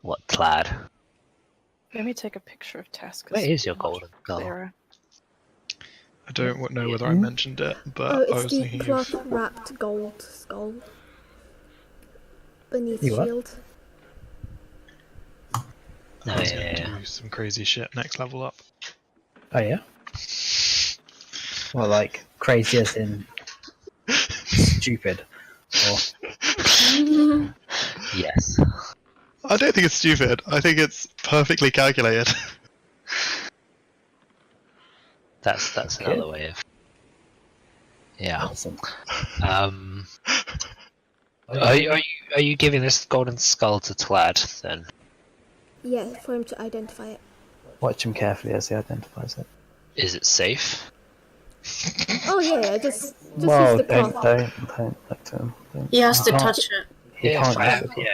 what plaid? Let me take a picture of Tess. 'cause Where is your it's much golden skull? clearer. I don't know whether I mentioned it, but Oh, I it's was the thinking cloth of... wrapped gold skull. Beneath You what? shield. I was Yeah, going to yeah. do some crazy shit next level up. Oh yeah. Well, like crazy as in stupid. Or Yes. I don't think it's stupid. I think it's perfectly calculated. That's another way of. Yeah. awesome. Are you giving this golden skull to Tlad then? Yeah, for him to identify it. Watch him carefully as he identifies it. Is it safe? Oh yeah, just Well, use the don't cloth. let him. Don't. He has to can't- touch it. He Yeah, can't fine. use the Yeah.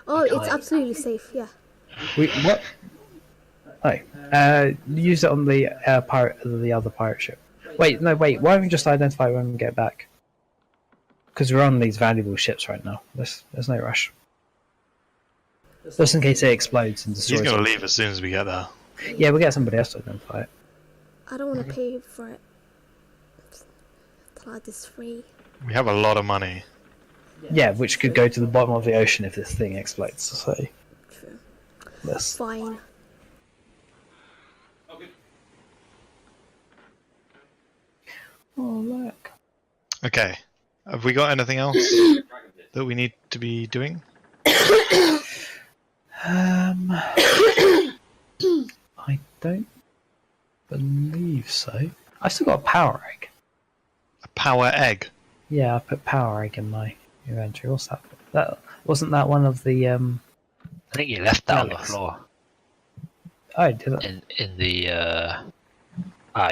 Oh, it's absolutely safe. Yeah. What? Oh, use it on the other pirate ship. Wait, no, wait. Why don't we just identify when we get back? Because we're on these valuable ships right now. There's no rush. Just in case it explodes and destroys. He's going to it. leave as soon as we get there. Yeah, we'll get somebody else to identify it. I don't want to pay for it. Glad it's free. We have a lot of money. Yeah, which could go to the bottom of the ocean if this thing explodes. So, True. yes. Fine. Oh look. Okay. Have we got anything else that we need to be doing? I don't believe so. I still got a power egg. A power egg. Yeah, I put power egg in my inventory. What's that? That wasn't that one of the I think you left that on the Alex. floor. Oh, did it? In the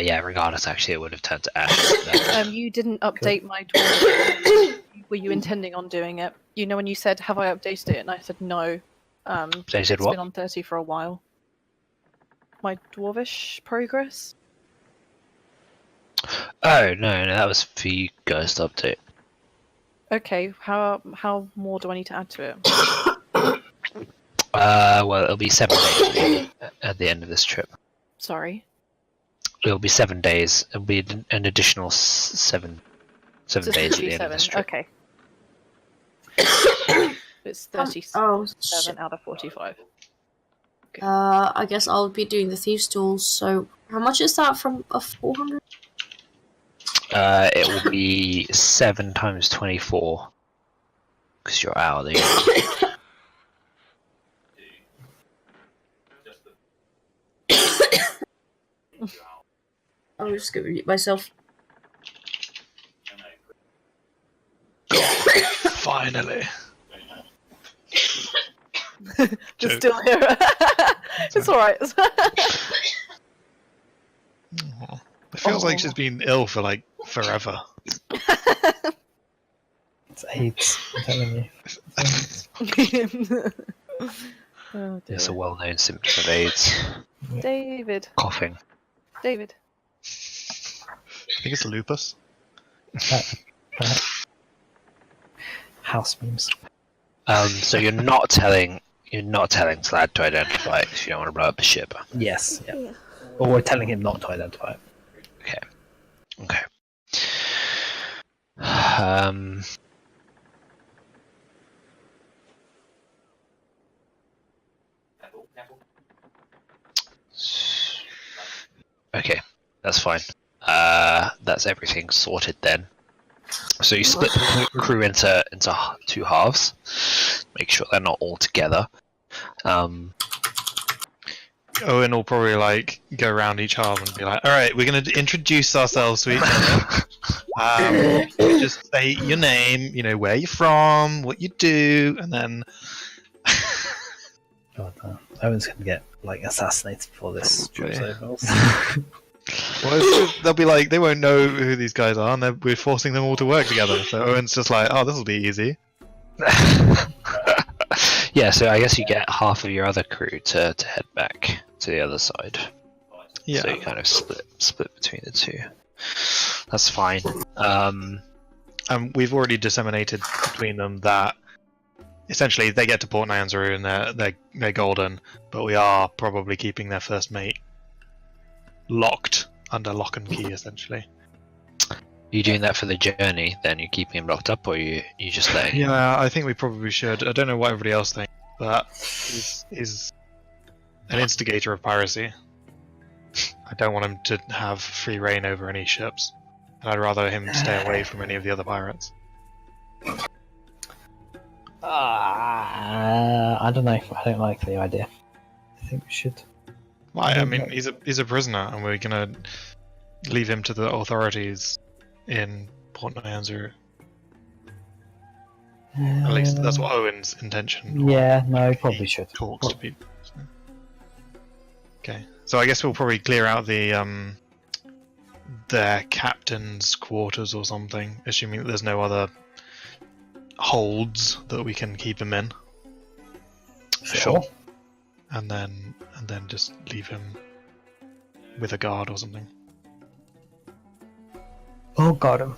yeah, regardless actually it would have turned to ash. You didn't update my dwarf. Were you intending on doing it? You know when you said, have I updated it? And I said no. Updated It's what? been on 30 for a while. My dwarvish progress? Oh no, that was for you guys to update. Okay, how more do I need to add to it? Well it'll be 7 days at the end of this trip. Sorry. It'll be 7 days. It'll be an additional seven Just days at the end of this trip. Okay. It's 37 Oh, shit. out of 45. I guess I'll be doing the thieves' tools. So, how much is that from a 400? It will be 7 times 24. Because you're hourly. I'll just go mute myself. Finally. Just Joke. still here. It's alright. Aw. It feels like she's been ill for like forever. It's AIDS. I'm telling you. Oh, dear. It's a well-known symptom of AIDS. David. Coughing. David. I think it's lupus. House memes. So you're not telling Slad to identify it because you don't want to blow up the ship. Yes. Yeah. Yeah. Or we're telling him not to identify it. Okay. Okay, that's fine. That's everything sorted then. So you split the crew into 2 halves. Make sure they're not all together. Owynn will probably like go around each half and be like, "All right, we're going to introduce ourselves to each other. Just say your name, you know, where you're from, what you do, and then." God, Owen's gonna get like assassinated before this trip's over. Well, they'll be like, they won't know who these guys are, and we're forcing them all to work together. So Owyn's just like, "Oh, this will be easy." Yeah, so I guess you get half of your other crew to head back to the other side. Yeah. So you kind of split between the 2. That's fine. And we've already disseminated between them that essentially they get to Port Nyanzaru and they're golden, but we are probably keeping their first mate locked under lock and key, essentially. You doing that for the journey? Then you're keeping him locked up, or you just letting? him? Yeah, I think we probably should. I don't know what everybody else thinks, but he's an instigator of piracy. I don't want him to have free reign over any ships, and I'd rather him stay away from any of the other pirates. I don't know. I don't like the idea. I think we should. Why? I mean, he's a prisoner, and we're gonna leave him to the authorities in Port Nyanzaru. At least that's what Owen's intention. Yeah, no, He probably should. Talks to people. So. Okay, so I guess we'll probably clear out the their captain's quarters or something, assuming that there's no other holds that we can keep him in. Sure. And then just leave him with a guard or something. Oh, got him.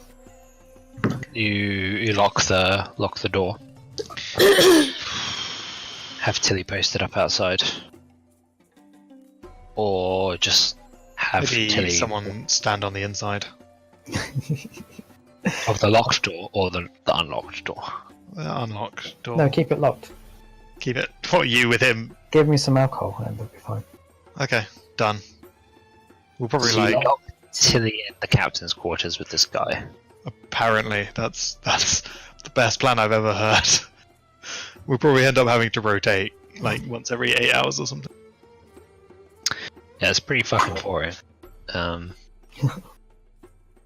You lock the door. Have Tili posted up outside, or just have Maybe Tili someone stand on the inside. of the locked door or the unlocked door. Unlocked door. No, keep it locked. Keep it. What, you with him? Give me some alcohol and we'll be fine. Okay, done. We'll probably So you like. lock Tili in the captain's quarters with this guy. Apparently, that's the best plan I've ever heard. We'll probably end up having to rotate like once every 8 hours or something. Yeah, it's pretty fucking boring.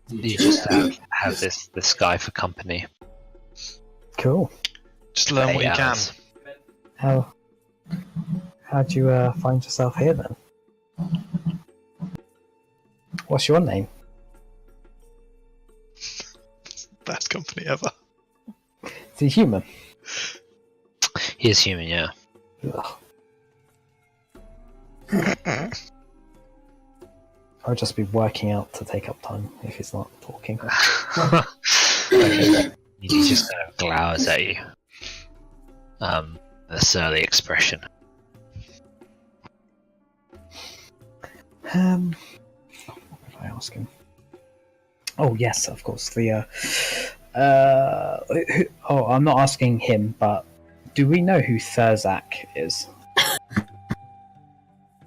You just have this guy for company. Cool. Just learn what you can. How'd you find yourself here then? What's your name? Best company ever. Is he human? He is human, yeah. Ugh. I'll just be working out to take up time if he's not talking. He just kind of glowers at you. A surly expression. What would I ask him? Oh yes, of course. I'm not asking him, but do we know who Thurzak is?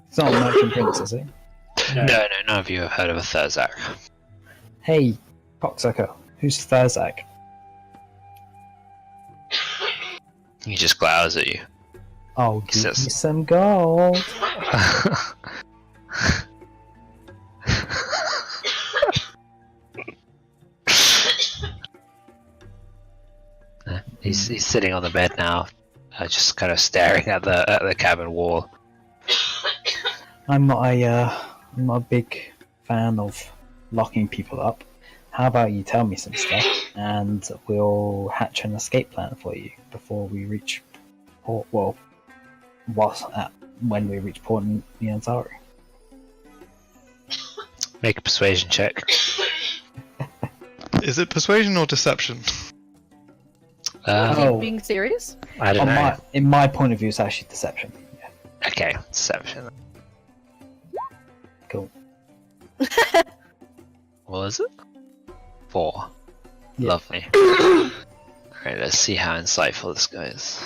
It's not a merchant prince, is it? No, none of you have heard of a Thurzak. Hey, cocksucker, who's Thurzak? He just glowers at you. Oh, give me Says- some gold. He's sitting on the bed now, just kind of staring at the cabin wall. I'm not a big fan of locking people up. How about you tell me some stuff, and we'll hatch an escape plan for you before we reach port. Well, when we reach port in Nianzari. Make a persuasion check. Is it persuasion or deception? Oh. Being serious? I don't know. In my point of view, it's actually deception. Yeah. Okay, deception. Cool. What was it? 4. Yeah. Lovely. Alright, let's see how insightful this guy is.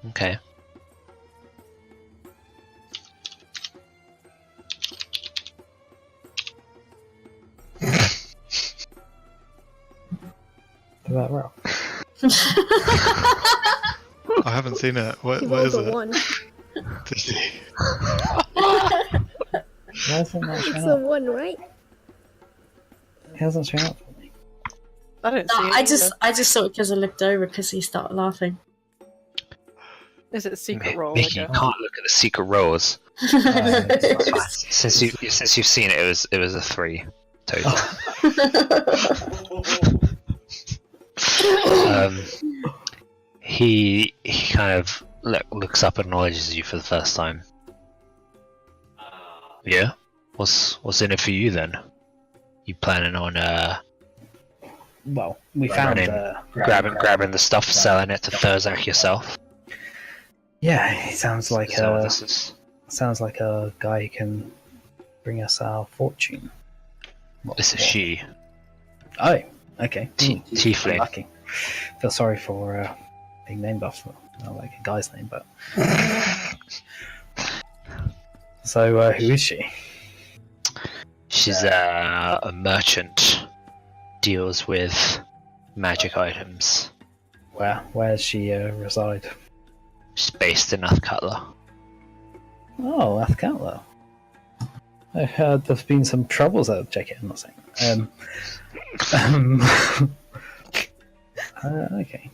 Okay. Did that well. I haven't seen it. What rolled is a it? 1. Did you? Why isn't that It's showing a up? 1, right? It hasn't shown up for me. I don't see No, it. I just saw it because I looked over because he started laughing. Is it a secret roll? Mickey, you Like can't look at the secret rolls. Since you've seen it, it was a 3 total. He kind of looks up, acknowledges you for the first time. Yeah, what's in it for you then? You planning on Well, we found grabbing the stuff, selling it to Thurzak yourself? Yeah, he sounds like Is that what this is? a guy who can bring us our fortune. This is she. Oh, okay. Tiefling. Lucky. Feel sorry for being named after not like a guy's name, but. So, who is she? She's a merchant. Deals with magic items. Where's she reside? She's based in Athkatla. Oh, Athkatla. I heard there's been some troubles at JK, I'm not saying. Okay.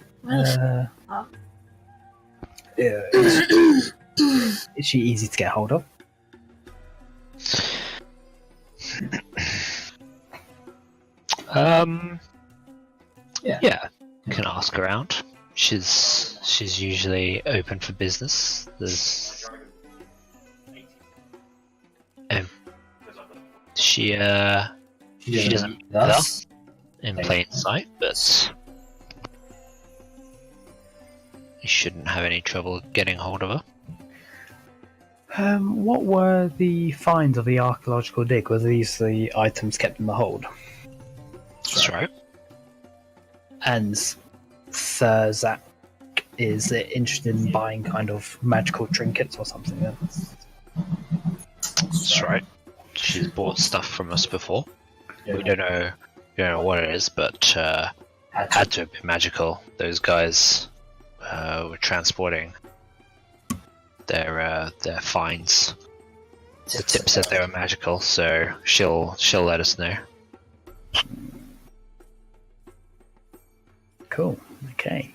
Is she easy to get hold of? Yeah, you can ask around. She's usually open for business. She doesn't meet us in plain sight, but you shouldn't have any trouble getting hold of her. What were the finds of the archaeological dig? Were these the items kept in the hold? That's right. And Sir Zach is interested in buying kind of magical trinkets or something then? That's right. She's bought stuff from us before. We don't know what it is, but had to have been magical. Those guys were transporting their finds. The tip said they were magical, so she'll let us know. Cool. Okay.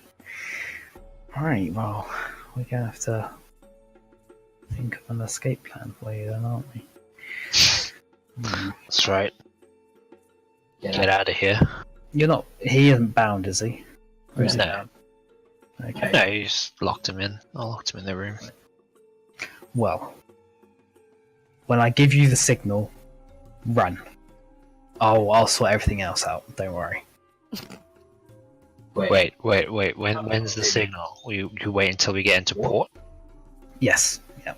Alright, well, we're gonna have to think of an escape plan for you then, aren't we? That's right. Get out of here. You're not. He isn't bound, is he? Or is he No. bound? Okay. No, you just locked him in. I locked him in the room. Well, when I give you the signal, run. I'll sort everything else out. Don't worry. Wait. When's the signal? You wait until we get into port? Yes. Yeah.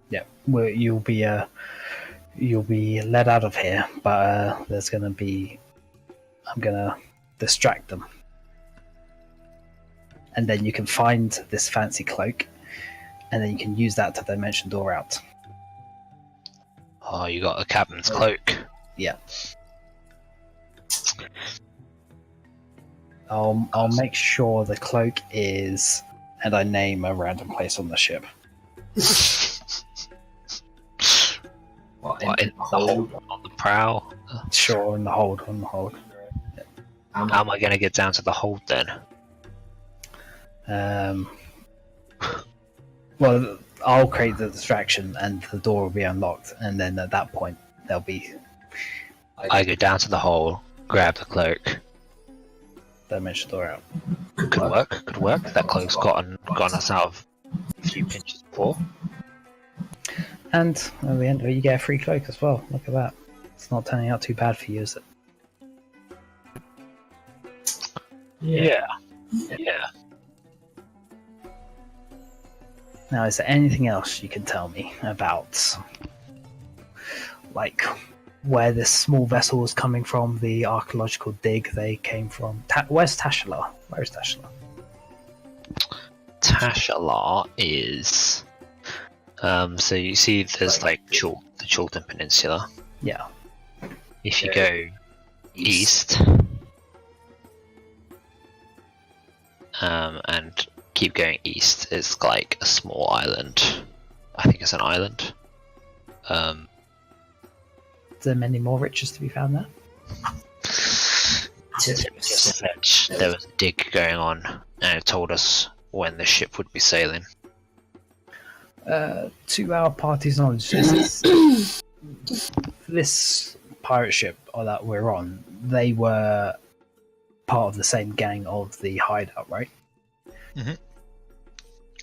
Yeah. Well, you'll be led out of here, but there's gonna be. I'm gonna distract them, and then you can find this fancy cloak, and then you can use that to dimension door out. Oh, you got a captain's cloak. Yeah. I'll make sure the cloak is, and I name a random place on the ship. What, in the hold, on the prow? Sure, on the hold. Yeah. How am I going to get down to the hold then? Well, I'll create the distraction, and the door will be unlocked, and then at that point there'll be. I go down to the hole, grab the cloak. Dimension door out. Good work. That cloak's gotten us out of a few pinches before. And at the end of it, you get a free cloak as well. Look at that. It's not turning out too bad for you, is it? Yeah. Now, is there anything else you can tell me about, like, where this small vessel was coming from, the archaeological dig they came from? Where's Tashalar? Where's Tashalar? Tashalar is... so you see there's like the Chultan Peninsula. Yeah. If you go east, and keep going east, it's like a small island. I think it's an island. Is there many more riches to be found there? There was a dig going on, and it told us when the ship would be sailing. To our party's knowledge, this pirate ship that we're on, they were part of the same gang of the hideout, right? Mm-hmm.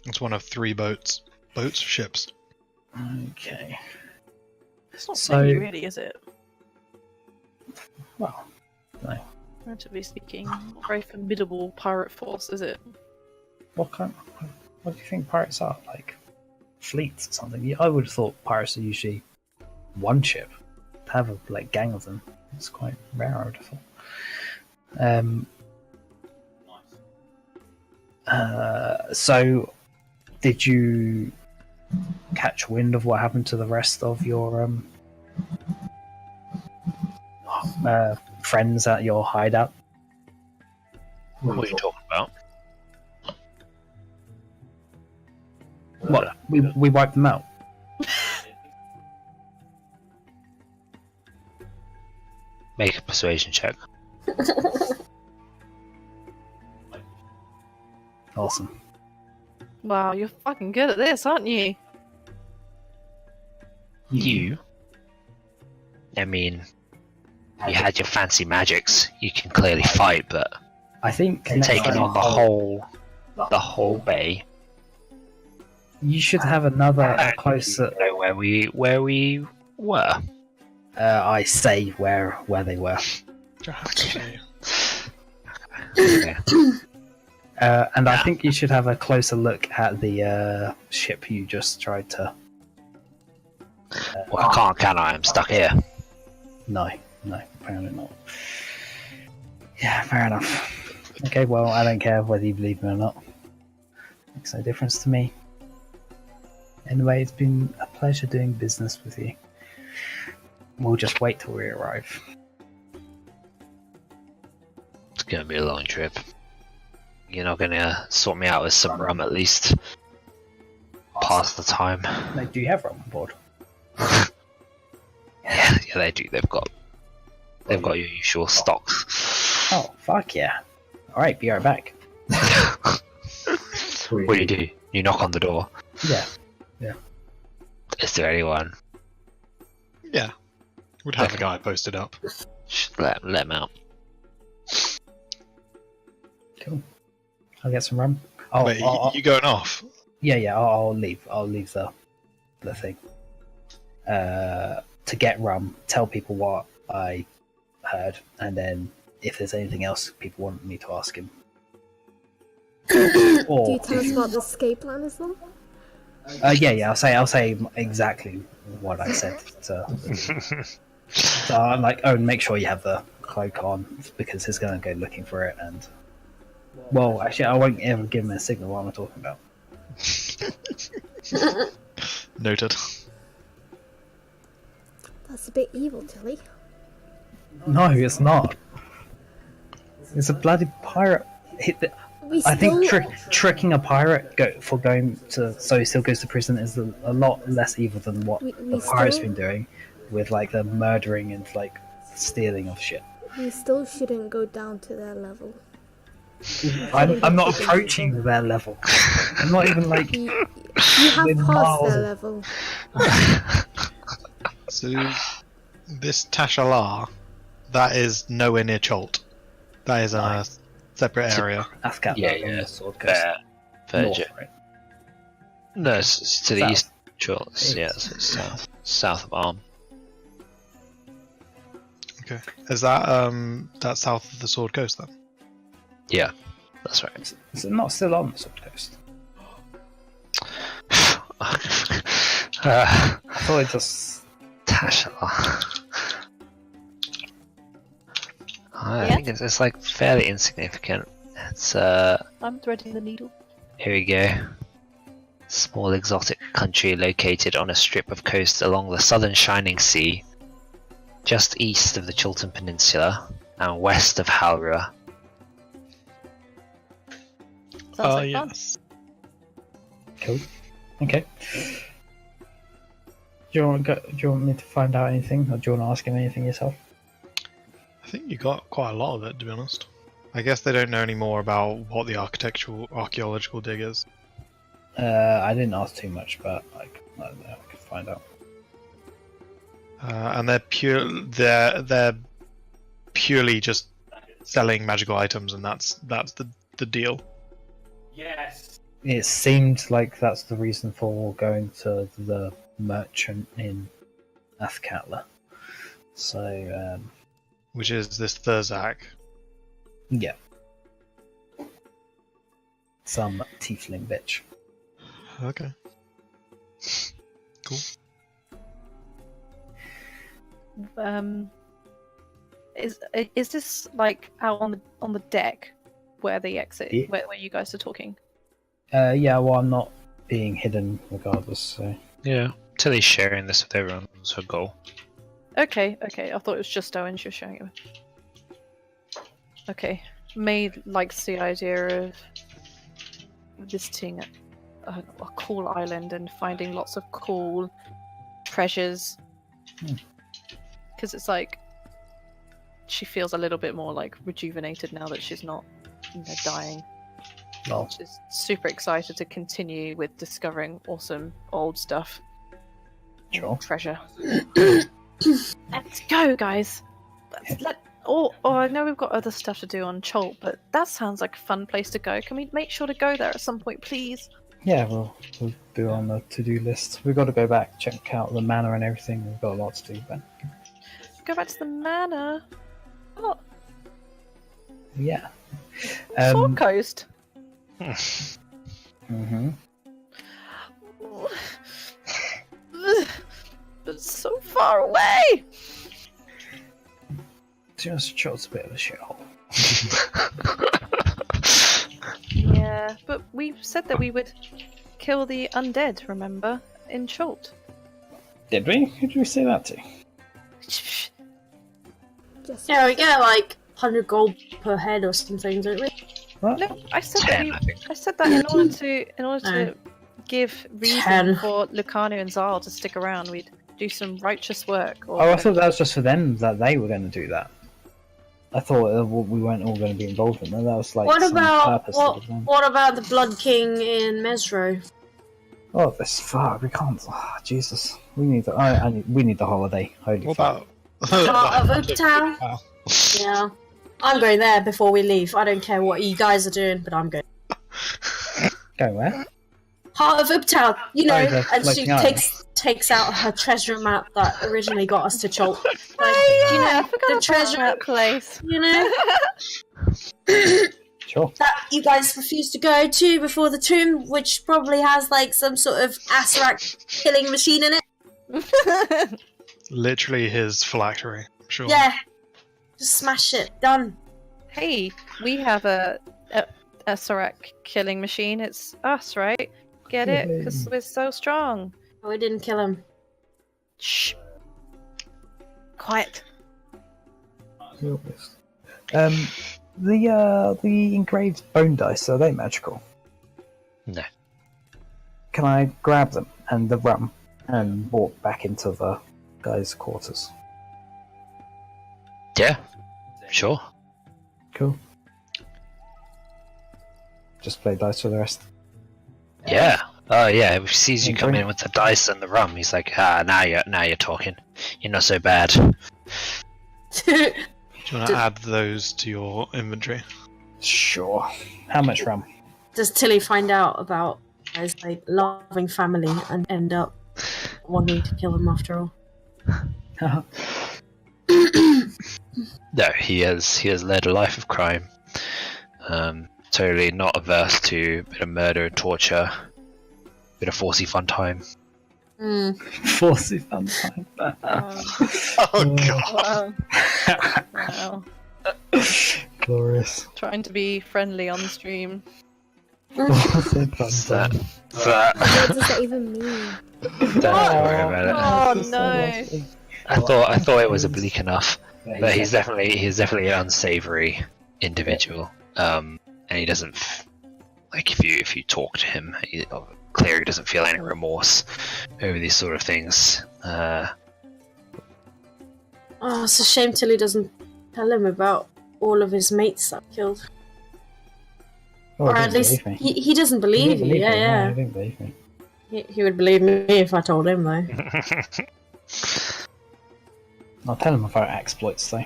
It's one of 3 ships. Okay. It's not So- many, really, is it? Well, no. Relatively speaking, not very formidable pirate force, is it? What do you think pirates are? Like fleets or something? Yeah, I would have thought pirates are usually one ship. To have a gang of them, it's quite rare, I would have thought. So, did you catch wind of what happened to the rest of your friends at your hideout? What are you talking about? What? We wiped them out. Make a persuasion check. Awesome. Wow, you're fucking good at this, aren't you? You? I mean, you had your fancy magics. You can clearly fight, but I think next taking time on the whole bay. you should have another closer. You know where we were. I say where they were. Okay. And I think you should have a closer look at the ship you just tried to. Well, I can't, can I? I'm stuck here. No, apparently not. Yeah, fair enough. Okay, well, I don't care whether you believe me or not. Makes no difference to me. Anyway, it's been a pleasure doing business with you. We'll just wait till we arrive. It's gonna be a long trip. You're not gonna sort me out with some rum at least. Pass the time. No, do you have rum on board? Yeah, they do. They've got your usual stocks. Oh, fuck yeah. Alright, be right back. What do? You knock on the door. Yeah. Is there anyone? Yeah. Would have a guy posted up. Just let him out. Cool. I'll get some rum. Oh, Wait, you going off? Yeah, I'll leave. I'll leave the thing. To get rum, tell people what I heard, and then if there's anything else people want me to ask him. Or, Do you tell us about the escape plan as well? yeah. I'll say exactly what I said. So I'm like, oh, make sure you have the cloak on because he's going to go looking for it. And well, actually, I won't ever give him a signal what I'm talking about. Noted. That's a bit evil, Tili. No, it's not. It's a bloody pirate. I think tricking a pirate going to so he still goes to prison is a lot less evil than what the pirate's been doing with like the murdering and like stealing of shit. We still shouldn't go down to their level. I'm not approaching their level. I'm not even like You have passed their level. So, this Tashalar, that is nowhere near Cholt. That is a separate area. Ascat. Yeah. Sword Coast. Fair. North, right? No, it's to the South. east. Sure, it's south of Arm. Okay. Is that south of the Sword Coast then? Yeah, that's right. Is it not still on the Sword Coast? I thought it just. Tashalar. I think it's like fairly insignificant. It's I'm threading the needle. here we go. Small exotic country located on a strip of coast along the southern shining sea, just east of the Chiltern Peninsula and west of Halrua. Sounds like fun. Yes. Cool. Okay. Do you want me to find out anything, or do you want to ask him anything yourself? I think you got quite a lot of it, to be honest. I guess they don't know any more about what the archaeological dig is. I didn't ask too much, but I don't know, I could find out. And they're purely just selling magical items, and that's the deal. Yes. It seemed like that's the reason for going to the merchant in Athkatla. So, Which is this Thurzak. yeah. Some tiefling bitch. Okay. Cool. Is this like out on the deck where the exit Yeah. where you guys are talking? Yeah, well, I'm not being hidden regardless, so. Yeah, Tili's sharing this with everyone. That's her goal. Okay. I thought it was just Owynn she was sharing it with. Okay. May likes the idea of visiting a cool island and finding lots of cool treasures. Because it's like she feels a little bit more like rejuvenated now that she's not, dying. Lol. Just super excited to continue with discovering awesome old stuff. Sure. Treasure. Let's go, guys. I know we've got other stuff to do on Cholt, but that sounds like a fun place to go. Can we make sure to go there at some point, please? Yeah, we'll do on the to-do list. We've got to go back, check out the manor and everything. We've got a lot to do, but Go back to the manor. Oh, yeah. Sword Coast. Mm-hmm. But so far away. Just Chot's a bit of a shithole. Yeah, but we said that we would kill the undead, remember? In Cholt. Did we? Who did we say that to? Just Yeah, we get like 100 gold per head or something, don't we? What? No, I said 10, that I think. I said that in order to give reason 10. for Lucano and Zal to stick around, we'd do some righteous work. Or Oh, I thought that was just for them, that they were going to do that. I thought we weren't all going to be involved in that. That was like What some about purpose. what about the Blood King in Mesro? Oh, this fuck! We can't. Oh, Jesus, we need the. We need the holiday. Holy What fuck! about? Heart of Oaktown? Wow. Yeah. I'm going there before we leave. I don't care what you guys are doing, but I'm going. Go where? Heart of Uptown, you know, Oh, the and she floating island. takes out her treasure map that originally got us to Cholt. Like, Oh, you yeah, I know, forgot the about treasure, that place. you know, Sure. that you guys refused to go to before the tomb, which probably has like some sort of Asarak killing machine in it. Literally his phylactery. Sure. Yeah, just smash it. Done. Hey, we have a Sarak killing machine. It's us, right? Get it? Because we're so strong. Oh, we didn't kill him. Shh. Quiet. The engraved bone dice, are they magical? No. Can I grab them and the rum and walk back into the guys' quarters? Yeah. Sure. Cool. Just play dice for the rest. Yeah. Oh yeah. If he sees you Yeah, come bring in with the dice and the rum, he's like, now you're talking. You're not so bad. Do you want to add those to your inventory? Sure. How much rum? Does Tilly find out about his like loving family and end up wanting to kill him after all? No, he has led a life of crime. Totally not averse to a bit of murder and torture, bit of forcey fun time. Forcey fun time. Oh god. Wow. Glorious. Trying to be friendly on the stream. Forcey fun That, time. what does that even mean? don't worry about it. Oh no. I thought it was oblique enough, but he's definitely an unsavory individual. And he doesn't like if you talk to him, clearly he doesn't feel any remorse over these sort of things. Oh, it's a shame Tilly doesn't tell him about all of his mates that killed. Oh, Or he at didn't least believe me. he doesn't He believe didn't you. believe me. No, Yeah, he didn't believe me. yeah. He would believe me if I told him, though. I'll tell him about exploits, though.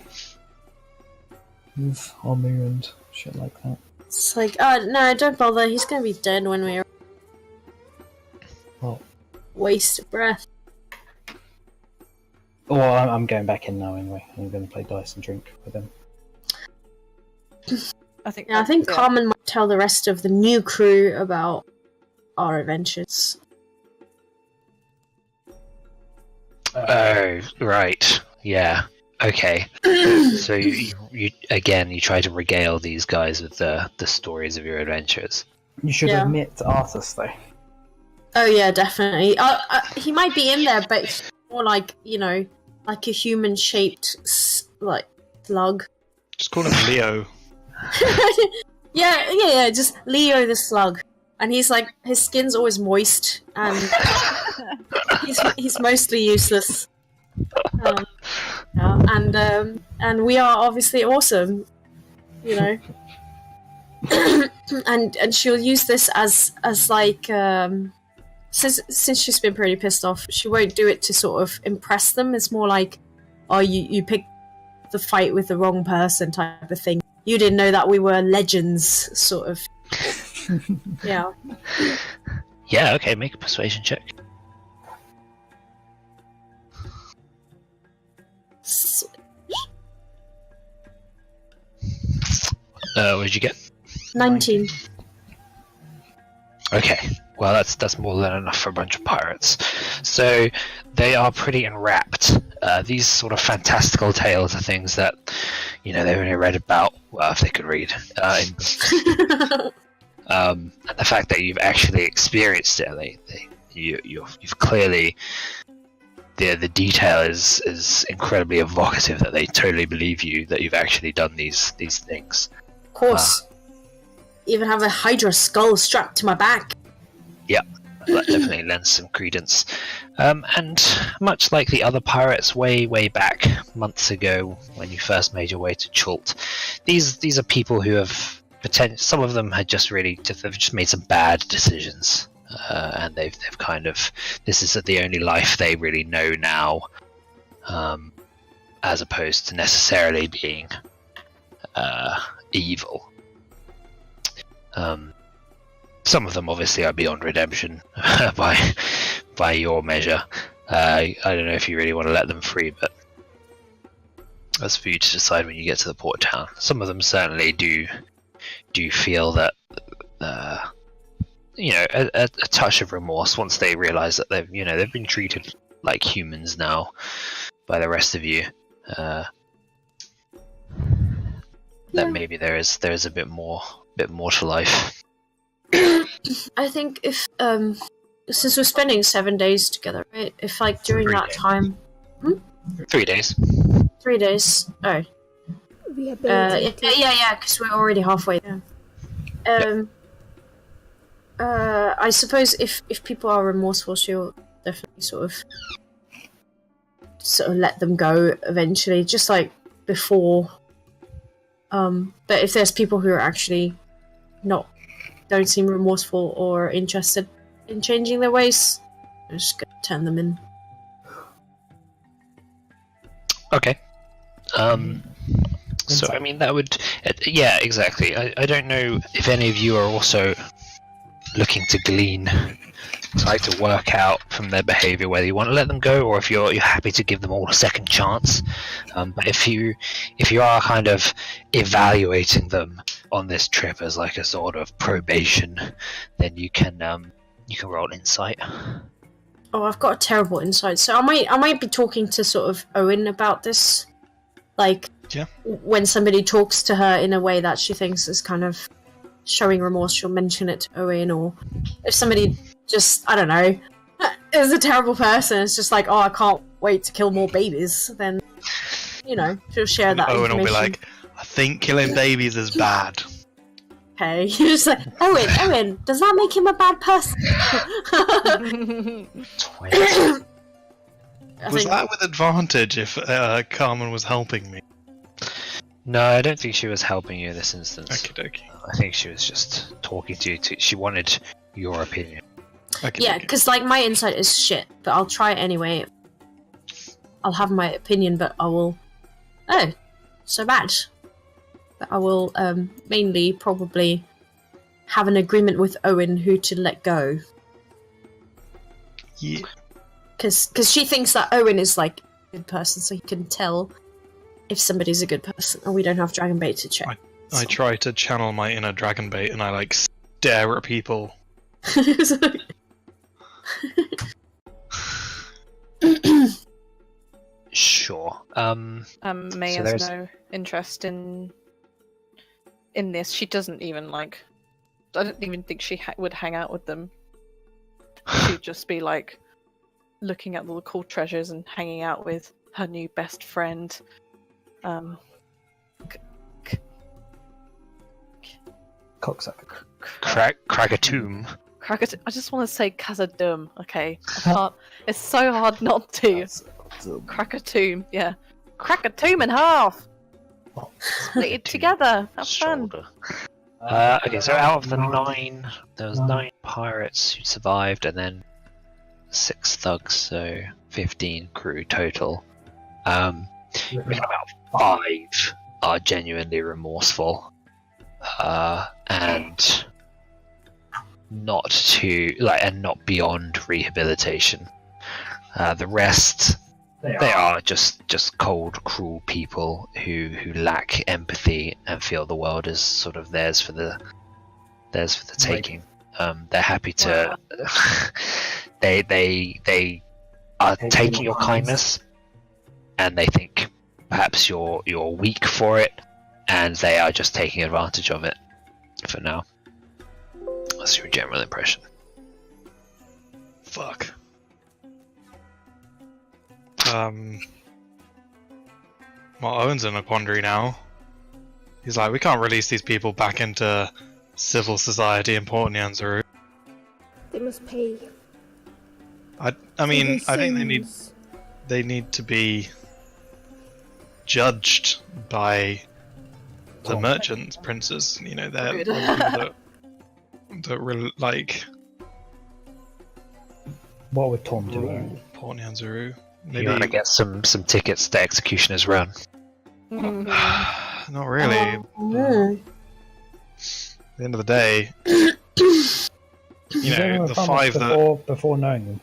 With armor and shit like that. It's like, oh, no, don't bother. He's going to be dead when we're... Well, Waste of breath. oh, I'm going back in now anyway. I'm going to play dice and drink with him. I think. Yeah, I think Carmen might tell the rest of the new crew about our adventures. Oh, right. Yeah. Okay. So you again, you try to regale these guys with the stories of your adventures. You should Yeah. admit Arthas, though. Oh, yeah, definitely. He might be in there, but it's more like, you know, like a human-shaped, like, slug. Just call him Leo. yeah, just Leo the slug. And he's like, his skin's always moist, and he's mostly useless. And we are obviously awesome, you know. and she'll use this as like since she's been pretty pissed off, she won't do it to sort of impress them. It's more like, oh, you picked the fight with the wrong person type of thing. You didn't know that we were legends, sort of. Yeah. Yeah, okay, make a persuasion check. What did you get? 19. Okay, well that's more than enough for a bunch of pirates. So they are pretty enwrapped. These sort of fantastical tales are things that, you know, they've only read about, well, if they could read. And the fact that you've actually experienced it, you've clearly, the detail is incredibly evocative, that they totally believe you, that you've actually done these things. Of course. Even have a Hydra skull strapped to my back. Yeah, that definitely lends some credence. And much like the other pirates way back months ago when you first made your way to Chult, these are people who have some of them had they've just made some bad decisions, and they've kind of, this is the only life they really know now, as opposed to necessarily being evil. Some of them obviously are beyond redemption by your measure. I don't know if you really want to let them free, but that's for you to decide when you get to the port of town. Some of them certainly do feel that a touch of remorse once they realise that they've been treated like humans now by the rest of you. That maybe there is a bit more to life. I think if since we're spending 7 days together, right? If like during that time, 3 days. 3 days. Oh. We have been Yeah, because we're already halfway there. I suppose if people are remorseful, she'll definitely sort of let them go eventually, just like before. But if there's people who are actually don't seem remorseful or interested in changing their ways, I'm just gonna turn them in. Okay. So I mean that would, yeah, exactly. I don't know if any of you are also looking to try to work out from their behaviour whether you want to let them go or if you're happy to give them all a second chance. But if you are kind of evaluating them on this trip as like a sort of probation, then you can roll insight. Oh, I've got a terrible insight. So I might be talking to sort of Owynn about this, like when somebody talks to her in a way that she thinks is kind of showing remorse, she'll mention it to Owynn, or if somebody just, I don't know, is a terrible person, it's just like, oh, I can't wait to kill more babies, then, she'll share that Owynn information. will be like, I think killing babies is bad. Okay, you're just like, Owynn, does that make him a bad person? Was that with advantage if Carmen was helping me? No, I don't think she was helping you in this instance. Okey-dokey. I think she was just talking to you. She wanted your opinion. Yeah, because like my insight is shit, but I'll try it anyway. I'll have my opinion, but I will. Oh, so bad. But I will mainly probably have an agreement with Owynn who to let go. Yeah. Because she thinks that Owynn is like a good person, so he can tell if somebody's a good person, and we don't have Dragon Bait to check. I try to channel my inner Dragon Bait, and I like stare at people. Sure. May has no interest in this. She doesn't even like. I don't even think she would hang out with them. She'd just be like looking at all the cool treasures and hanging out with her new best friend. Cocksucker. Kragatum. I just want to say Khazad-dûm, okay? It's so hard not to. Kragatum, yeah. Kragatum in half! Split it together, have fun. Okay, so out of the 9, there was 9 pirates who survived, and then 6 thugs, so 15 crew total. About 5 are genuinely remorseful, and not beyond rehabilitation. The rest, they are just cold, cruel people who lack empathy and feel the world is sort of theirs for the taking. They're happy to. They are taking your kindness, and they think perhaps you're weak for it, and they are just taking advantage of it for now. That's your general impression. Fuck. Well, Owyn's in a quandary now. He's like, we can't release these people back into civil society in Port Nyanzaru. They must pay. I mean, I think they need to be judged by the merchants, princes. You know, they're people that really like. What would Tom do? Port Nyanzaru. Maybe you want to get some tickets to Executioner's Run. Not really. At the end of the day, you know, the 5 before knowing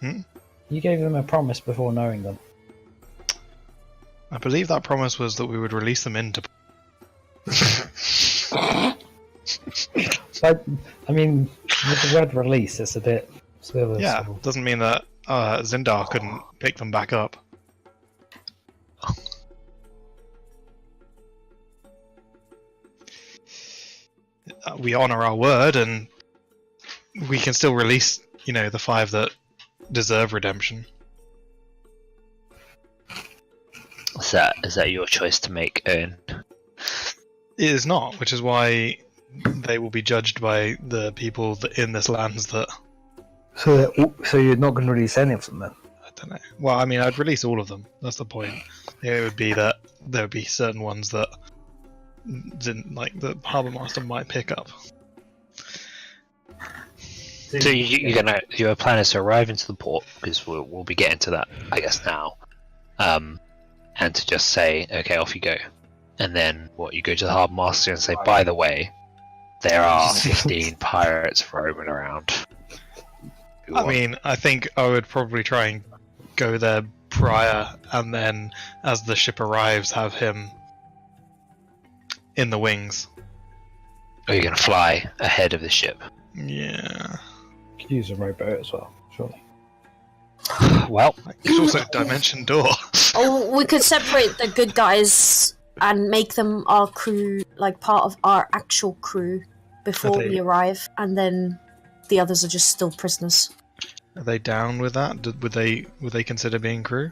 them. You gave them a promise before knowing them. I believe that promise was that we would release them into. But I mean, with the word release, it's a bit. Yeah, doesn't mean that Zindar couldn't pick them back up. We honor our word, and we can still release, you know, the 5 that deserve redemption. Is that your choice to make, Owynn? It is not, which is why they will be judged by the people in this lands that. So you're not going to release any of them then? I don't know. Well, I mean, I'd release all of them. That's the point. It would be that there would be certain ones that didn't, like, the harbour master might pick up. So your plan is to arrive into the port, because we'll be getting to that, I guess, now, and to just say, okay, off you go, and then you go to the harbour master and say, by the way, there are 15 pirates roaming around. I mean, I think I would probably try and go there prior, and then as the ship arrives, have him in the wings. Are you going to fly ahead of the ship? Yeah. You could use a rowboat as well, surely. Well, it's also a dimension door. Oh, we could separate the good guys and make them our crew, like part of our actual crew, before we arrive, and then the others are just still prisoners. Are they down with that? Would they consider being crew?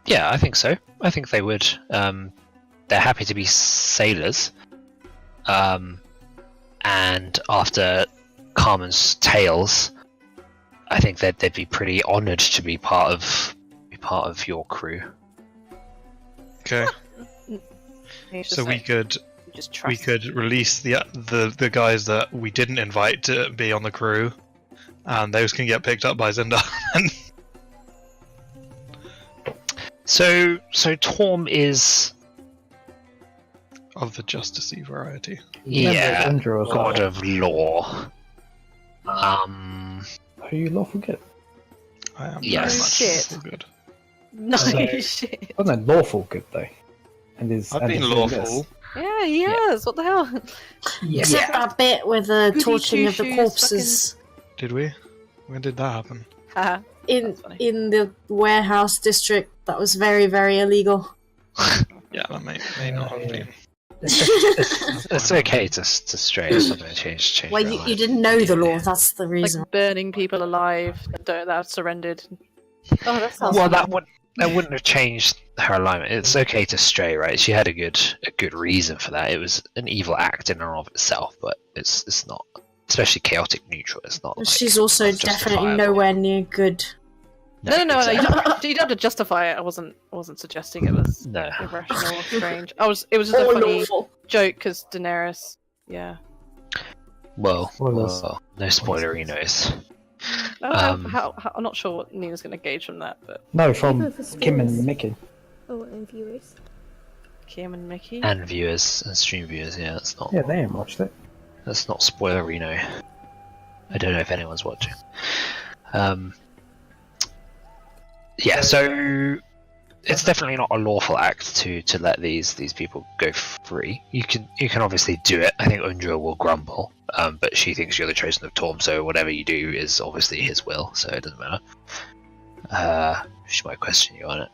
Yeah, I think so. I think they would. They're happy to be sailors. And after Carmen's tales, I think that they'd be pretty honoured to be part of your crew. Okay. So we could release the guys that we didn't invite to be on the crew, and those can get picked up by Zindar. So Torm is of the justicey variety. Yeah, god of law. Are you lawful good? I am. Yes. Very much lawful good. No shit. Oh no, lawful good though. I've been lawful. Yeah, he has. What the hell? Except that bit with the torching of the corpses. Did we? When did that happen? In the warehouse district, that was very, very illegal. Yeah, that may not have been. It's okay to stray. It's not going to change. Well, you didn't know the law. That's the reason. Like burning people alive that have surrendered. Oh, that sounds. Well, that wouldn't have changed her alignment. It's okay to stray, right? She had a good reason for that. It was an evil act in and of itself, but it's not, especially chaotic neutral. It's not. She's also definitely nowhere near good. No. You exactly. don't have to justify it. I wasn't suggesting it was No. irrational or strange. It was just a funny Lawful. joke because Daenerys. Yeah. Well, Spoilers. no spoilerinos. I'm not sure what Nina's going to gauge from that, but No, from Go for Kim and spoilers. Mickey. Oh, and viewers. Kim and Mickey. And viewers and stream viewers, yeah, Yeah, they ain't watched it. that's not spoilerino. I don't know if anyone's watching. Yeah, so it's definitely not a lawful act to let these people go free. You can obviously do it. I think Undra will grumble, but she thinks you're the chosen of Torm, so whatever you do is obviously his will, so it doesn't matter. She might question you on it.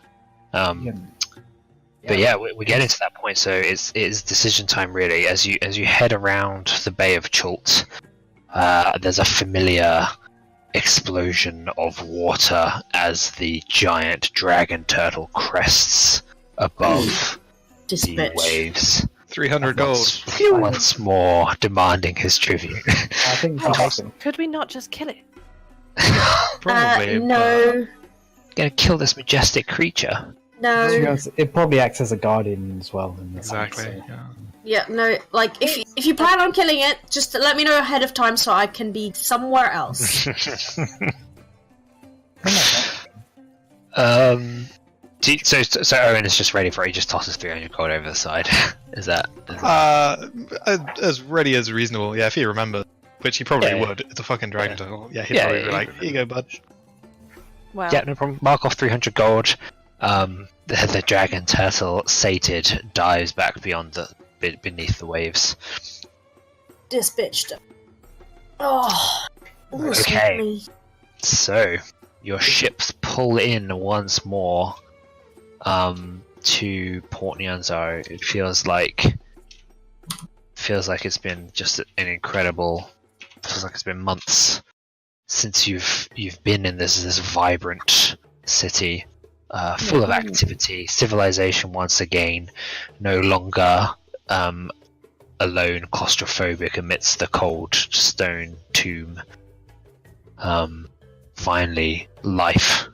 But yeah, we get into that point, so it's decision time really. As you head around the Bay of Chult, there's a familiar explosion of water as the giant dragon turtle crests above This the bitch. waves. 300 gold. Once more demanding his tribute. I think it's awesome. Could we not just kill it? Probably. No. Gonna kill this majestic creature. To be No. honest, it probably acts as a guardian as well. In this Exactly. sense, so- Yeah. Yeah, no. Like, if you plan on killing it, just let me know ahead of time so I can be somewhere else. So Owynn is just ready for it. He just tosses 300 gold over the side. Is that? As ready as reasonable. Yeah, if he remembers, which he probably Yeah. would. It's a fucking dragon turtle. Yeah, he'd Yeah, probably yeah, be he like, "Here you go, bud." Wow. Yeah, no problem. Mark off 300 gold. The dragon turtle, sated, dives back beyond beneath the waves. This bitch. Oh. Okay. Me. So your ships pull in once more to Port Nyanzaro. It feels like it's been just an incredible. Feels like it's been months since you've been in this vibrant city, full of activity, civilization once again, no longer alone, claustrophobic amidst the cold stone tomb. Finally, life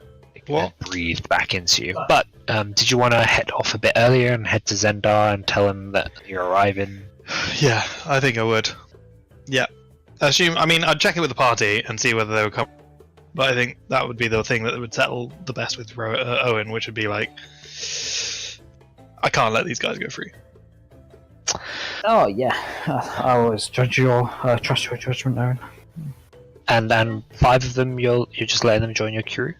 breathed back into you. But did you want to head off a bit earlier and head to Zendar and tell him that you're arriving? Yeah, I think I would. Yeah. I'd check it with the party and see whether they would come. But I think that would be the thing that would settle the best with Owynn, which would be like, I can't let these guys go free. Oh yeah, I always trust your judgment, Aaron. And 5 of them, you're just letting them join your crew,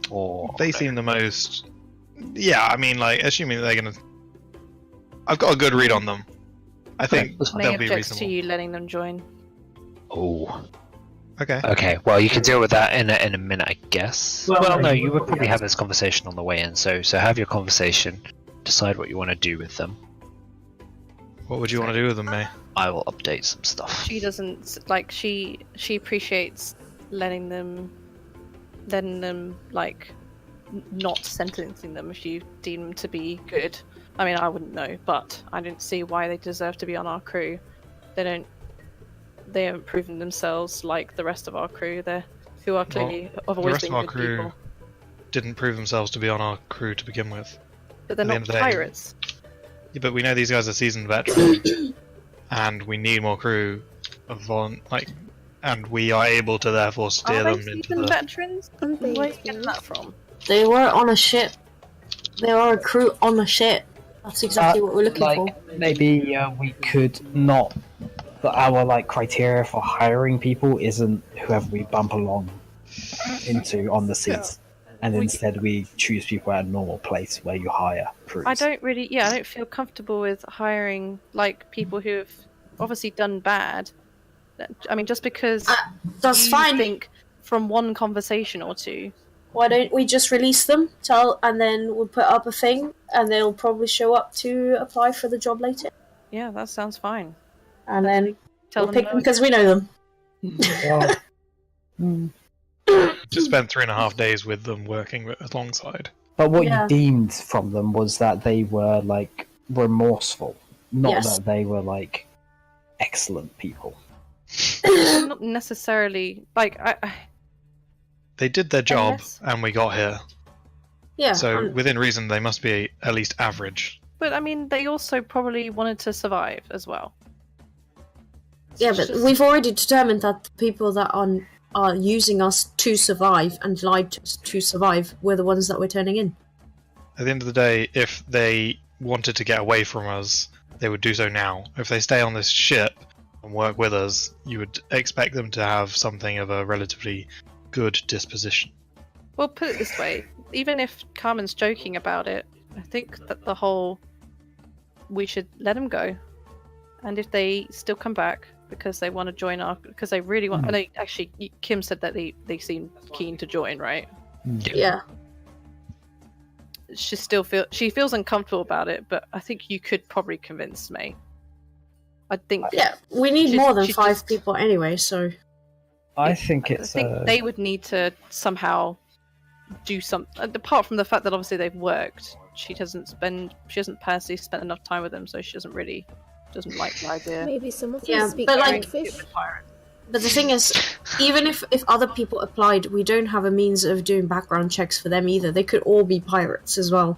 or They seem the most. Yeah, assuming they're gonna. I've got a good read on them. I think that's fine. May they'll be objects to reasonable. you letting them join. Oh, Okay. okay. Well, you can deal with that in a minute, I guess. Well, no, you would probably have this conversation on the way in. So have your conversation. Decide what you want to do with them. What would you want to do with them, May? I will update some stuff. She doesn't like she appreciates letting them not sentencing them if you deem them to be good. I mean, I wouldn't know, but I don't see why they deserve to be on our crew. They haven't proven themselves like the rest of our crew. Who are clearly have The always rest been of our good crew people. didn't prove themselves to be on our crew to begin with. But they're at the not end of the day- pirates. Yeah, but we know these guys are seasoned veterans, and we need more crew of and we are able to therefore steer Are them they into seasoned the. veterans? Aren't they Where are you getting experienced? that from? They were on a ship. They were a crew on a ship. That's exactly what we're looking for. Maybe we could not. But our criteria for hiring people isn't whoever we bump along into on the seas, and instead we choose people at a normal place where you hire crews. I don't feel comfortable with hiring people who have obviously done bad. I mean, just because That's you fine. think from one conversation or two. Why don't we just release them? And then we'll put up a thing, and they'll probably show up to apply for the job later. Yeah, that sounds fine. And then Tell we'll them pick them because we know them. Well, Just spent 3.5 days with them working alongside. but what Yeah. you deemed from them was that they were remorseful, not Yes. that they were excellent people. Not necessarily they did their job, Yes. and we got here. Yeah. So within reason, they must be at least average. But I mean, they also probably wanted to survive as well. yeah, but we've already determined that the people that are using us to survive and lied to us to survive were the ones that we're turning in. At the end of the day, if they wanted to get away from us, they would do so now. If they stay on this ship and work with us, you would expect them to have something of a relatively good disposition. Well, put it this way: even if Carmen's joking about it, I think that the whole we should let them go, and if they still come back because they want to join our, because they really want. I know actually Kim said that they seem keen to join, right? Yeah. She feels uncomfortable about it, but I think you could probably convince me. I think. Yeah, we need She's- more than she's 5 just- people anyway, so... I think I it's. think they would need to somehow do something. Apart from the fact that obviously they've worked, she hasn't personally spent enough time with them, so she doesn't like the idea. Maybe some of them Yeah, speak but, like- fish. But the thing is, even if other people applied, we don't have a means of doing background checks for them either. They could all be pirates as well.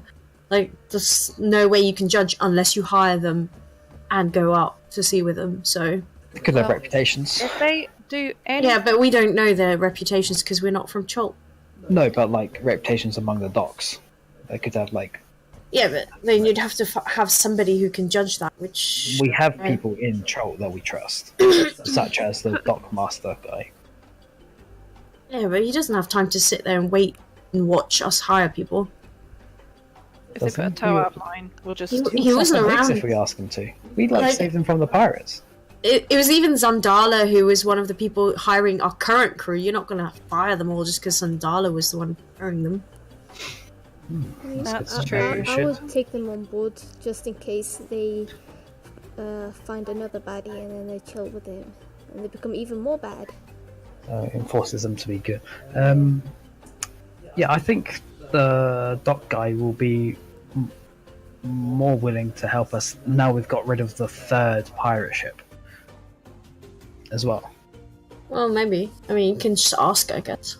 Like, there's no way you can judge unless you hire them and go out to sea with them, so... They could have Well, reputations. If they do any, Yeah, but we don't know their reputations because we're not from Chult. No, but like reputations among the docks. They could have like. Yeah, but then you'd have to have somebody who can judge that, which... We have people in Troll that we trust, such as the dock master guy. Yeah, but he doesn't have time to sit there and wait and watch us hire people. if they put a Doesn't toe he- out line, we'll just. He wasn't Suck our dicks around. if we ask him to. We'd like Like- to save them from the pirates. It was even Zandala who was one of the people hiring our current crew. You're not going to fire them all just because Zandala was the one hiring them. I mean, That's I true. would take them on board just in case they find another baddie and then they chill with him and they become even more bad. It forces them to be good. Yeah, I think the dock guy will be more willing to help us now we've got rid of the 3rd pirate ship as well. Well, maybe. I mean, you can just ask, I guess.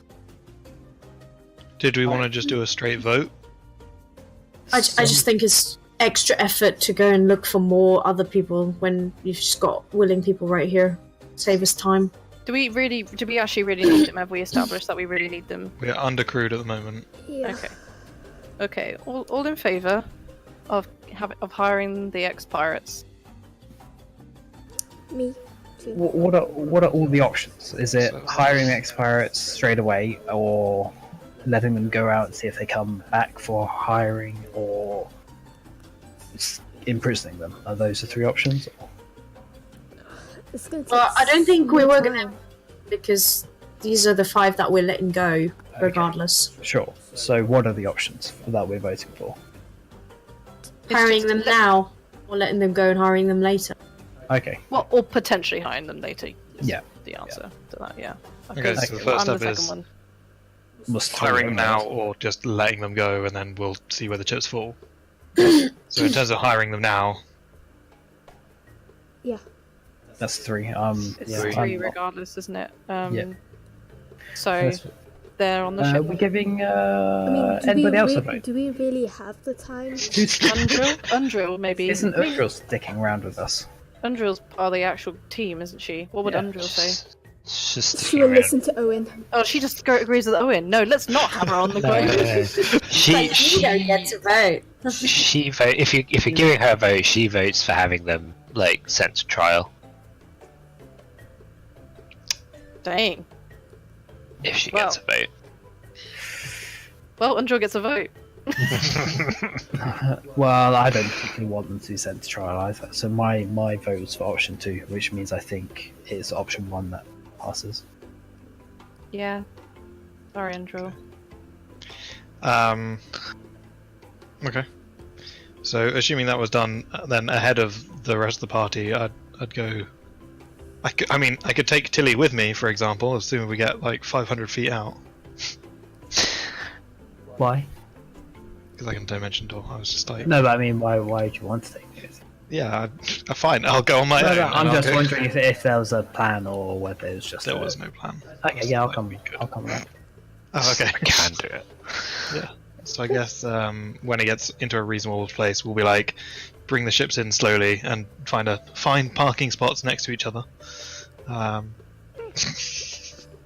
Did we want to just do a straight vote? I just think it's extra effort to go and look for more other people when you've just got willing people right here. Save us time. Do we actually really need them? Have we established that we really need them? We are undercrewed at the moment. Yeah. Okay. All in favour of hiring the ex-pirates. Me too. What are all the options? Is it hiring ex-pirates straight away, or letting them go out and see if they come back for hiring, or imprisoning them? Are those the 3 options? It's gonna take Well, I don't think we some were time. going to, because these are the 5 that we're letting go, regardless. Sure. So what are the options that we're voting for? Hiring them now, or letting them go and hiring them later. Okay. Well, or potentially hiring them later. is Yeah. The answer to that, yeah. Okay, so the first I'm step the is second one. Must throw hiring them now out. or just letting them go, and then we'll see where the chips fall. So in terms of hiring them now, Yeah. That's 3. It's Yeah, 3 I'm- regardless, isn't it? Yeah. So That's- they're on the ship. we're giving I mean, anybody else a vote. do we really have the time? Undrill, maybe. Isn't Undrill sticking around with us? Undrill's part of the actual team, isn't she? What would Yeah. Undrill say? It's just She will listen to Owynn. Oh, she just agrees with Owynn. No, let's not have her on the group. she don't get to vote. she vote if you're giving her a vote, she votes for having them like sent to trial Dang. if she Well. gets a vote. Well, Undrill gets a vote. Well, I don't particularly want them to be sent to trial either. So my vote is for option 2, which means I think it's option 1 that passes. Yeah. Sorry, Undrill. Okay. So assuming that was done, then ahead of the rest of the party, I'd go. I could take Tili with me, for example, assuming we get like 500 feet out, Why? because I can dimension door. I was just like, No, but I mean, why do you want to take it? yeah, fine, I'll go on my own. I'm and I'll just go- wondering if there was a plan or whether it was just There was no plan. Okay, yeah, I'll Like, come. we could. I'll come around. Oh, okay. I can do it. Yeah. So I guess when it gets into a reasonable place, we'll be like, bring the ships in slowly and find parking spots next to each other,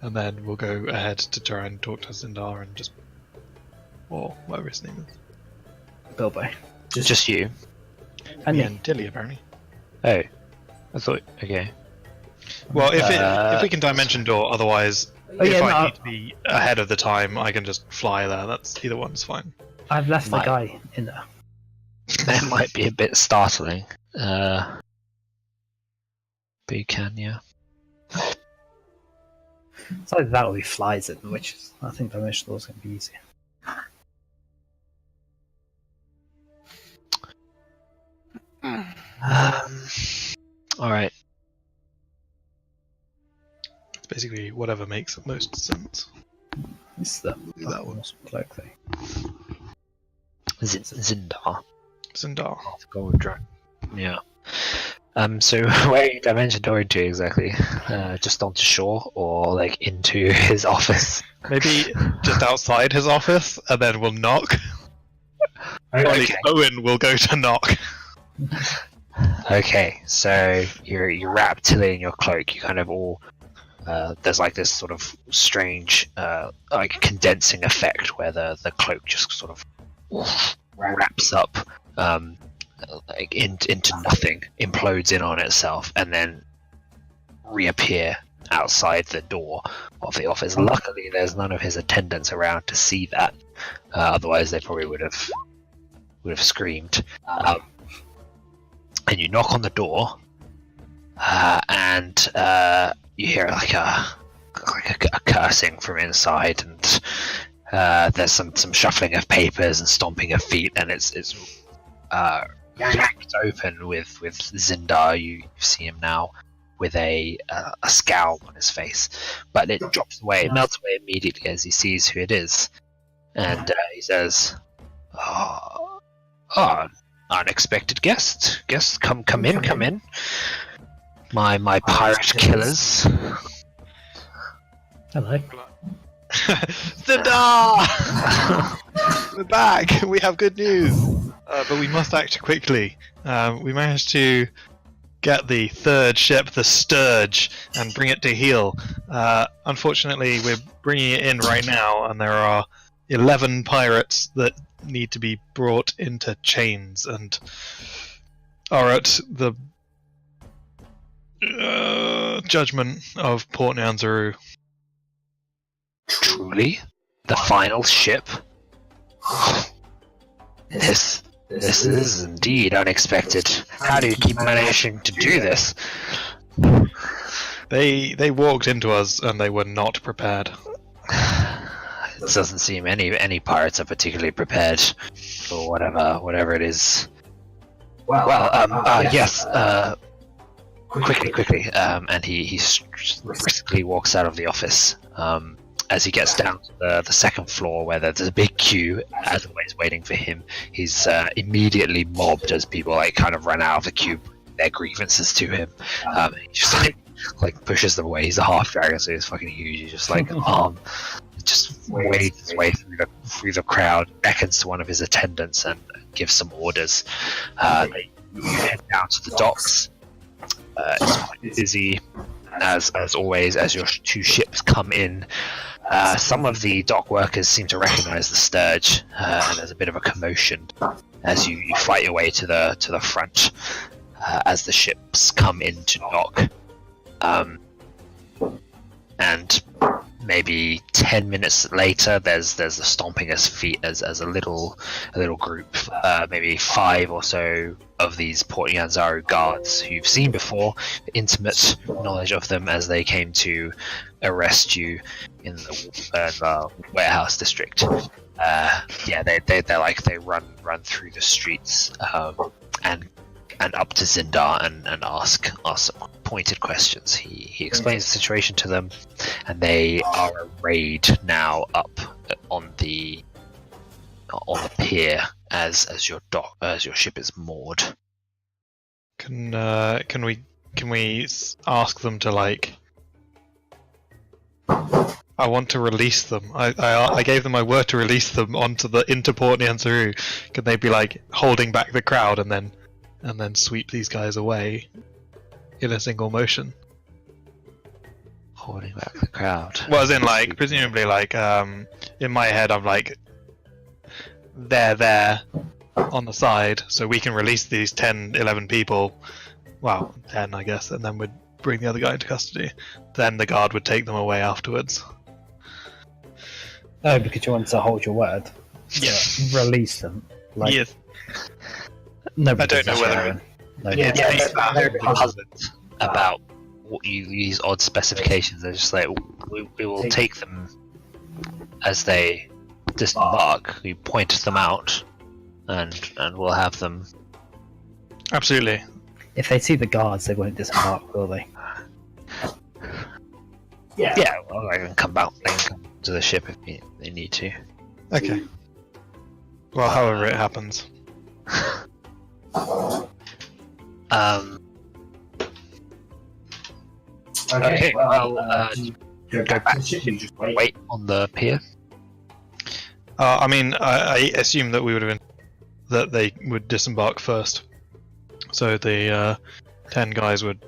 and then we'll go ahead to try and talk to Zindar and or whatever his name is. Bilbo. Just you. And Me me. and Tili apparently. Oh, I thought. Okay. Well, if we can dimension door, otherwise, if I no, need to be ahead of the time, I can just fly there. That's either one's fine. I've left the Might. guy in there. That might be a bit startling. But you can, yeah. It's either that or he flies it, which I think dimensional is going to be easier. All right. It's basically whatever makes most sense. It's that That one. awesome cloak thing. Zindar. Zindar. Gold dragon. Yeah. So where are you dimension dooring to exactly? Just onto shore or like into his office? Maybe just outside his office, and then we'll knock. Or at least Owynn will go to knock. Okay, so you wrap Tili in your cloak. You kind of all there's like this sort of strange like condensing effect where the cloak just sort of wraps up like into nothing, implodes in on itself, and then reappear outside the door of the office. Luckily, there's none of his attendants around to see that. Otherwise, they probably would have screamed. And you knock on the door, and you hear like a cursing from inside, and there's some shuffling of papers and stomping of feet, and it's cracked open with Zindar. You see him now with a scowl on his face, but it drops away, it melts away immediately as he sees who it is, and he says, "Oh, unexpected guest, come in. My pirate killers." Hello. Zindar! We're back! We have good news! But we must act quickly. We managed to get the third ship, the Sturge, and bring it to heel. Unfortunately, we're bringing it in right now, and there are 11 pirates that need to be brought into chains and are at the judgment of Port Nyanzaru. Truly? The final ship? This is indeed unexpected. How do you keep managing to do this? They walked into us and they were not prepared. It doesn't seem any pirates are particularly prepared for whatever it is. Yes. Quickly. And he briskly walks out of the office. As he gets down to the second floor, where there's a big queue, as always, waiting for him, he's immediately mobbed as people like kind of run out of the queue, their grievances to him. He just like pushes them away. He's a half dragon, so he's fucking huge. He's just like just wades his way through the crowd, beckons to one of his attendants, and gives some orders. They head down to the docks. It's quite busy, as always, as your two ships come in. Some of the dock workers seem to recognise the Sturge, and there's a bit of a commotion as you fight your way to the front as the ships come into dock. And maybe 10 minutes later, there's the stomping of feet as a little group, maybe 5 or so of these Port Nyanzaru guards who you've seen before, intimate knowledge of them as they came to arrest you in the warehouse district. They run through the streets and up to Zindar and ask pointed questions. He explains the situation to them, and they are arrayed now up on the pier as your ship is moored. Can we ask them to like I want to release them. I gave them my word to release them into Port Nyansaru. Could they be like holding back the crowd and then sweep these guys away in a single motion? Holding back the crowd. Well, as in like presumably like in my head I'm like they're there on the side, so we can release these 10, 11 people. Well, 10 I guess, and then we'd bring the other guy into custody. Then the guard would take them away afterwards. Oh, because you want to hold your word. Yeah. Release them. Like, Yes. Nobody I don't know does whether that. Yeah, they're puzzled about what you these odd specifications. They're just like, we will take them as they disembark. We point them out, and we'll have them. Absolutely. If they see the guards, they won't disembark, will they? Yeah, well, they can come out. They can come to the ship if they need to. Okay. Well, however it happens. Okay, well, go back to wait on the pier. I mean, I assume that we would have been that they would disembark first. So the 10 guys would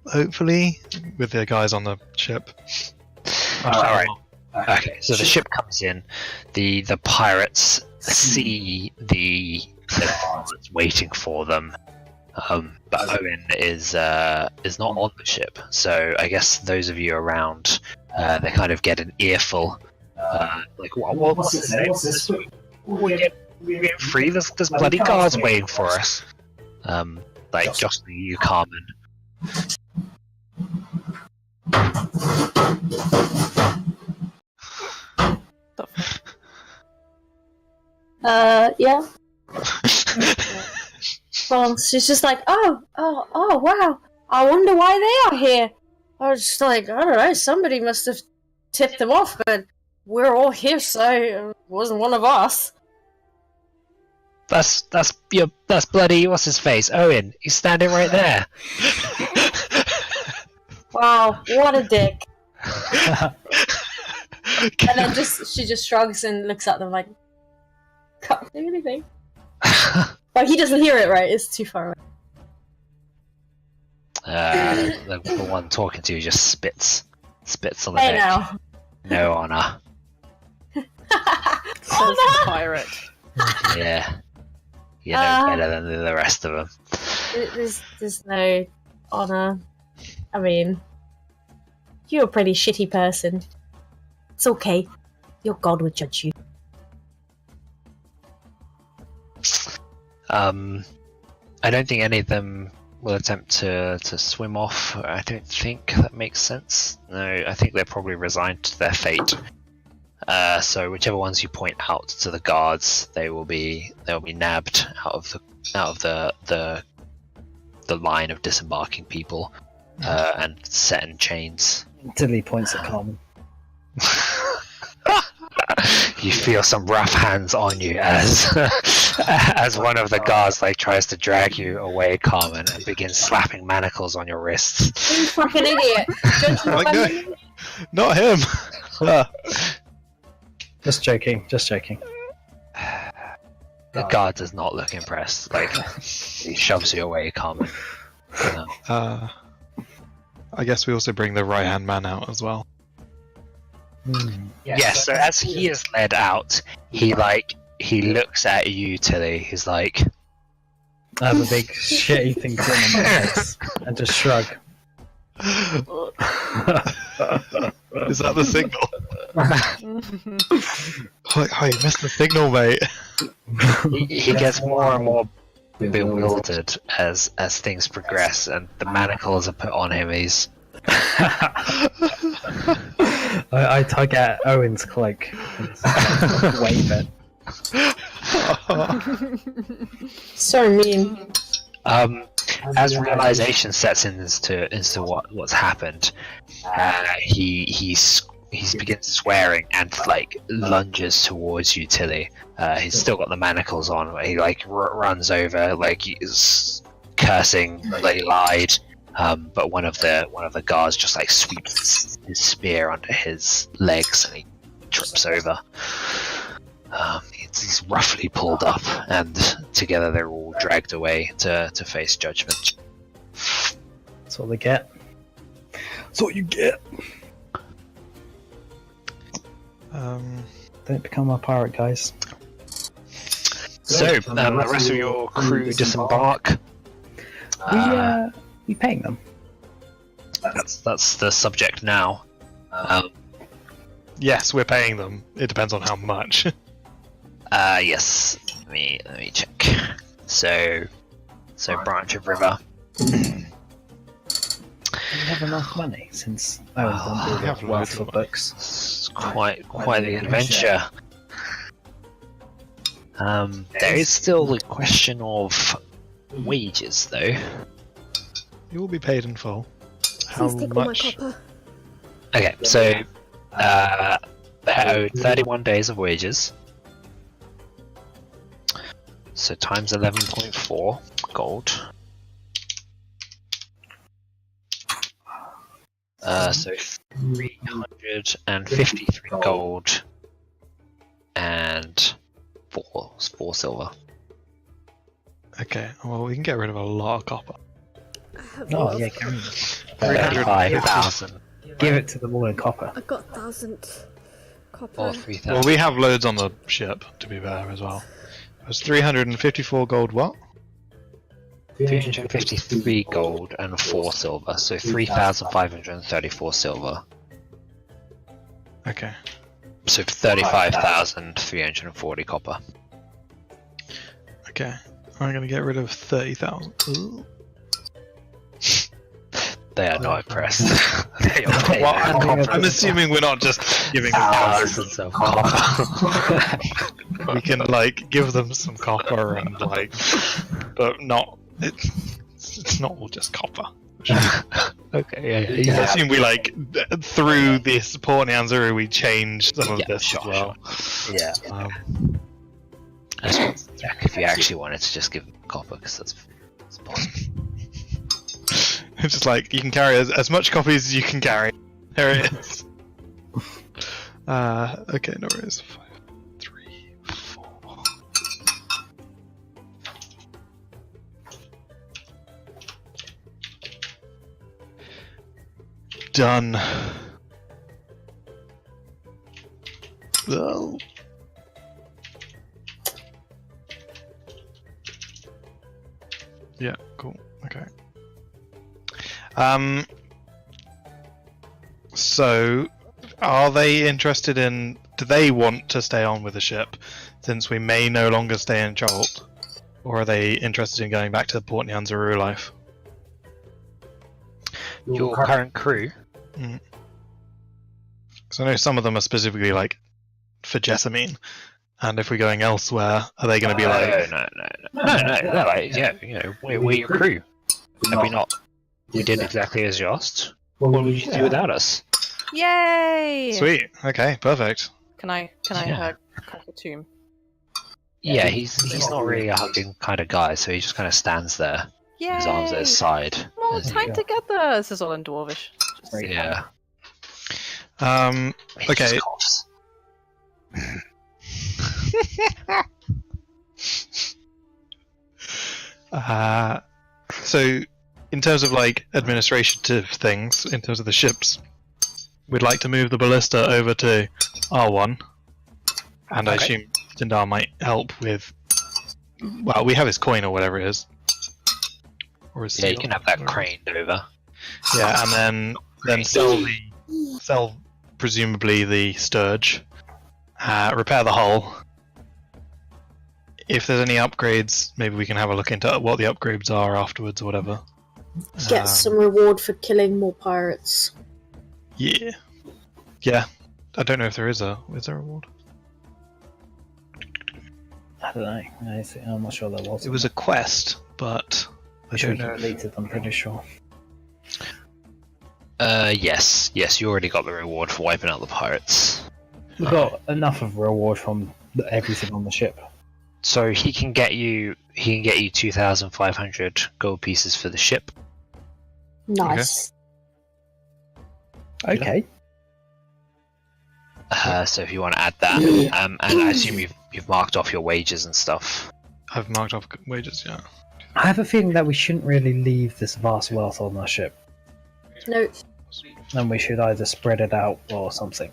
hopefully with their guys on the ship. Alright. Okay, so the ship comes in. The pirates see the guards waiting for them. But Owynn is not on the ship, so I guess those of you around, they kind of get an earful. Like, what's this? What's this? We're getting free. There's bloody guards waiting for us. Like jostling you, Carmen. Yeah. Well, she's just like, oh, wow. I wonder why they are here. I was just like, I don't know, somebody must have tipped them off, but we're all here, so it wasn't one of us. That's bloody what's his face, Owynn. He's standing right there. Wow, what a dick. And then she just shrugs and looks at them like, can't do anything. But he doesn't hear it, right? It's too far away. The one talking to you just spits on the Hey deck. now. No honor. Says the pirate. Yeah. You're no better than the rest of them. There's no honor. I mean, you're a pretty shitty person. It's okay. Your god would judge you. I don't think any of them will attempt to swim off. I don't think that makes sense. No, I think they're probably resigned to their fate. So whichever ones you point out to the guards, they'll be nabbed out of the line of disembarking people and set in chains. Tili points at Carmen. You feel some rough hands on you as one of the guards tries to drag you away, Carmen, and begins slapping manacles on your wrists. You fucking idiot! Not him. Just joking. The guard does not look impressed. He shoves you away, Carmen. I guess we also bring the right-hand man out as well. Yes, so as he is led out, he looks at you, Tili. He's like, I have a big shitty thing on my face and just shrug. Is that the signal? Hi, you missed the signal, mate. he gets more and more bewildered as things progress, and the manacles are put on him. He's I tug at Owen's cloak and wave it. So mean. As realization sets in as to what's happened, he begins swearing and lunges towards you, Tili. He's still got the manacles on. He runs over, he's cursing that he lied, But one of the guards just like sweeps his spear under his legs and he trips over. He's roughly pulled up, and together they're all dragged away to face judgment. That's all they get. That's all you get. Don't become a pirate, guys. So, the rest of your crew disembark. We paying them? That's the subject now. Yes, we're paying them. It depends on how much. Yes. Let me check. So branch of river. Do we have enough money since Owynn we have wealth loads for of money. books? It's quite the adventure. There is still the question of wages, though. You will be paid in full. How Please take all my much? copper. Okay, so they're owed 31 days of wages. So times 11.4 gold. So 353 gold and four silver. Okay, well we can get rid of a lot of copper. I have Oh, lots. yeah, can we? 35,000 Give it to them all in copper. I got 1,000 copper. or 3,000. Well, we have loads on the ship, to be fair, as well. It was 354 gold, what? 353 gold and 4 silver, so 3,534 silver. Okay. So 35,340 copper. Okay. I'm gonna get rid of 30,000. Ooh. They are not impressed. They are paid Well, in copper. I'm assuming we're not just giving them Thousands of copper. we can like give them some copper and like, but not. It's not all just copper. Okay, I assume we like through this Port Nyanzuru we changed some of Yeah, this sure, as well. Yeah. I suppose if you actually wanted to just give them copper, because that's possible. It's just like you can carry as much copies as you can carry. There it is. Okay, no worries. 5, 3, 4. Done. Oh. Yeah, cool. Okay. So, are they interested in... Do they want to stay on with the ship, since we may no longer stay in Jolt? Or are they interested in going back to the Port Nyanzuru life? Your current crew? Because I know some of them are specifically, like, for Jessamine. And if we're going elsewhere, are they going to be like... No. Like, yeah, you know, we're your crew. Have we not? We did exactly as you asked. What would you do without us? Yay! Sweet. Okay, perfect. Can I hug Tomb? Yeah, he's not really a hugging kind of guy, so he just kind of stands there, Yay! his arms at his side. More time together. This is all in Dwarvish. Yeah. Okay. He just coughs. So, in terms of like administrative things, in terms of the ships, we'd like to move the ballista over to R1, and I assume Tindar might help with. Well, we have his coin or whatever it is. Or his Yeah, you seal. can have that craned over. Yeah, and then sell presumably the sturge, repair the hull. If there's any upgrades, maybe we can have a look into what the upgrades are afterwards or whatever. Get some reward for killing more pirates. Yeah. I don't know if there is a reward. I don't know. I'm not sure there was. It was a quest, but I Sure, don't know. completed. I'm pretty sure. Yes, you already got the reward for wiping out the pirates. We got enough of a reward from everything on the ship. So he can get you 2,500 gold pieces for the ship, Nice. Okay. So if you want to add that, and I assume you've marked off your wages and stuff. I've marked off wages, yeah. I have a feeling that we shouldn't really leave this vast wealth on our ship. No. And we should either spread it out or something.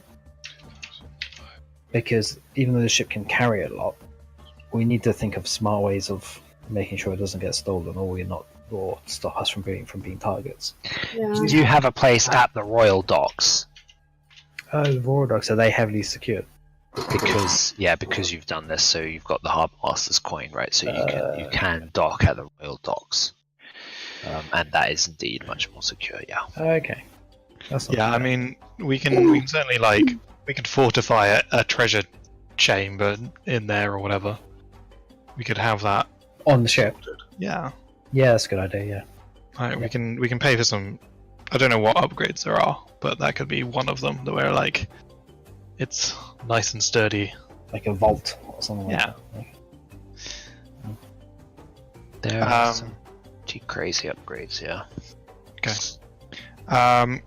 Because even though the ship can carry a lot, we need to think of smart ways of making sure it doesn't get stolen, or stop us from being targets. Yeah. Do you have a place at the Royal Docks? Oh, the Royal Docks, are they heavily secured? Because you've done this, so you've got the Harbour Master's coin, right? So you can dock at the Royal Docks, and that is indeed much more secure. Yeah. Okay. That's not Yeah, I bad. mean, we can certainly we could fortify a treasure chamber in there or whatever. We could have that. On the ship. Yeah. Yeah, that's a good idea. Yeah. Right, we can pay for some. I don't know what upgrades there are, but that could be one of them. That where it's nice and sturdy. Like a vault or something like Yeah. that. There are some pretty crazy upgrades. Yeah. Okay.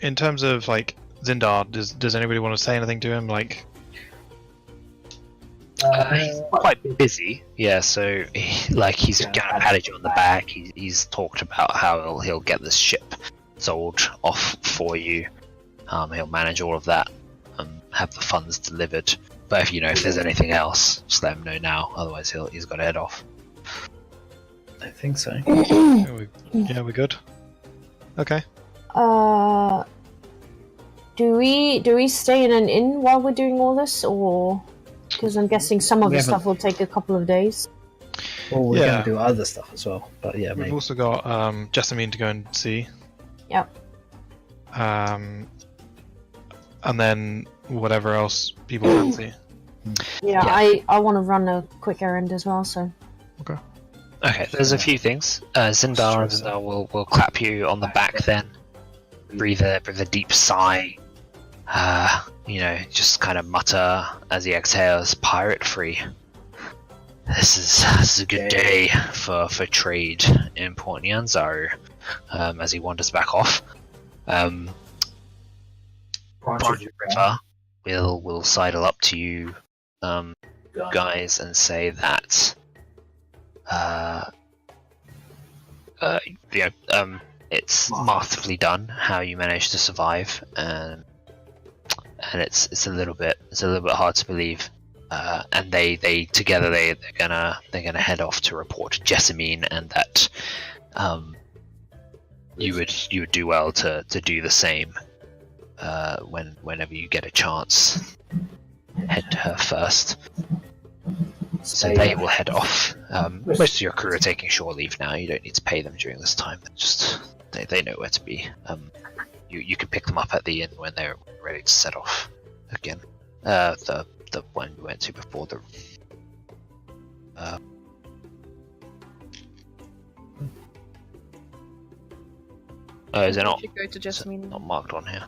In terms of Zindar, does anybody want to say anything to him? He's quite busy, yeah. So, he's gonna pat you on the back. He's talked about how he'll get this ship sold off for you. He'll manage all of that, have the funds delivered. But if there's anything else, just let him know now. Otherwise, he's got to head off. I think so. We're good. Okay. Do we stay in an inn while we're doing all this, or because I'm guessing some of the stuff will take a couple of days? Well, we're going to do other stuff as well, but yeah, We've maybe. also got Jessamine to go and see. Yep. And then whatever else people fancy. Yeah, I want to run a quick errand as well, so. Okay, there's a few things. Zindar will clap you on the back then. Breathe a deep sigh. Just kind of mutter as he exhales, pirate free. This is a good day for trade in Port Nyanzaru. As he wanders back off. Branch River will sidle up to you guys and say that it's masterfully done how you managed to survive, and it's a little bit hard to believe. And they're gonna head off to report to Jessamine, and that you would do well to do the same whenever you get a chance. Head to her first. So they will head off. Most of your crew are taking shore leave now. You don't need to pay them during this time. They know where to be. You can pick them up at the inn when they're ready to set off again. The one we went to before the. Is it not? Should go to Jessamine. Not marked on here.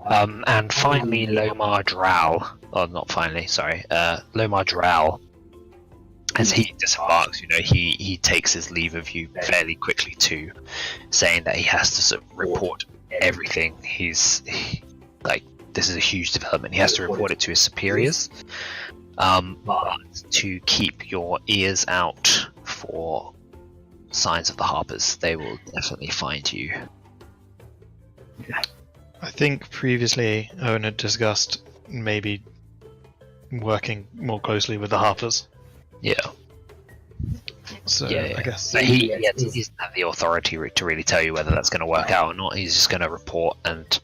And finally, Lomar Drow. Oh, not finally. Sorry. Lomar Drow. As he disembarks, he takes his leave of you fairly quickly too, saying that he has to sort of report everything. This is a huge development. He has to report it to his superiors, but to keep your ears out for signs of the harbours. They will definitely find you. I think previously Owynn had discussed maybe working more closely with the Harpers. Yeah. So Yeah. I guess But he doesn't have the authority to really tell you whether that's going to work out or not. He's just going to report, and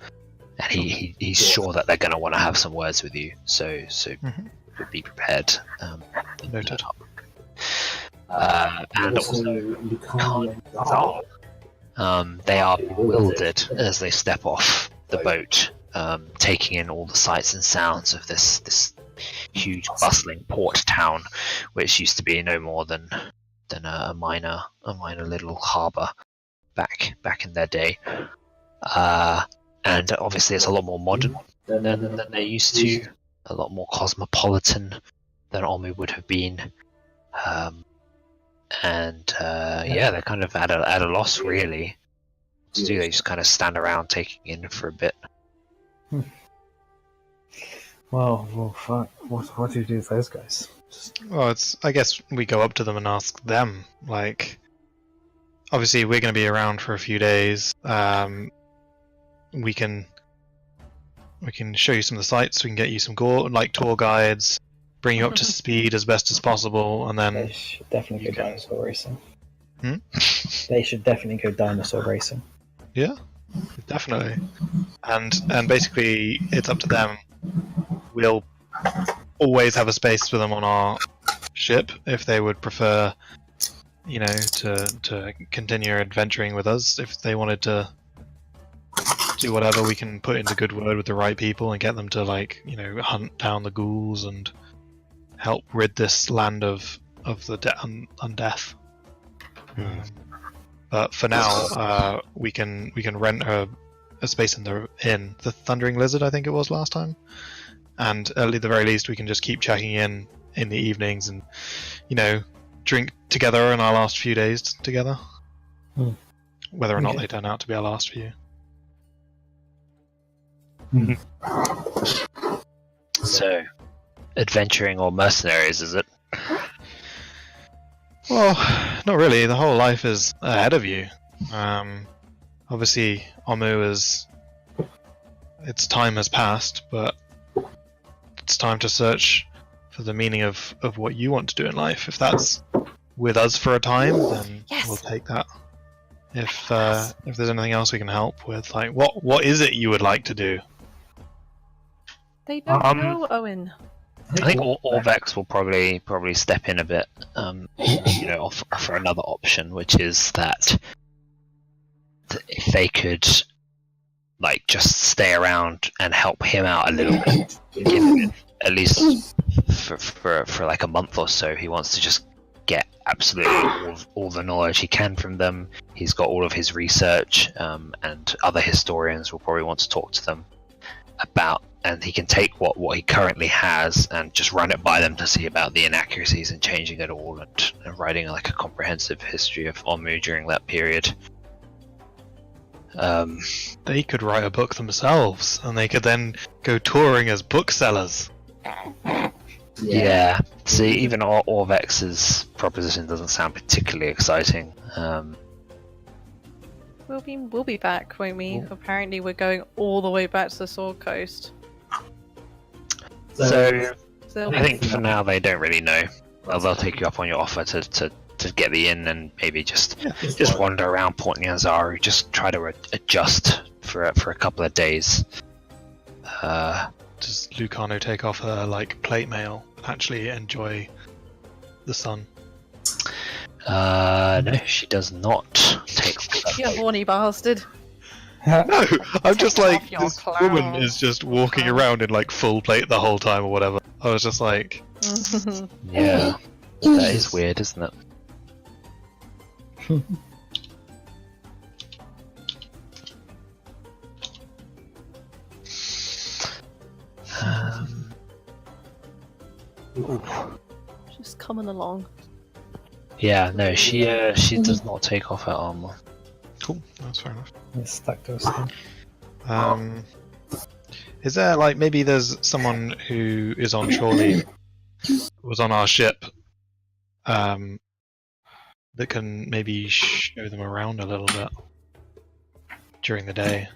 he's sure that they're going to want to have some words with you. So be prepared. Noted. And also, they are bewildered as they step off the boat, taking in all the sights and sounds of this huge bustling port town, which used to be no more than a minor little harbour back in their day. And obviously it's a lot more modern than they're used to, a lot more cosmopolitan than Omu would have been. They're kind of at a loss really to do. They just kind of stand around taking in for a bit. Well, fuck. What do you do with those guys? Well, I guess we go up to them and ask them. Like, obviously, we're going to be around for a few days. We can show you some of the sites. We can get you some tour guides, bring you up to speed as best as possible, and then They should definitely go dinosaur racing. Hmm? They should definitely go dinosaur racing. Yeah, definitely. And basically, it's up to them. We'll always have a space for them on our ship if they would prefer, to continue adventuring with us. If they wanted to do whatever, we can put in the good word with the right people and get them to hunt down the ghouls and help rid this land of the undeath. But for now, we can rent a space in the Thundering Lizard, I think it was last time, and at the very least we can just keep checking in the evenings and drink together in our last few days together, whether or not they turn out to be our last few. So, adventuring or mercenaries, is it? Well, not really. The whole life is ahead of you. Obviously, its time has passed, but it's time to search for the meaning of what you want to do in life. If that's with us for a time, then we'll take that. If there's anything else we can help with, like what is it you would like to do? They don't know, Owynn. I think Orvex will probably step in a bit, offer another option, which is that if they could, just stay around and help him out a little bit, give him at least for like a month or so. He wants to just get absolutely all the knowledge he can from them. He's got all of his research, and other historians will probably want to talk to them about. And he can take what he currently has and just run it by them to see about the inaccuracies and changing it all, and writing a comprehensive history of Omu during that period. They could write a book themselves, and they could then go touring as booksellers. Yeah. See, even Orvex's proposition doesn't sound particularly exciting. We'll be back, won't we? Apparently, we're going all the way back to the Sword Coast. So I think for now they don't really know. Well, they'll take you up on your offer to get the inn and maybe just wander around Port Nyanzaru, just try to adjust for a couple of days. Does Lucano take off her plate mail and actually enjoy the sun? No, she does not take off. You horny bastard. No, I'm just off your this clothes. woman is just walking around in full plate the whole time or whatever. I was just like, Yeah, that is weird, isn't it? Just coming along. Yeah, no, she does not take off her armor. cool, that's fair enough. It's stuck to us. Is there maybe there's someone who is on shore leave, was on our ship, that can maybe show them around a little bit during the day?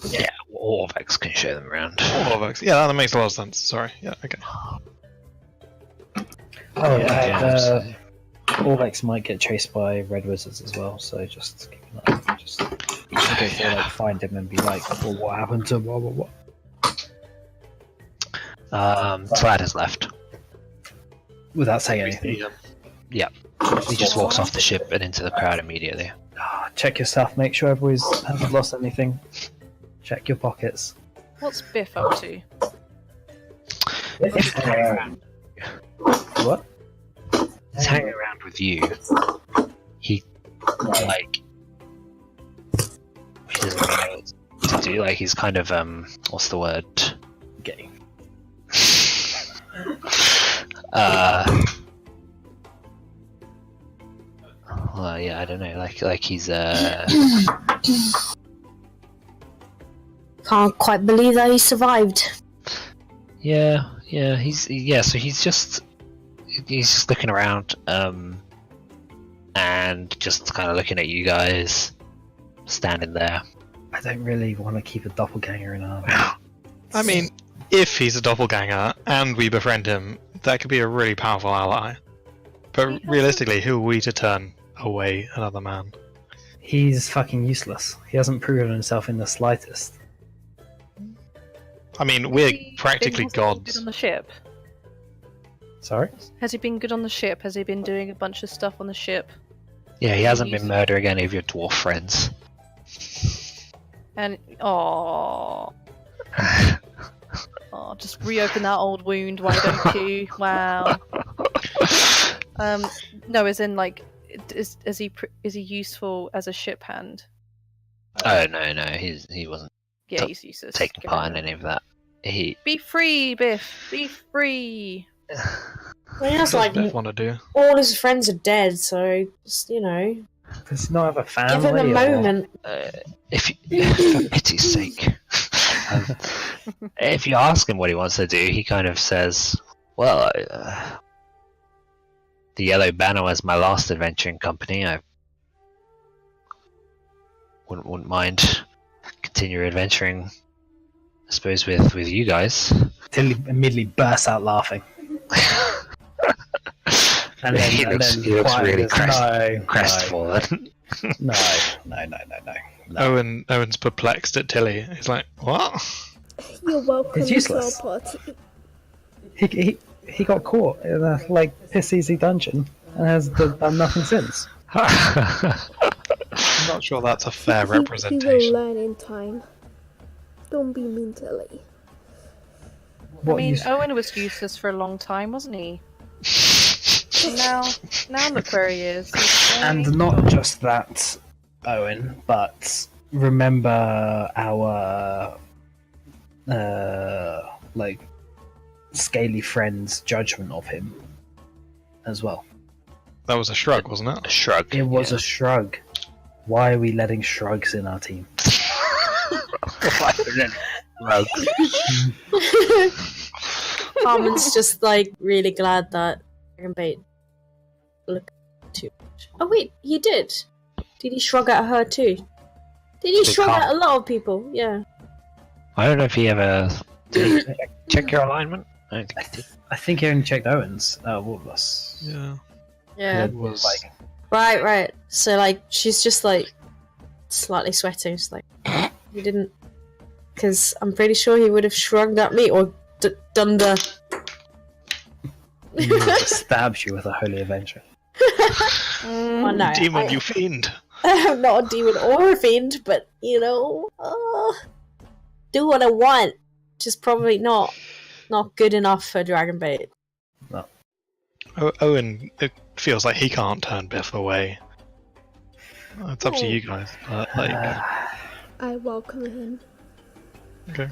Yeah, Orvex can show them around. Orvex, yeah, that makes a lot of sense. Sorry, yeah, okay. Oh yeah, Orvex might get chased by red wizards as well, so just keep an eye on him. Just go for find him and be like, well, what happened to what? Clad has left. Without saying anything. Yeah, he just walks off the ship and into the crowd immediately. Check your stuff, make sure everybody's hasn't lost anything. Check your pockets. What's Biff up to? He's hanging around. What? He's hanging around with you. He doesn't know what to do. He's kind of what's the word? Gay. Well, yeah, I don't know. He's can't quite believe that he survived. Yeah. So he's just looking around, and just kind of looking at you guys standing there. I don't really want to keep a doppelganger in our. I mean, if he's a doppelganger and we befriend him, that could be a really powerful ally. But realistically, who are we to turn away another man? He's fucking useless. He hasn't proven himself in the slightest. I mean, we're practically Has he been good gods. on the ship? Sorry? Has he been good on the ship? Has he been doing a bunch of stuff on the ship? Yeah, he hasn't been murdering any of your dwarf friends. And just reopen that old wound, why don't you? Wow. No, as in like, is he useful as a ship hand? Oh no, he wasn't Yeah, he's useless. taking Get part rid in of him. any of that. He Be free, Biff. Be free. Well, that's What like does Biff want to do? all his friends are dead, so just Does he not have a family? give him a or- moment. for pity's sake, if you ask him what he wants to do, he kind of says, "Well, the Yellow Banner was my last adventuring company. I wouldn't mind continuing adventuring, I suppose, with you guys." Till he immediately bursts out laughing. And then, he looks really no, crestfallen. No. Owyn's perplexed at Tili. He's like, what? You're welcome It's to useless. our party. He got caught in a piss easy dungeon and has done nothing since. I'm not sure that's a fair He will representation. learn in time. Don't be mean to Lee. What I mean, you- Owynn was useless for a long time, wasn't he? now look where he is. He's And very- not just that, Owynn, but remember our scaly friend's judgment of him as well. That was a shrug, wasn't it? A shrug. It was a shrug. Why are we letting shrugs in our team? Rug. Carmen's just like really glad that Dragonbait looked too much. Oh wait, he did. Did he shrug at her too? Did he Did shrug Carmen- at a lot of people? Yeah. I don't know if he ever did he check your alignment. I don't think he did. I think he only checked Owyn's out of all of us. Yeah. Yeah. It was like, Right. So like she's just like slightly sweating. She's like, you didn't, because I'm pretty sure he would have shrugged at me or done the. he just stabs you with a holy avenger. Oh, no, Demon, you fiend. I'm not a demon or a fiend, but do what I want. Just probably not good enough for Dragonbait. Owynn, it feels like he can't turn Biff away. It's up to you guys. I welcome him. Okay.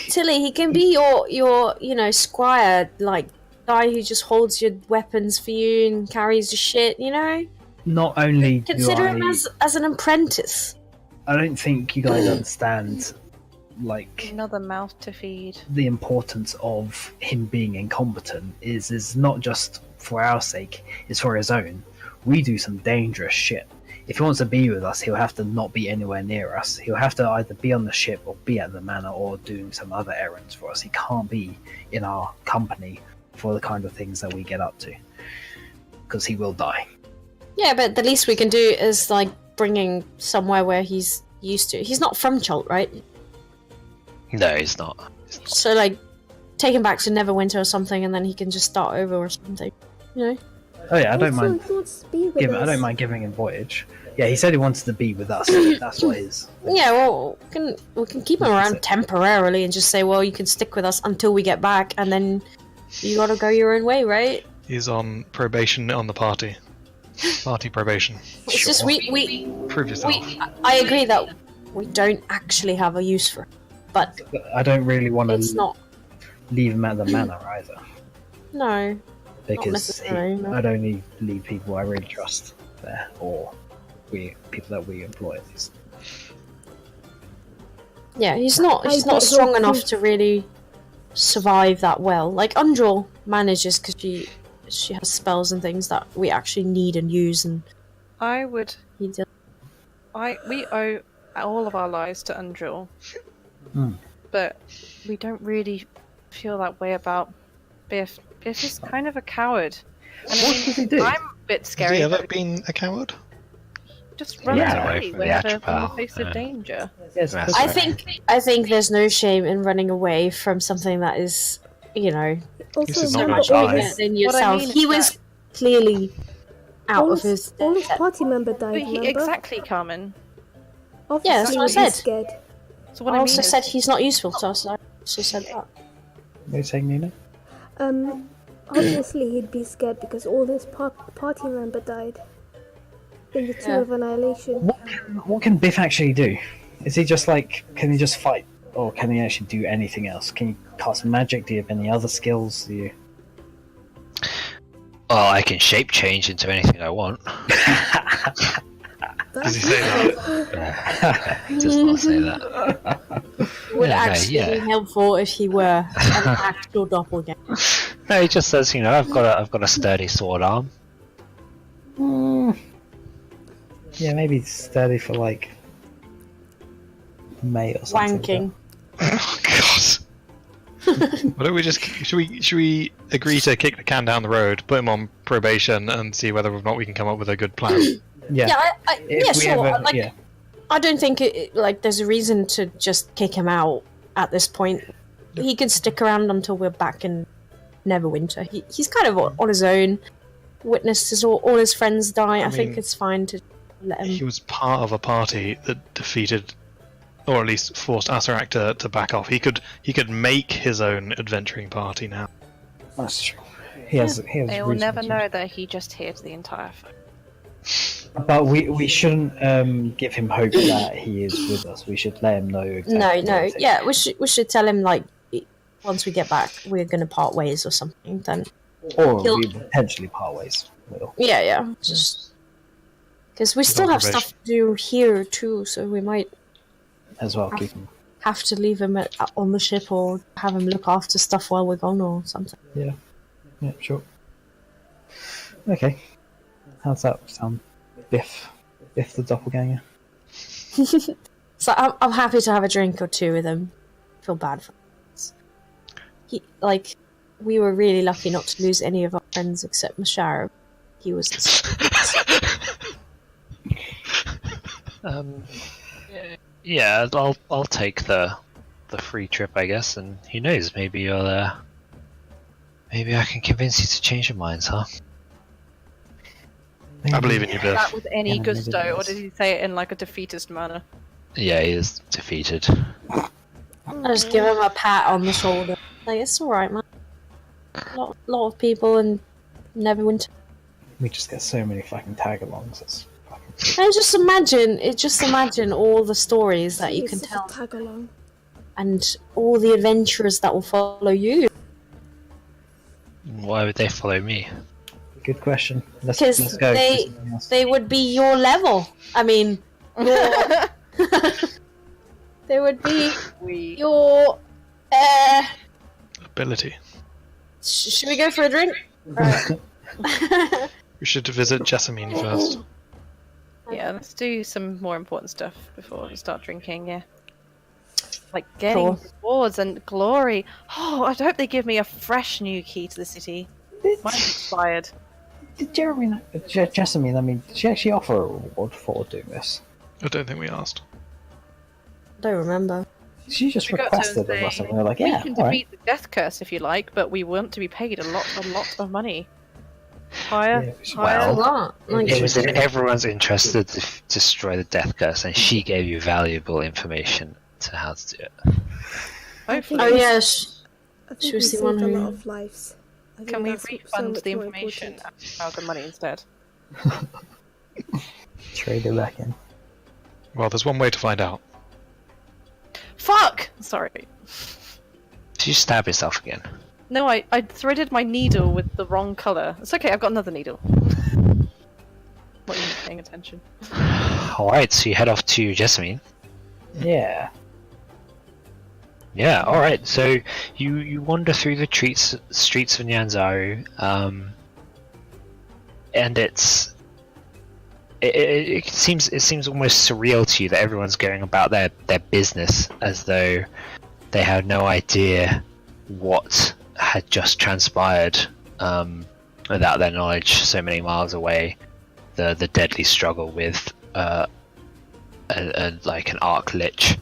Tilly, he can be your squire, like guy who just holds your weapons for you and carries your shit. Not only Consider him do as an apprentice. I don't think you guys understand, Another mouth to feed. the importance of him being incompetent is not just for our sake, it's for his own. We do some dangerous shit. If he wants to be with us, he'll have to not be anywhere near us. He'll have to either be on the ship or be at the manor or doing some other errands for us. He can't be in our company for the kind of things that we get up to, because he will die. Yeah, but the least we can do is like bringing somewhere where he's used to. He's not from Chult, right? No, he's not. So like, take him back to Neverwinter or something, and then he can just start over or something. Oh yeah, I don't Also, mind. he wants to be with I us. don't mind giving him voyage. Yeah, he said he wanted to be with us. That's what his. Yeah, well, we can keep him That's around it. temporarily and just say, well, you can stick with us until we get back, and then you gotta go your own way, right? He's on probation on the party. Party probation. It's just we Prove yourself. I agree that we don't actually have a use for it, but I don't really want it's to not. leave him at the manor either, No. because necessarily, no. I'd only leave people I really trust there, or people that we employ at least. Yeah, he's not I don't strong know enough who- to really survive that well. Like Undril manages because she has spells and things that we actually need and use, and I would. he does. We owe all of our lives to Undril, but we don't really feel that way about Biff. Biff is kind of a coward. And What does he do? I'm a bit Has scary. he ever but been a coward? just runs Yeah, away away from the whenever in the Atropal, face of yeah. danger. Yes, That's I right. think there's no shame in running away from something that is, you know, Also, is so not remember much gonna all die. bigger his, than What I yourself. mean is He was that- clearly out of his. all his party member died, But remember? exactly, Carmen. Obviously, Yeah, that's what I he's said. scared. So what I I also mean is, said he's not useful to us. I also said that. What are you saying, Nina? Obviously he'd be scared because all his party member died in the Two Yeah. of Annihilation. What can Biff actually do? Is he just like, can he just fight? Or can he actually do anything else? Can you cast magic? Do you have any other skills? Do you... Well, I can shape change into anything I want. Does he say that? He does not say that. Would Yeah, no, actually yeah. be helpful if he were an actual doppelganger. No, he just says, you know, I've got a sturdy sword arm. Yeah, maybe sturdy for like May or something. Wanking. Oh God! Why don't we just should we agree to kick the can down the road, put him on probation, and see whether or not we can come up with a good plan? Yeah. Yeah, If yeah, we sure. ever- Like, yeah. I don't think like there's a reason to just kick him out at this point. He can stick around until we're back in Neverwinter. He's kind of on his own. Witnessed all his friends die. I think mean, it's fine to let him. He was part of a party that defeated, or at least forced Asarak to back off. He could make his own adventuring party now. That's true. He has they will reason never to. know that he just hid the entire fight. But we shouldn't give him hope that he is with us. We should let him know exactly. No, what it is. yeah, we should tell him like once we get back we're gonna part ways or something. Then Or He'll- we potentially part ways. Will. yeah, just because we still on have probation. stuff to do here too, so we might As well, keep him. have to leave him on the ship or have him look after stuff while we're gone or something. Yeah, sure. Okay. How's that sound? Biff the doppelganger. So I'm happy to have a drink or two with him. Feel bad for him. We were really lucky not to lose any of our friends except Mashara. He was Yeah, I'll take the free trip, I guess, and who knows, maybe you'll maybe I can convince you to change your minds, huh? I believe in you, Biff. That with any Yeah, gusto, maybe it or is. did he say it in like a defeatist manner? Yeah, he is defeated. I just give him a pat on the shoulder. Like, it's alright, man. Lot of people in Neverwinter. We just get so many fucking tag-alongs. It's fucking... And just imagine all the stories that you He's can such a tell, tag along. and all the adventures that will follow you. Why would they follow me? Good question. Let's Because go. they would be your level. I mean, your... they would be your... Ability. Should we go for a drink? Right. We should visit Jessamine first. Yeah, let's do some more important stuff before we start drinking, yeah. Like getting rewards and glory. Oh, I hope they give me a fresh new key to the city. Mine's expired. Did Jessamine, I mean, did she actually offer a reward for doing this? I don't think we asked. Don't remember. She just We got to requested of us, say, and we were like, We yeah, can alright. defeat the death curse if you like, but we want to be paid a lot of money. Higher, Yeah, we should- higher. A lot. Like, It was in everyone's interest to destroy the death curse, and she gave you valuable information to how to do it. Hopefully. oh yeah, sh- I think She we was the saved one a who- lot of lives. I think Can we that's so refund much the more information important. and have the money instead? Trade it back in. Well, there's one way to find out. Fuck! Sorry. Did you stab yourself again? No, I threaded my needle with the wrong colour. It's okay, I've got another needle. Not even paying attention. Alright, so you head off to Jessamine. Yeah. Yeah, alright, so you wander through the streets of Nyanzaru, and it seems almost surreal to you that everyone's going about their business as though they have no idea what had just transpired, without their knowledge so many miles away. The deadly struggle with like an arc lich,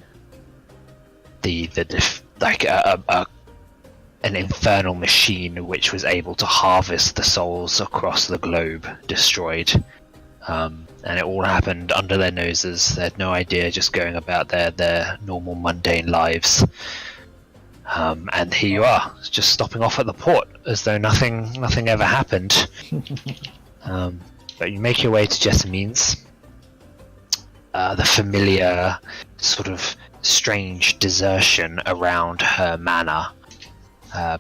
an infernal machine which was able to harvest the souls across the globe destroyed, and it all happened under their noses. They had no idea, just going about their normal mundane lives. And here you are, just stopping off at the port as though nothing ever happened. But you make your way to Jessamine's. The familiar sort of strange desertion around her manor.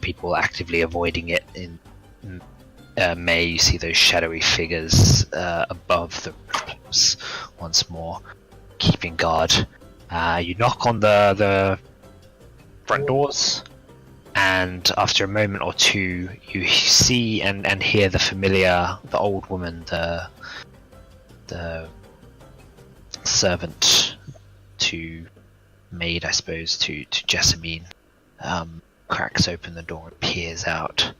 People actively avoiding it. In May, you see those shadowy figures above the roofs once more, keeping guard. You knock on the front doors, and after a moment or two, you see and hear the old woman, the servant to maid, I suppose, to Jessamine, cracks open the door and peers out.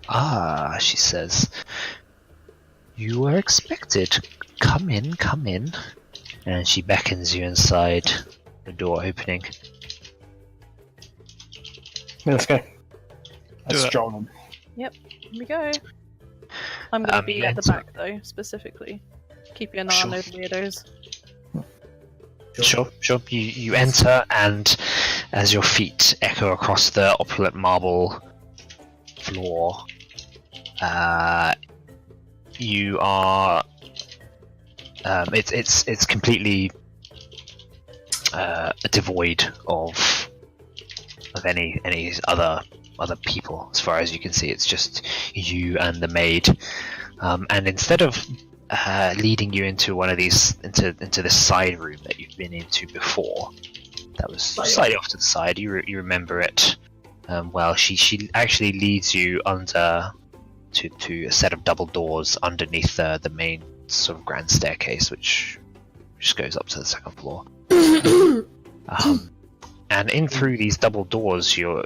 "Ah," she says, "you were expected. Come in. And she beckons you inside, the door opening. Let's go. Do Let's it. stroll on. Here we go. I'm going to be at the back though, specifically. Keeping an eye on those weirdos. Sure. You enter, and as your feet echo across the opulent marble floor, you are. It's completely devoid of any other people, as far as you can see. It's just you and the maid, and instead of leading you into one of these into this side room that you've been into before, that was slightly off to the side. You remember it well. She actually leads you under to a set of double doors underneath the main sort of grand staircase, which just goes up to the second floor. And in through these double doors, you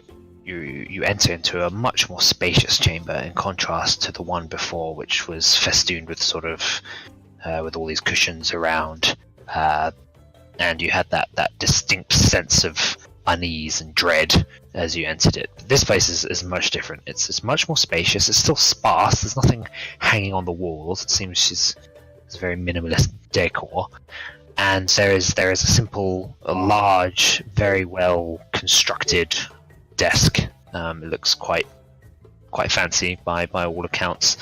enter into a much more spacious chamber, in contrast to the one before, which was festooned with sort of with all these cushions around, and you had that distinct sense of unease and dread as you entered it. This place is much different. It's much more spacious. It's still sparse. There's nothing hanging on the walls. It seems it's very minimalist decor. And there is a large, very well constructed desk. It looks quite fancy by all accounts,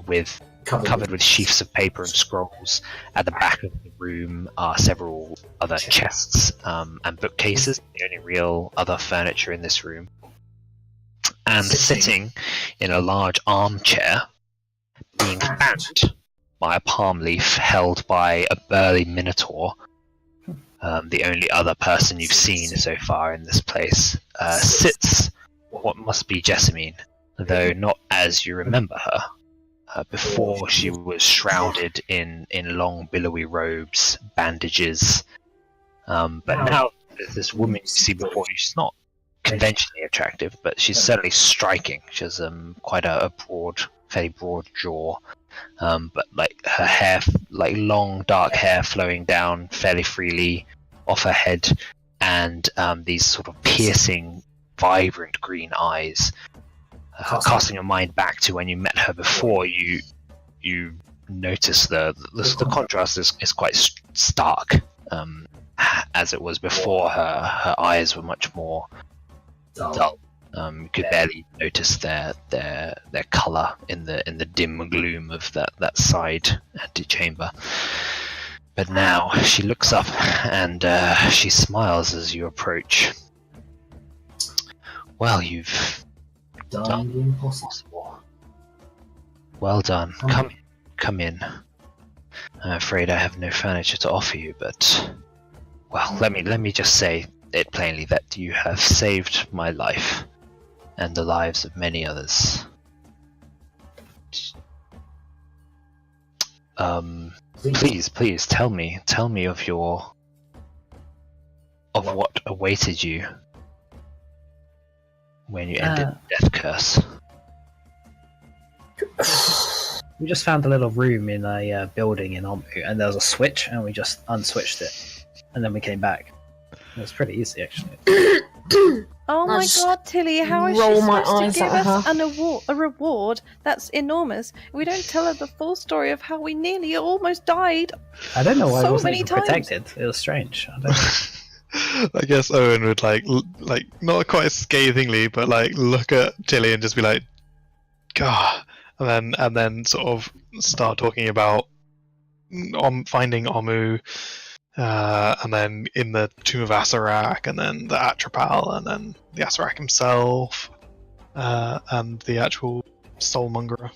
with covered with sheafs of paper and scrolls. At the back of the room are several other chests and bookcases, the only real other furniture in this room. And sitting in a large armchair, being fanned by a palm leaf held by a burly minotaur, the only other person you've seen so far in this place, sits what must be Jessamine, though not as you remember her. Before, she was shrouded in long billowy robes, bandages, but now this woman you see before you, she's not conventionally attractive, but she's certainly striking. She has quite a fairly broad jaw, but like her hair, like long dark hair flowing down fairly freely off her head, and these sort of piercing, vibrant green eyes. Casting your mind back to when you met her before, you notice the contrast is quite stark. As it was before, her eyes were much more dull. You could barely notice their colour in the dim gloom of that side antechamber. But now she looks up and she smiles as you approach. "Well, you've done the impossible. Well done. Come in. I'm afraid I have no furniture to offer you, but well, let me just say, it plainly that you have saved my life and the lives of many others. Please tell me of what awaited you when you ended the death curse. We just found a little room in a building in Omu, and there was a switch, and we just unswitched it, and then we came back. It was pretty easy, actually. Oh my god, Tilly, how is she roll my supposed to eyes give at us a reward that's enormous? We don't tell her the full story of how we nearly almost died. I don't know why So it wasn't many even times. protected. It was strange. I don't know. I guess Owynn would like not quite scathingly, but like look at Tilly and just be like, "God," and then sort of start talking about finding Omu, and then in the tomb of Asarak, and then the Atrapal, and then the Asarak himself, and the actual Soulmongerer,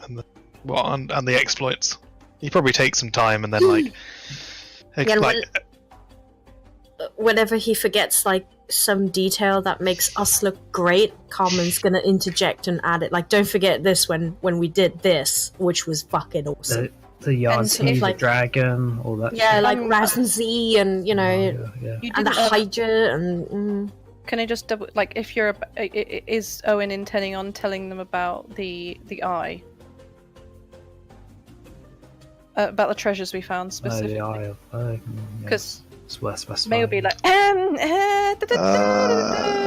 and the exploits. You probably take some time and then whenever he forgets like some detail that makes us look great, Carmen's gonna interject and add it. Like, don't forget this when we did this, which was fucking awesome. The Yanti, like- the dragon, all that. Yeah, shit. like Razan Z and you know, Yeah. You and the didn't, Hydra and. Can I just double, like, if you're is Owynn intending on telling them about the eye? About the treasures we found specifically? The Eye of Fire. Because it's worth specifying. May will be like,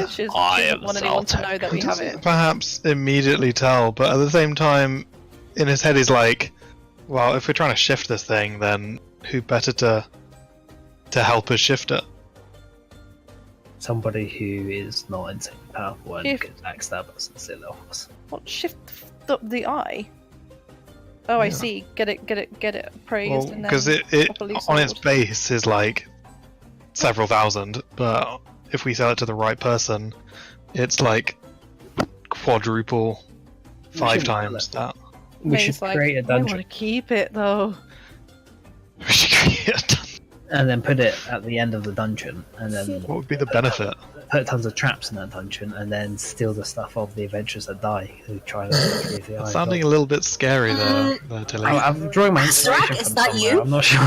she doesn't want anyone to know that we have it. Perhaps immediately tell, but at the same time, in his head he's like, well, if we're trying to shift this thing, then who better to help us shift it? Somebody who is not insanely powerful and If- could backstab us and steal our horse. What, shift the eye? Oh, I see. Get it praised Well, and then because it properly on its sold. base is like several thousand, but if we sell it to the right person, it's like quadruple, We 5 shouldn't times sell that. We May's should like, create a I dungeon want to keep it though. We should create a dungeon. and then put it at the end of the dungeon, and then What would be the benefit? put tons of traps in that dungeon, and then steal the stuff of the adventurers that die who try to retrieve the eye. That's sounding a little bit scary there, Tilly. I'm drawing my inspiration Srak, is from that somewhere. you? I'm not sure.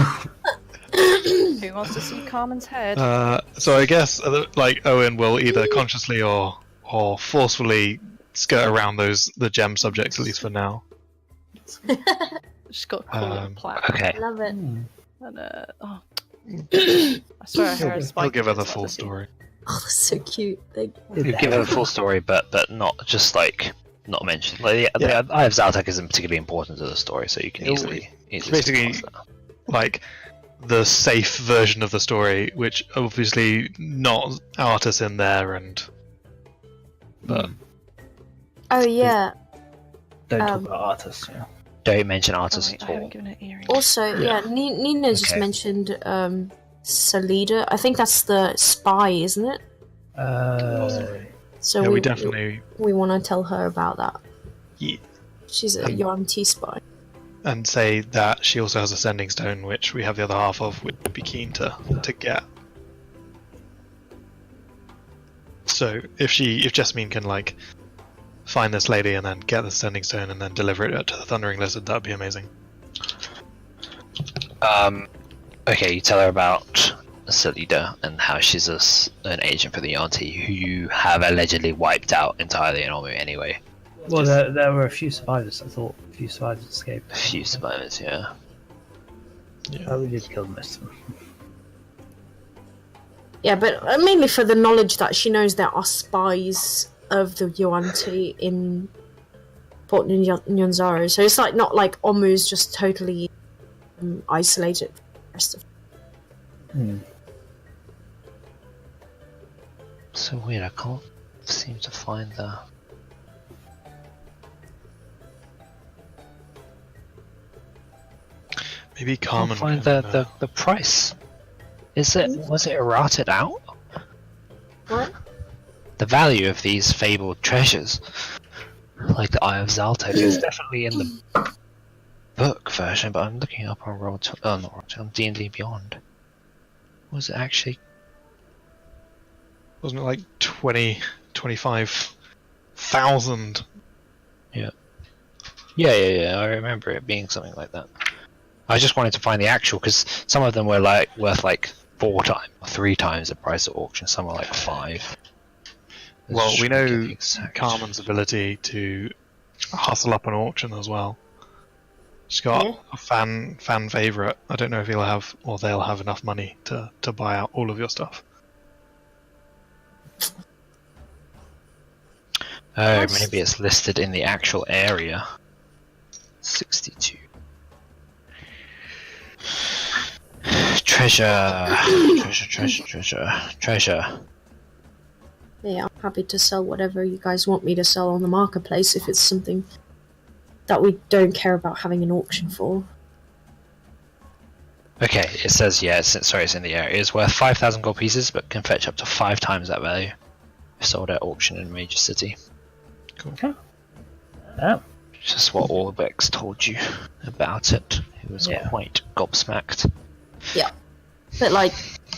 Who wants to see Carmen's head? So I guess like Owynn will either consciously or forcefully skirt around the gem subjects, at least for now. She's got a cool little plaque. Okay. Love it. And I swear I heard a spike. He'll give her in the his full mouth. story. Oh, that's so cute. You give her the full story, but not just like not mentioned. Like, the Eye of Zaltak isn't particularly important to the story, so you can easily basically- skip past Like the safe version of the story, which obviously not Artis in there, but Oh yeah. Don't talk Um, about artists. Yeah. that. Don't mention Oh, artists wait, I at all. haven't given her earrings. Also, yeah, Nina just Okay. mentioned Salida. I think that's the spy, isn't it? So yeah, we we definitely we want to tell her about that. Yeah. She's a Yuan-Ti spy. and say that she also has a sending stone, which we have the other half of. Would be keen to get. So if Jessamine can like find this lady and then get the sending stone and then deliver it to the Thundering Lizard, that'd be amazing. Okay, you tell her about Salida and how she's an agent for the Yanti who you have allegedly wiped out entirely in Omu anyway. Well, there were a few survivors. I thought a few survivors escaped. A few survivors, yeah. Oh, we did kill most of them. Yeah, but mainly for the knowledge that she knows there are spies of the Yuan-Ti in Port Nyanzaru. So it's like not like Omu's just totally isolated from the rest of. So weird, I can't seem to find the... Maybe I Carmen. can't find can, the price. Was it errated out? What? The value of these fabled treasures, like the Eye of Zaltak, is definitely in the book version, but I'm looking up on on D&D Beyond. Was it actually? Wasn't it like 25,000? Yeah, I remember it being something like that. I just wanted to find the actual, because some of them were like worth like 4 times or 3 times the price at auction. Some were like 5. Well, we know Carmen's ability to hustle up an auction as well. She's got a fan favorite. I don't know if they'll have enough money to buy out all of your stuff. Oh, maybe it's listed in the actual area. 62. Treasure. Yeah, I'm happy to sell whatever you guys want me to sell on the marketplace if it's something that we don't care about having an auction for. Okay, it says, it's in the area. It's worth 5,000 gold pieces, but can fetch up to 5 times that value if sold at auction in a major city. Cool. Oh. Just what Orbex told you about it. He was quite gobsmacked. Yeah. But like,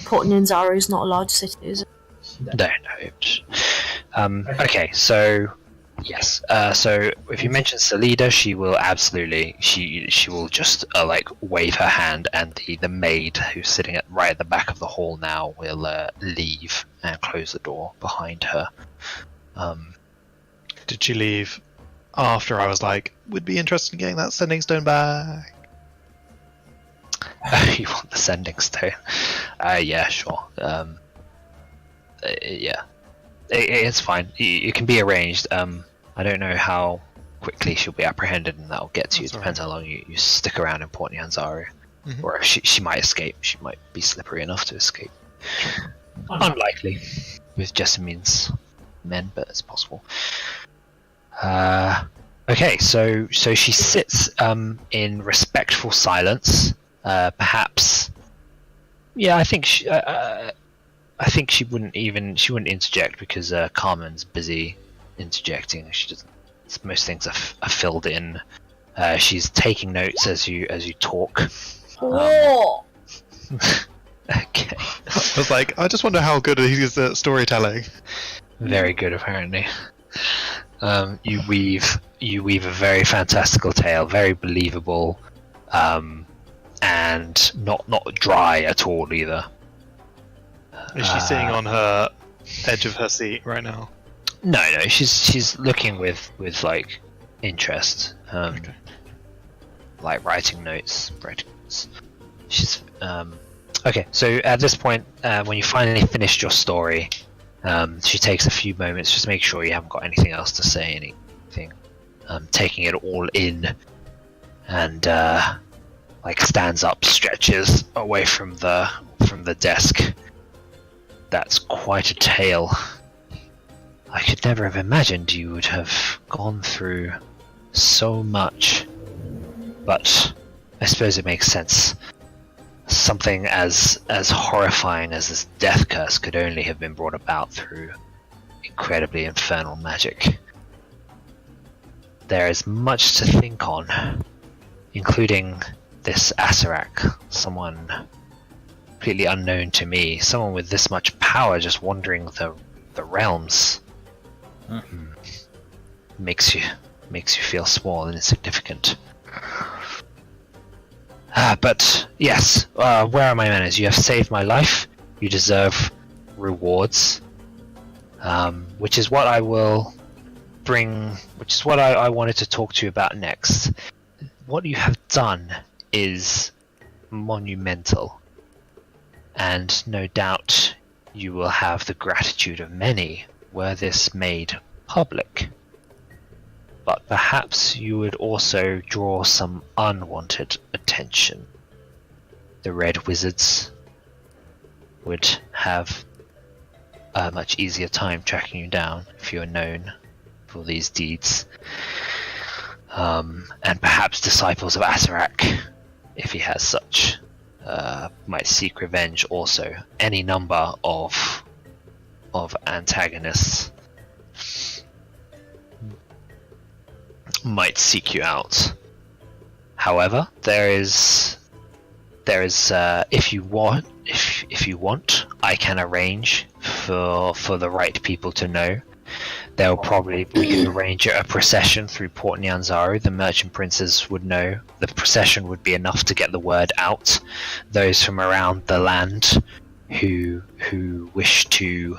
Port Ninzaro is not a large city, is it? No. Okay, so yes. So if you mention Salida, she will absolutely she will just like wave her hand, and the maid who's sitting right at the back of the hall now will leave and close the door behind her. Did she leave after I was like, would be interested in getting that sending stone back? You want the sending stone? Yeah, sure. Yeah, it's fine. It can be arranged. I don't know how quickly she'll be apprehended, and that'll get to you. It depends how long you stick around in Port Nyanzaru. Or if she might escape. She might be slippery enough to escape. Unlikely with Jessamine's men, but it's possible. Okay, so she sits in respectful silence. Perhaps, yeah. I think she wouldn't interject because Carmen's busy interjecting. She doesn't. Most things are filled in. She's taking notes as you talk. Okay. I was like, I just wonder how good he is at storytelling. Very good, apparently. You weave a very fantastical tale, very believable, and not dry at all either. Is she sitting on her edge of her seat right now? No, she's looking with like interest, Okay. like writing notes. She's okay. So at this point, when you finally finished your story, she takes a few moments just to make sure you haven't got anything else to say, anything, taking it all in, and like stands up, stretches away from the desk. That's quite a tale. I could never have imagined you would have gone through so much, but I suppose it makes sense. Something as horrifying as this death curse could only have been brought about through incredibly infernal magic. There is much to think on, including this Asarak, someone completely unknown to me, someone with this much power just wandering the realms. Makes you feel small and insignificant. But yes, where are my manners? You have saved my life. You deserve rewards, which is what I will bring. Which is what I wanted to talk to you about next. What you have done is monumental, and no doubt you will have the gratitude of many were this made public. But perhaps you would also draw some unwanted attention. The Red Wizards would have a much easier time tracking you down if you are known for these deeds. And perhaps disciples of Asarak, if he has such, might seek revenge also. Any number of antagonists might seek you out. However, there is if you want, I can arrange for the right people to know. We could arrange a procession through Port Nyanzaru. The merchant princes would know. The procession would be enough to get the word out. Those from around the land who wish to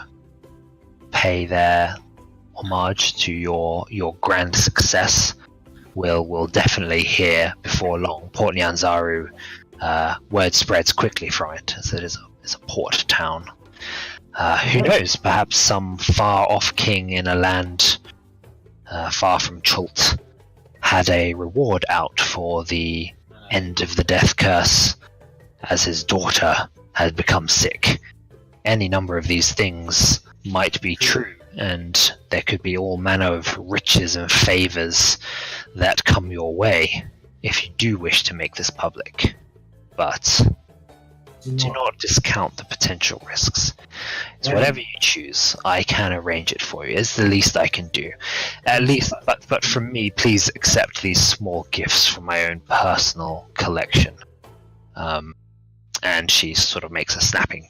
pay their homage to your grand success will definitely hear before long. Port Nyanzaru, word spreads quickly from it, as it is a port town. Who knows, perhaps some far-off king in a land far from Chult had a reward out for the end of the death curse, as his daughter had become sick. Any number of these things might be true, and there could be all manner of riches and favours that come your way if you do wish to make this public. But do not discount the potential risks. So whatever you choose, I can arrange it for you. It's the least I can do. At least, but from me, please accept these small gifts from my own personal collection. And she sort of makes a snapping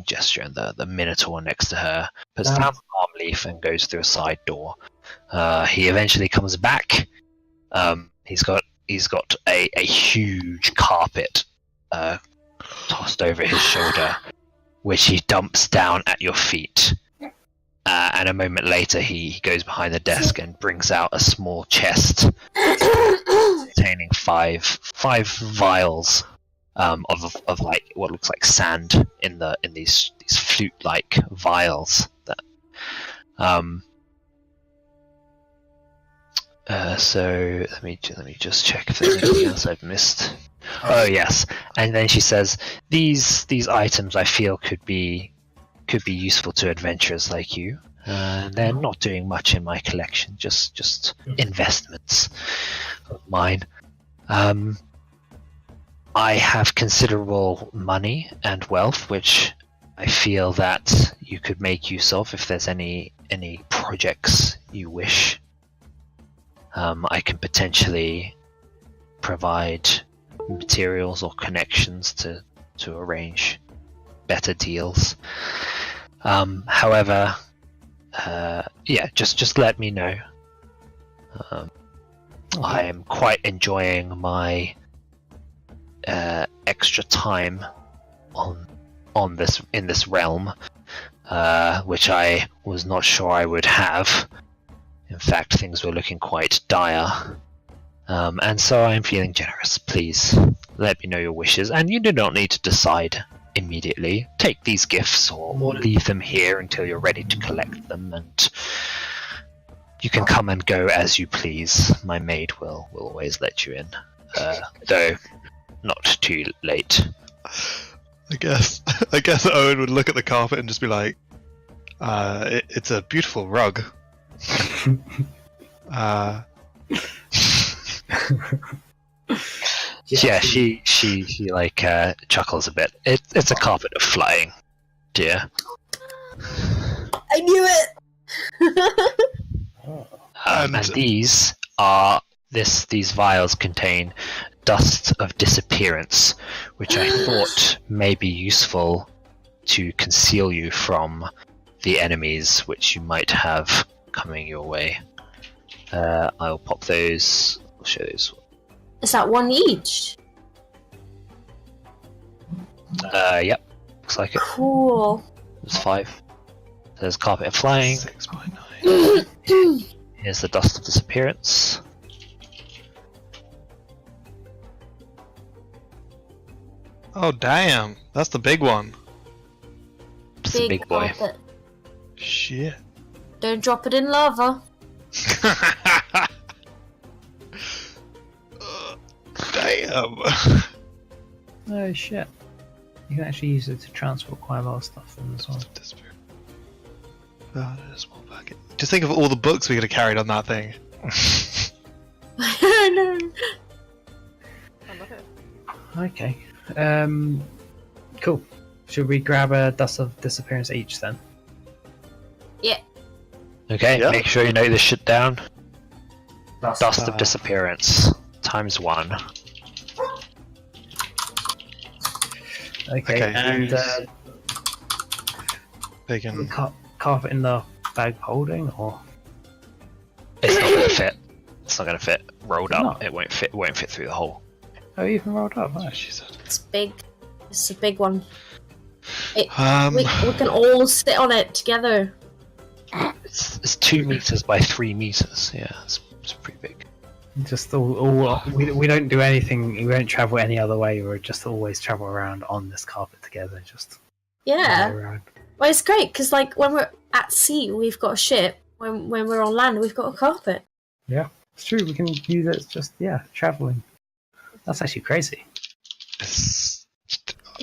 gesture, and the Minotaur next to her puts down the palm leaf and goes through a side door. He eventually comes back. He's got a huge carpet tossed over his shoulder, which he dumps down at your feet. And a moment later, he goes behind the desk and brings out a small chest containing five vials of like what looks like sand in these flute-like vials. So let me just check if there's anything else I've missed. Oh yes, and then she says these items I feel could be useful to adventurers like you. They're not doing much in my collection, just investments of mine. I have considerable money and wealth, which I feel that you could make use of if there's any projects you wish. I can potentially provide materials or connections to arrange better deals. However, just let me know. I am quite enjoying my extra time in this realm, which I was not sure I would have. In fact, things were looking quite dire. And so I'm feeling generous. Please, let me know your wishes. And you do not need to decide immediately. Take these gifts or leave them here until you're ready to collect them. And you can come and go as you please. My maid will always let you in. Though, not too late. I guess Owynn would look at the carpet and just be like, it's a beautiful rug. Yeah, she like chuckles a bit. It's a carpet of flying, dear. I knew it. And these vials contain dust of disappearance, which I thought may be useful to conceal you from the enemies which you might have coming your way. I'll pop those. I'll show those. Is that one each? Yep. Looks like it. Cool. There's 5. There's carpet of flying. 6.9. Here's the dust of disappearance. Oh damn, that's the big one. It's the big boy. Carpet. Shit. Don't drop it in lava. Damn. Oh shit. You can actually use it to transport quite a lot of stuff in as well. Oh, a small packet. Just think of all the books we could have carried on that thing. I know. I love it. Okay. Cool. Should we grab a dust of disappearance each then? Yeah. Okay, Yeah. make sure you note this shit down. Dust of disappearance times 1. Okay, Okay, and They can. Carpet in the bag holding, or It's not going to fit. It's not going to fit. Rolled It's up, not? it won't fit. It won't fit through the hole. oh, even rolled up. Oh, She said. It's big. It's a big one. We Um, can all sit on it together. It's 2 meters by 3 meters. Yeah, it's pretty big. just all we don't do anything. We don't travel any other way. We just always travel around on this carpet together. Just Yeah. all around. Well, it's great because, like, when we're at sea, we've got a ship. When we're on land, we've got a carpet. It's true. We can use it. As just traveling. That's actually crazy.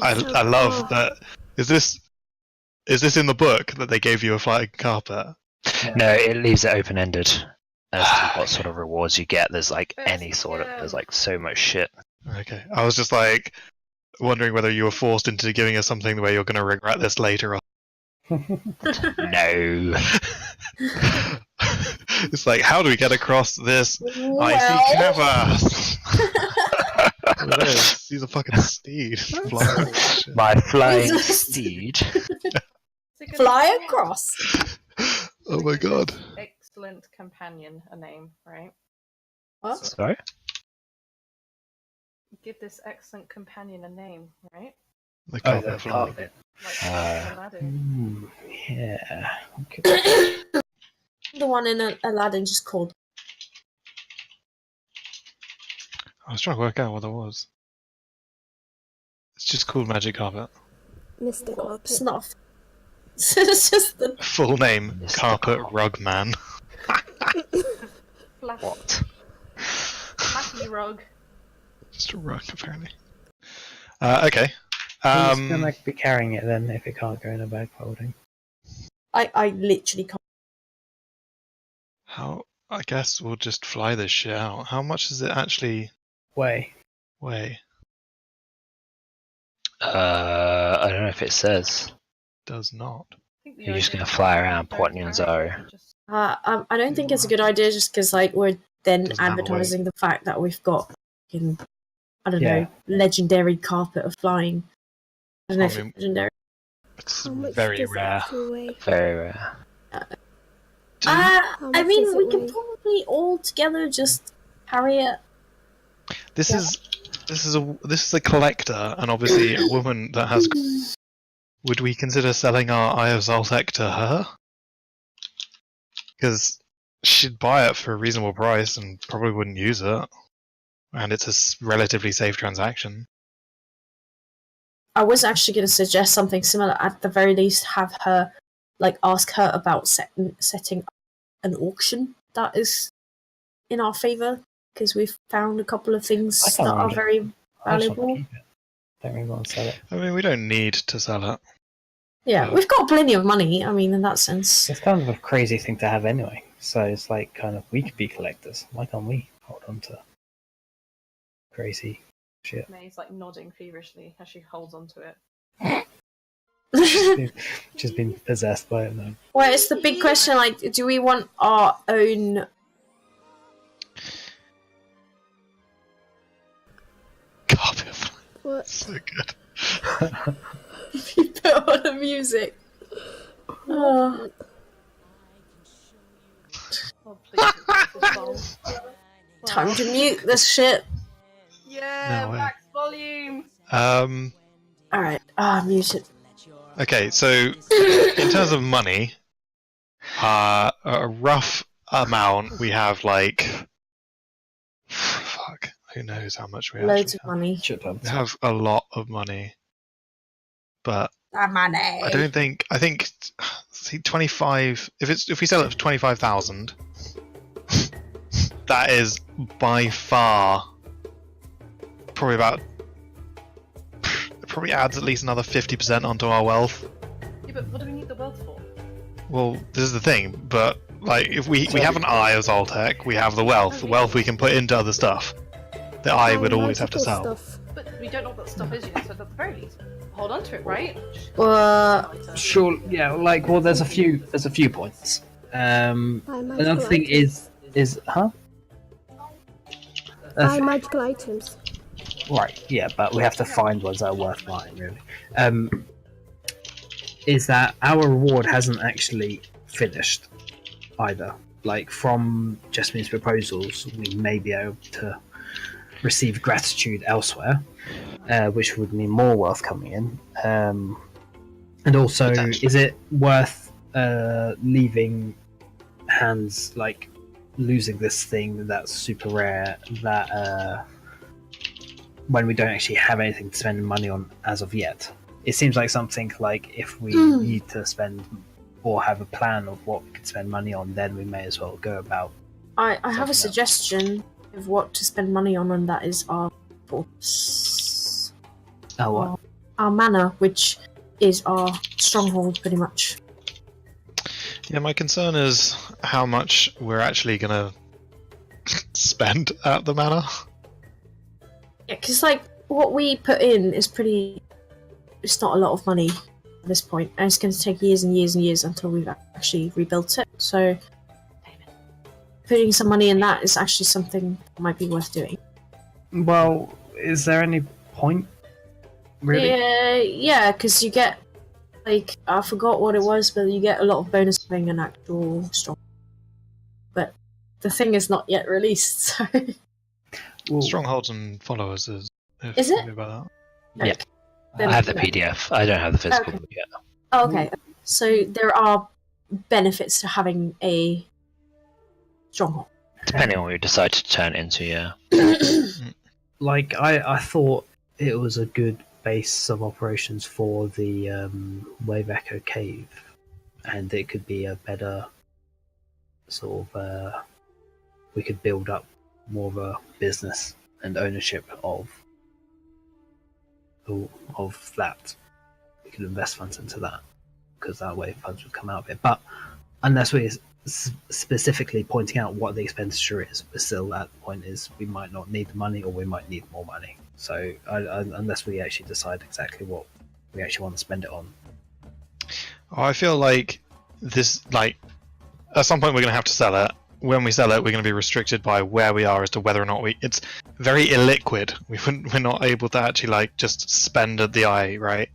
I love that. Is this in the book that they gave you a flying carpet? No, it leaves it open ended as to what sort of rewards you get. There's like any sort of. There's like so much shit. Okay, I was just like wondering whether you were forced into giving us something where you're going to regret this later on. No. It's like, how do we get across this icy crevasse? Look at this. He's a fucking steed. Flying shit. My flying Jesus. steed. Fly across. Oh my god. Excellent companion, a name, right? What? Sorry. Give this excellent companion a name, right? The Oh, carpet the fly. carpet. Like Aladdin. Yeah. Okay. The one in Aladdin just called. I was trying to work out what that was. It's just called magic carpet. Mr. Carpet. It's not. It's just the. Full name: Mr. Carpet Carpet. Rug Man. What? Flappy rug. Just a rug, apparently. Okay. Who's gonna be carrying it then if it can't go in a bag holding? I literally can't. How? I guess we'll just fly this shit out. How much does it actually Way. weigh? I don't know if it says. Does not. You're just gonna fly around Port Nyanzaru. I don't think it's a good idea just because, like, we're then Doesn't have a advertising the fact that we've got, fucking, I don't Yeah. know, legendary carpet of flying. I don't know I if mean- it's legendary. It's How much very does it rare. actually weigh? Very rare. How I much mean, does we it can weigh? probably all together just carry it. This Yeah. is a collector, and obviously a woman that has. Would we consider selling our Eye of Zoltek to her? Because she'd buy it for a reasonable price and probably wouldn't use it, and it's a relatively safe transaction. I was actually going to suggest something similar. At the very least, have her, like, ask her about setting up an auction that is in our favour, because we've found a couple of things I that can't are remember. very I just want to valuable. keep it. Don't really want to sell it. I mean, we don't need to sell it. Yeah, we've got plenty of money. I mean, in that sense. It's kind of a crazy thing to have anyway. So it's like kind of we could be collectors. Why can't we hold on to crazy shit? May's like nodding feverishly as she holds onto it. She's been possessed by it now. Well, it's the big question. Like, do we want our own? Carpet. What? So good. You put on the music. Oh. Oh, please, it's song. Time to mute this shit. Yeah, No way. max volume. All right. Mute it. Okay, so in terms of money, a rough amount we have like. Fuck. Who knows how much we Loads actually of money. Shit tons. We have a lot of money, but Money. I don't think. I think. See, 25. If we sell it for 25,000, that is by far probably about. It probably adds at least another 50% onto our wealth. Yeah, but what do we need the wealth for? Well, this is the thing, but like if we have an eye of Zoltek, we have the wealth. The wealth we can put into other stuff. The eye would always have to Magical sell. Stuff. But we don't know what that stuff is yet, so at the very least, hold on to it, right? Sure. Yeah. Like, well, there's a few points. Buy Another magical thing items. is huh? Buy magical items. Right. Yeah, but we have to find ones that are worth buying, really. is that our reward hasn't actually finished either. Like, from Jasmine's proposals, we may be able to receive gratitude elsewhere, which would mean more wealth coming in. And also, is it worth leaving hands, like, losing this thing that's super rare, that when we don't actually have anything to spend money on as of yet? It seems like something like, if we need to spend or have a plan of what we could spend money on, then we may as well go about. I have a suggestion of what to spend money on, and that is our force. What? Our manor, which is our stronghold, pretty much. Yeah, my concern is how much we're actually gonna spend at the manor. Yeah, because like what we put in is it's not a lot of money at this point, and it's going to take years and years and years until we've actually rebuilt it. So putting some money in that is actually something that might be worth doing. Well, is there any point, really? Yeah, because you get, like, I forgot what it was, but you get a lot of bonus for being an actual strong. But the thing is not yet released, so... Well, Strongholds and followers is it? about Okay. Yeah. I have the PDF. I don't have the physical book yet. Oh, okay. So there are benefits to having a stronghold. Depending on what you decide to turn it into, yeah. like, I thought it was a good base of operations for the Wave Echo Cave, and it could be a better sort of... we could build up more of a business and ownership of that. We could invest funds into that, because that way funds would come out of it. But unless we're specifically pointing out what the expenditure is, we're still at the point is we might not need the money, or we might need more money. So unless we actually decide exactly what we actually want to spend it on. I feel like this, like, at some point we're going to have to sell it. When we sell it, we're going to be restricted by where we are as to whether or not it's very illiquid. We're not able to actually, like, just spend at the eye, right?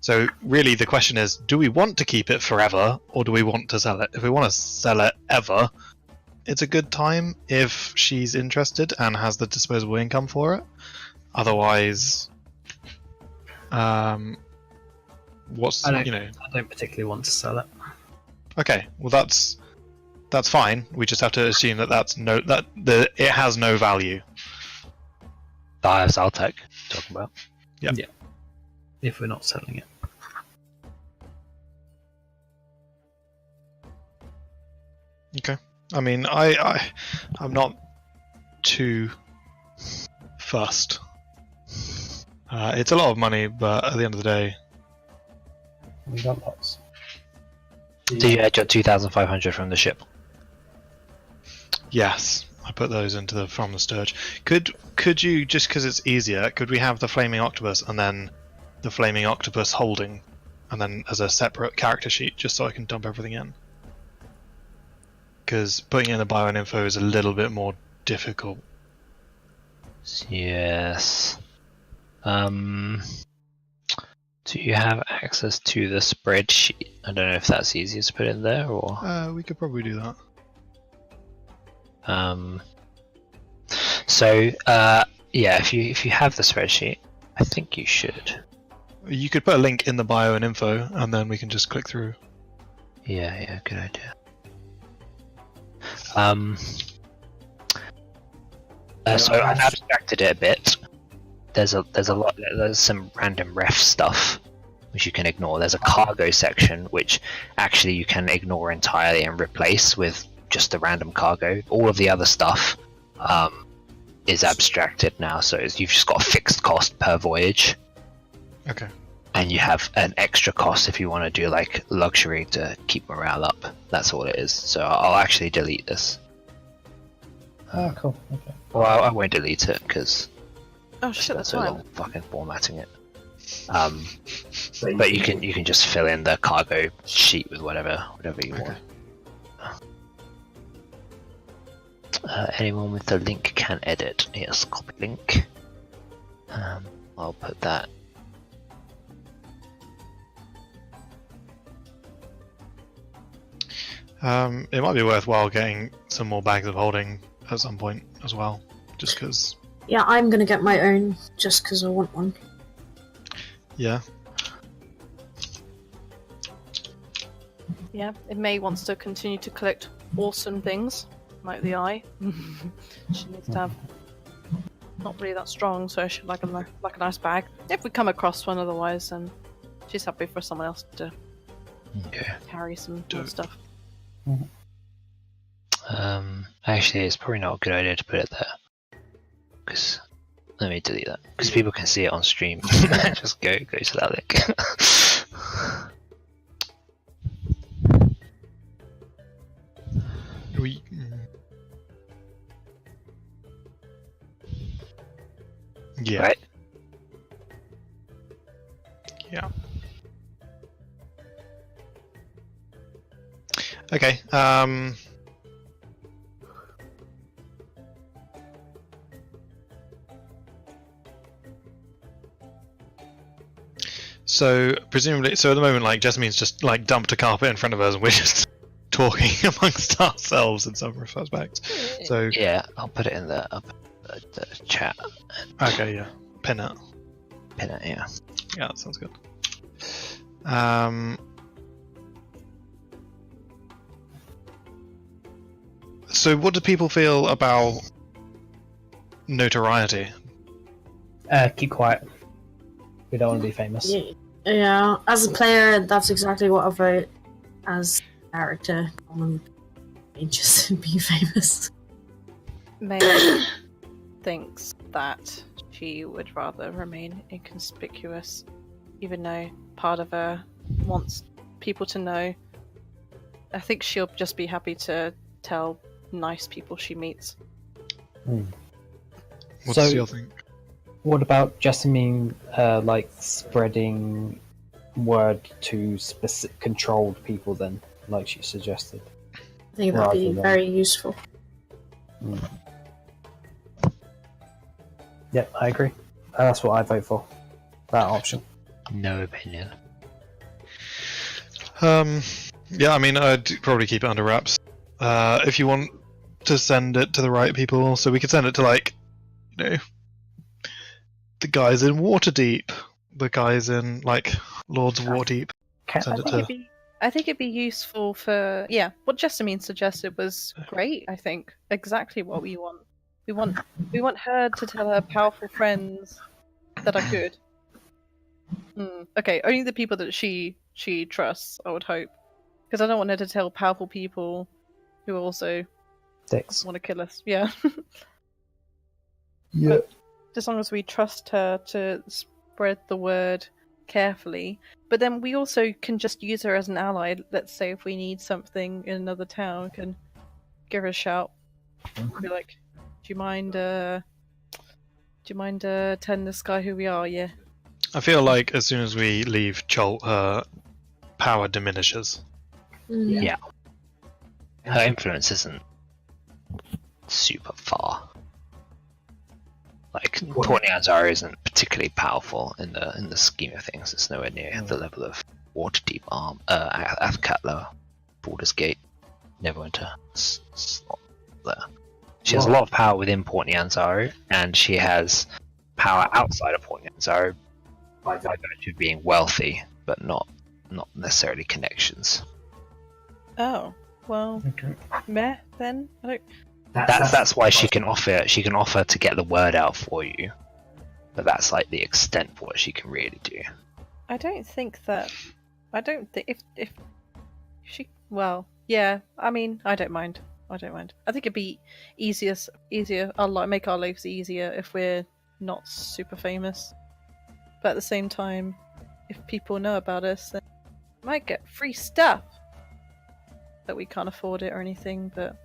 So really the question is, do we want to keep it forever, or do we want to sell it? If we want to sell it ever, it's a good time if she's interested and has the disposable income for it. Otherwise, I don't particularly want to sell it. Okay, well that's fine. We just have to assume that it has no value. The highest Altec talking about. Yeah. If we're not selling it. Okay. I mean, I'm not too fussed. It's a lot of money, but at the end of the day, We got lots. Do you add your 2,500 from the ship? yes, I put those into from the Sturge. Could you, just because it's easier, could we have the Flaming Octopus and then the Flaming Octopus holding, and then as a separate character sheet, just so I can dump everything in? Because putting in the bio and info is a little bit more difficult. Yes. Do you have access to the spreadsheet? I don't know if that's easier to put in there, or... We could probably do that. Yeah, if you have the spreadsheet, I think you should. You could put a link in the bio and info, and then we can just click through. Yeah, good idea. So I've abstracted it a bit. There's some random ref stuff which you can ignore. There's a cargo section which actually you can ignore entirely and replace with just the random cargo. All of the other stuff is abstracted now, so you've just got a fixed cost per voyage. Okay. And you have an extra cost if you want to do like luxury to keep morale up. That's all it is. So I'll actually delete this. Oh, cool. Okay. Well, I won't delete it because Oh shit, that's so fine. long fucking formatting it. But you can just fill in the cargo sheet with whatever you want. Anyone with the link can edit. Yes, copy link. I'll put that. It might be worthwhile getting some more bags of holding at some point as well, just because. Yeah, I'm gonna get my own just because I want one. Yeah. Yeah, if May wants to continue to collect awesome things, like the eye, she needs to have not really that strong, so she'd like a nice bag. If we come across one otherwise, then she's happy for someone else to carry some more stuff. Actually, it's probably not a good idea to put it there. Because let me delete that. Because people can see it on stream. Just go to that link. Yeah. Right. Yeah. Okay. So presumably, at the moment, like Jessamine just like dumped a carpet in front of us, and we're just talking amongst ourselves in some respects. So Yeah, I'll put it in the chat. okay, yeah, pin it. Pin it, yeah. Yeah, that sounds good. So what do people feel about notoriety? Keep quiet. We don't want to be famous. Yeah, as a player, that's exactly what I vote. As a character, I'm interested in being famous. May thinks that she would rather remain inconspicuous, even though part of her wants people to know. I think she'll just be happy to tell nice people she meets. What's So- your thing? What about Jessamine, like spreading word to controlled people then, like she suggested? I think that'd be Rather than- very useful. Yep, I agree. That's what I vote for. That option. No opinion. Yeah, I mean, I'd probably keep it under wraps. If you want to send it to the right people, so we could send it to, like, you know, the guys in Waterdeep, the guys in, like, Lords of Waterdeep. Send it to. I think it'd be useful for what Jessamine suggested was great. I think exactly what we want. We want her to tell her powerful friends that are good. Okay, only the people that she trusts, I would hope, because I don't want her to tell powerful people who also Dicks. want to kill us. Yeah. Yeah. But as long as we trust her to spread the word carefully, but then we also can just use her as an ally. Let's say if we need something in another town, we can give her a shout. Be like, do you mind telling this guy who we are? Yeah. I feel like as soon as we leave Cholt, her power diminishes. Yeah. Her influence isn't super far. Like, Port Nyanzara isn't particularly powerful in the scheme of things. It's nowhere near the level of Waterdeep, Athkatla, Baldur's Gate, Neverwinter. It's not there. She has a lot of power within Port Nyanzara, and she has power outside of Port Nyanzara by virtue of being wealthy, but not necessarily connections. Oh well, meh. Then I don't. That's why she can offer to get the word out for you, but that's like the extent of what she can really do. I don't think if she. Well, yeah. I mean, I don't mind. I think it'd be easier. I'll make our lives easier if we're not super famous. But at the same time, if people know about us, then we might get free stuff that we can't afford it or anything. But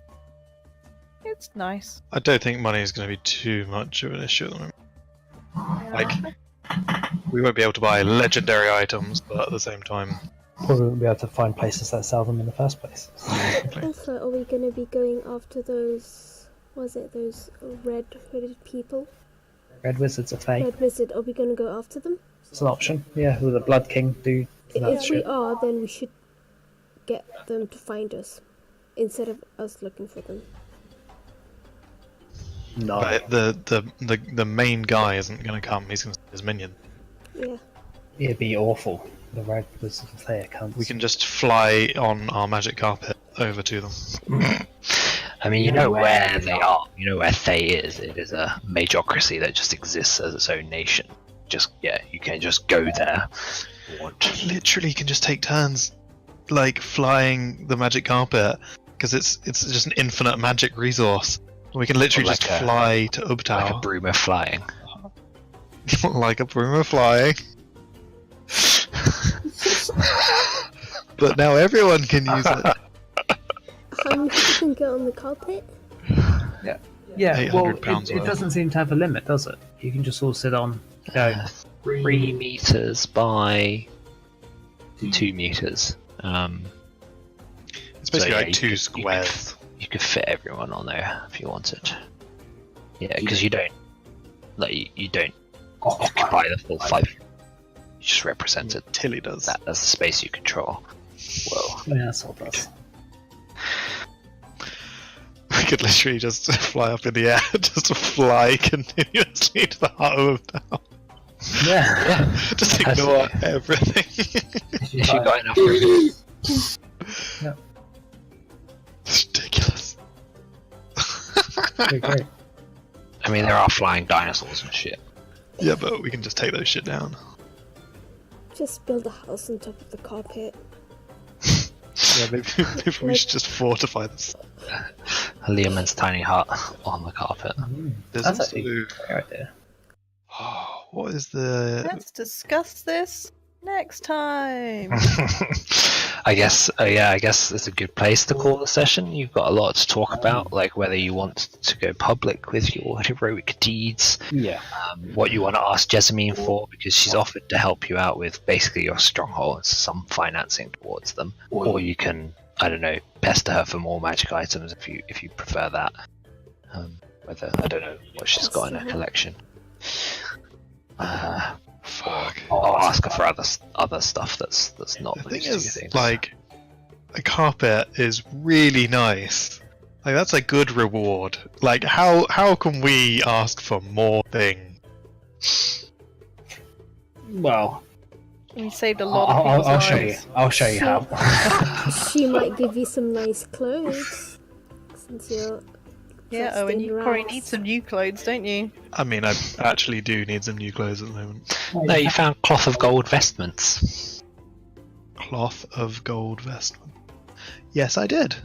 it's nice. I don't think money is going to be too much of an issue at the moment. Like, we won't be able to buy legendary items, but at the same time, Probably won't be able to find places that sell them in the first place. Also, are we going to be going after those red-hooded people? Red Wizards are fake. Red Wizard, are we going to go after them? It's an option. Yeah, with the Blood King dude. If we are, then we should get them to find us. instead of us looking for them. No. But the main guy isn't going to come. He's going to send his minion. Yeah. It'd be awful. The red wizard of Slayer comes. We can just fly on our magic carpet over to them. I mean, you know where they are. You know where Thay is. It is a majocracy that just exists as its own nation. Just you can just go there. Literally, you can just take turns, like flying the magic carpet, because it's just an infinite magic resource. We can literally Like just fly to Ubtao. Like a broomer flying. Like a broomer flying. But now everyone can use it. How many people can get on the carpet? Yeah, well, 800 pounds it worth. doesn't seem to have a limit, does it? You can just all sit on. Go. 3 meters by 2 meters. It's basically So, like you two could- squares. You could fit everyone on there if you wanted. Yeah, because you don't you don't occupy the full 5. You just represented Tili does. that as the space you control. Whoa. Yeah, that's all it does. We could literally just fly up in the air, just fly continuously to the heart of Ubtao. Yeah. Just ignore everything. If you got enough room. It's ridiculous. Pretty great. I mean, there are flying dinosaurs and shit. Yeah, but we can just take those shit down. Just build a house on top of the carpet. Yeah, maybe we should just fortify this. Liamon's tiny hut on the carpet. There's That's also... actually a great idea. What is the... Let's discuss this next time. I guess it's a good place to call the session. You've got a lot to talk about, like whether you want to go public with your heroic deeds, Yeah. what you want to ask Jessamine for, because she's offered to help you out with basically your strongholds, some financing towards them, or you can, I don't know, pester her for more magic items if you prefer that. Whether I don't know what she's got in her collection. Fuck. I'll ask her for other stuff that's not The those thing two is, things. like, a carpet is really nice. Like, that's a good reward. Like, how can we ask for more things? Well, We saved a lot of people's I'll show you. lives. I'll show you how. She might give you some nice clothes. Since you're. Yeah, trusting Owen, you probably rats. need some new clothes, don't you? I mean, I actually do need some new clothes at the moment. No, you found cloth of gold vestments. Cloth of gold vestment. Yes, I did.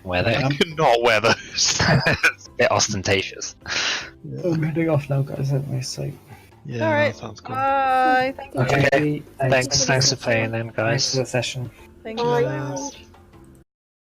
Where they I could not wear those. it's a bit ostentatious. I'm heading off now, guys. Let me see. Yeah, Alright. that sounds cool. Bye. Thank you. Okay. Thanks for playing then, Thanks guys. for the session. Thank you Bye. very much.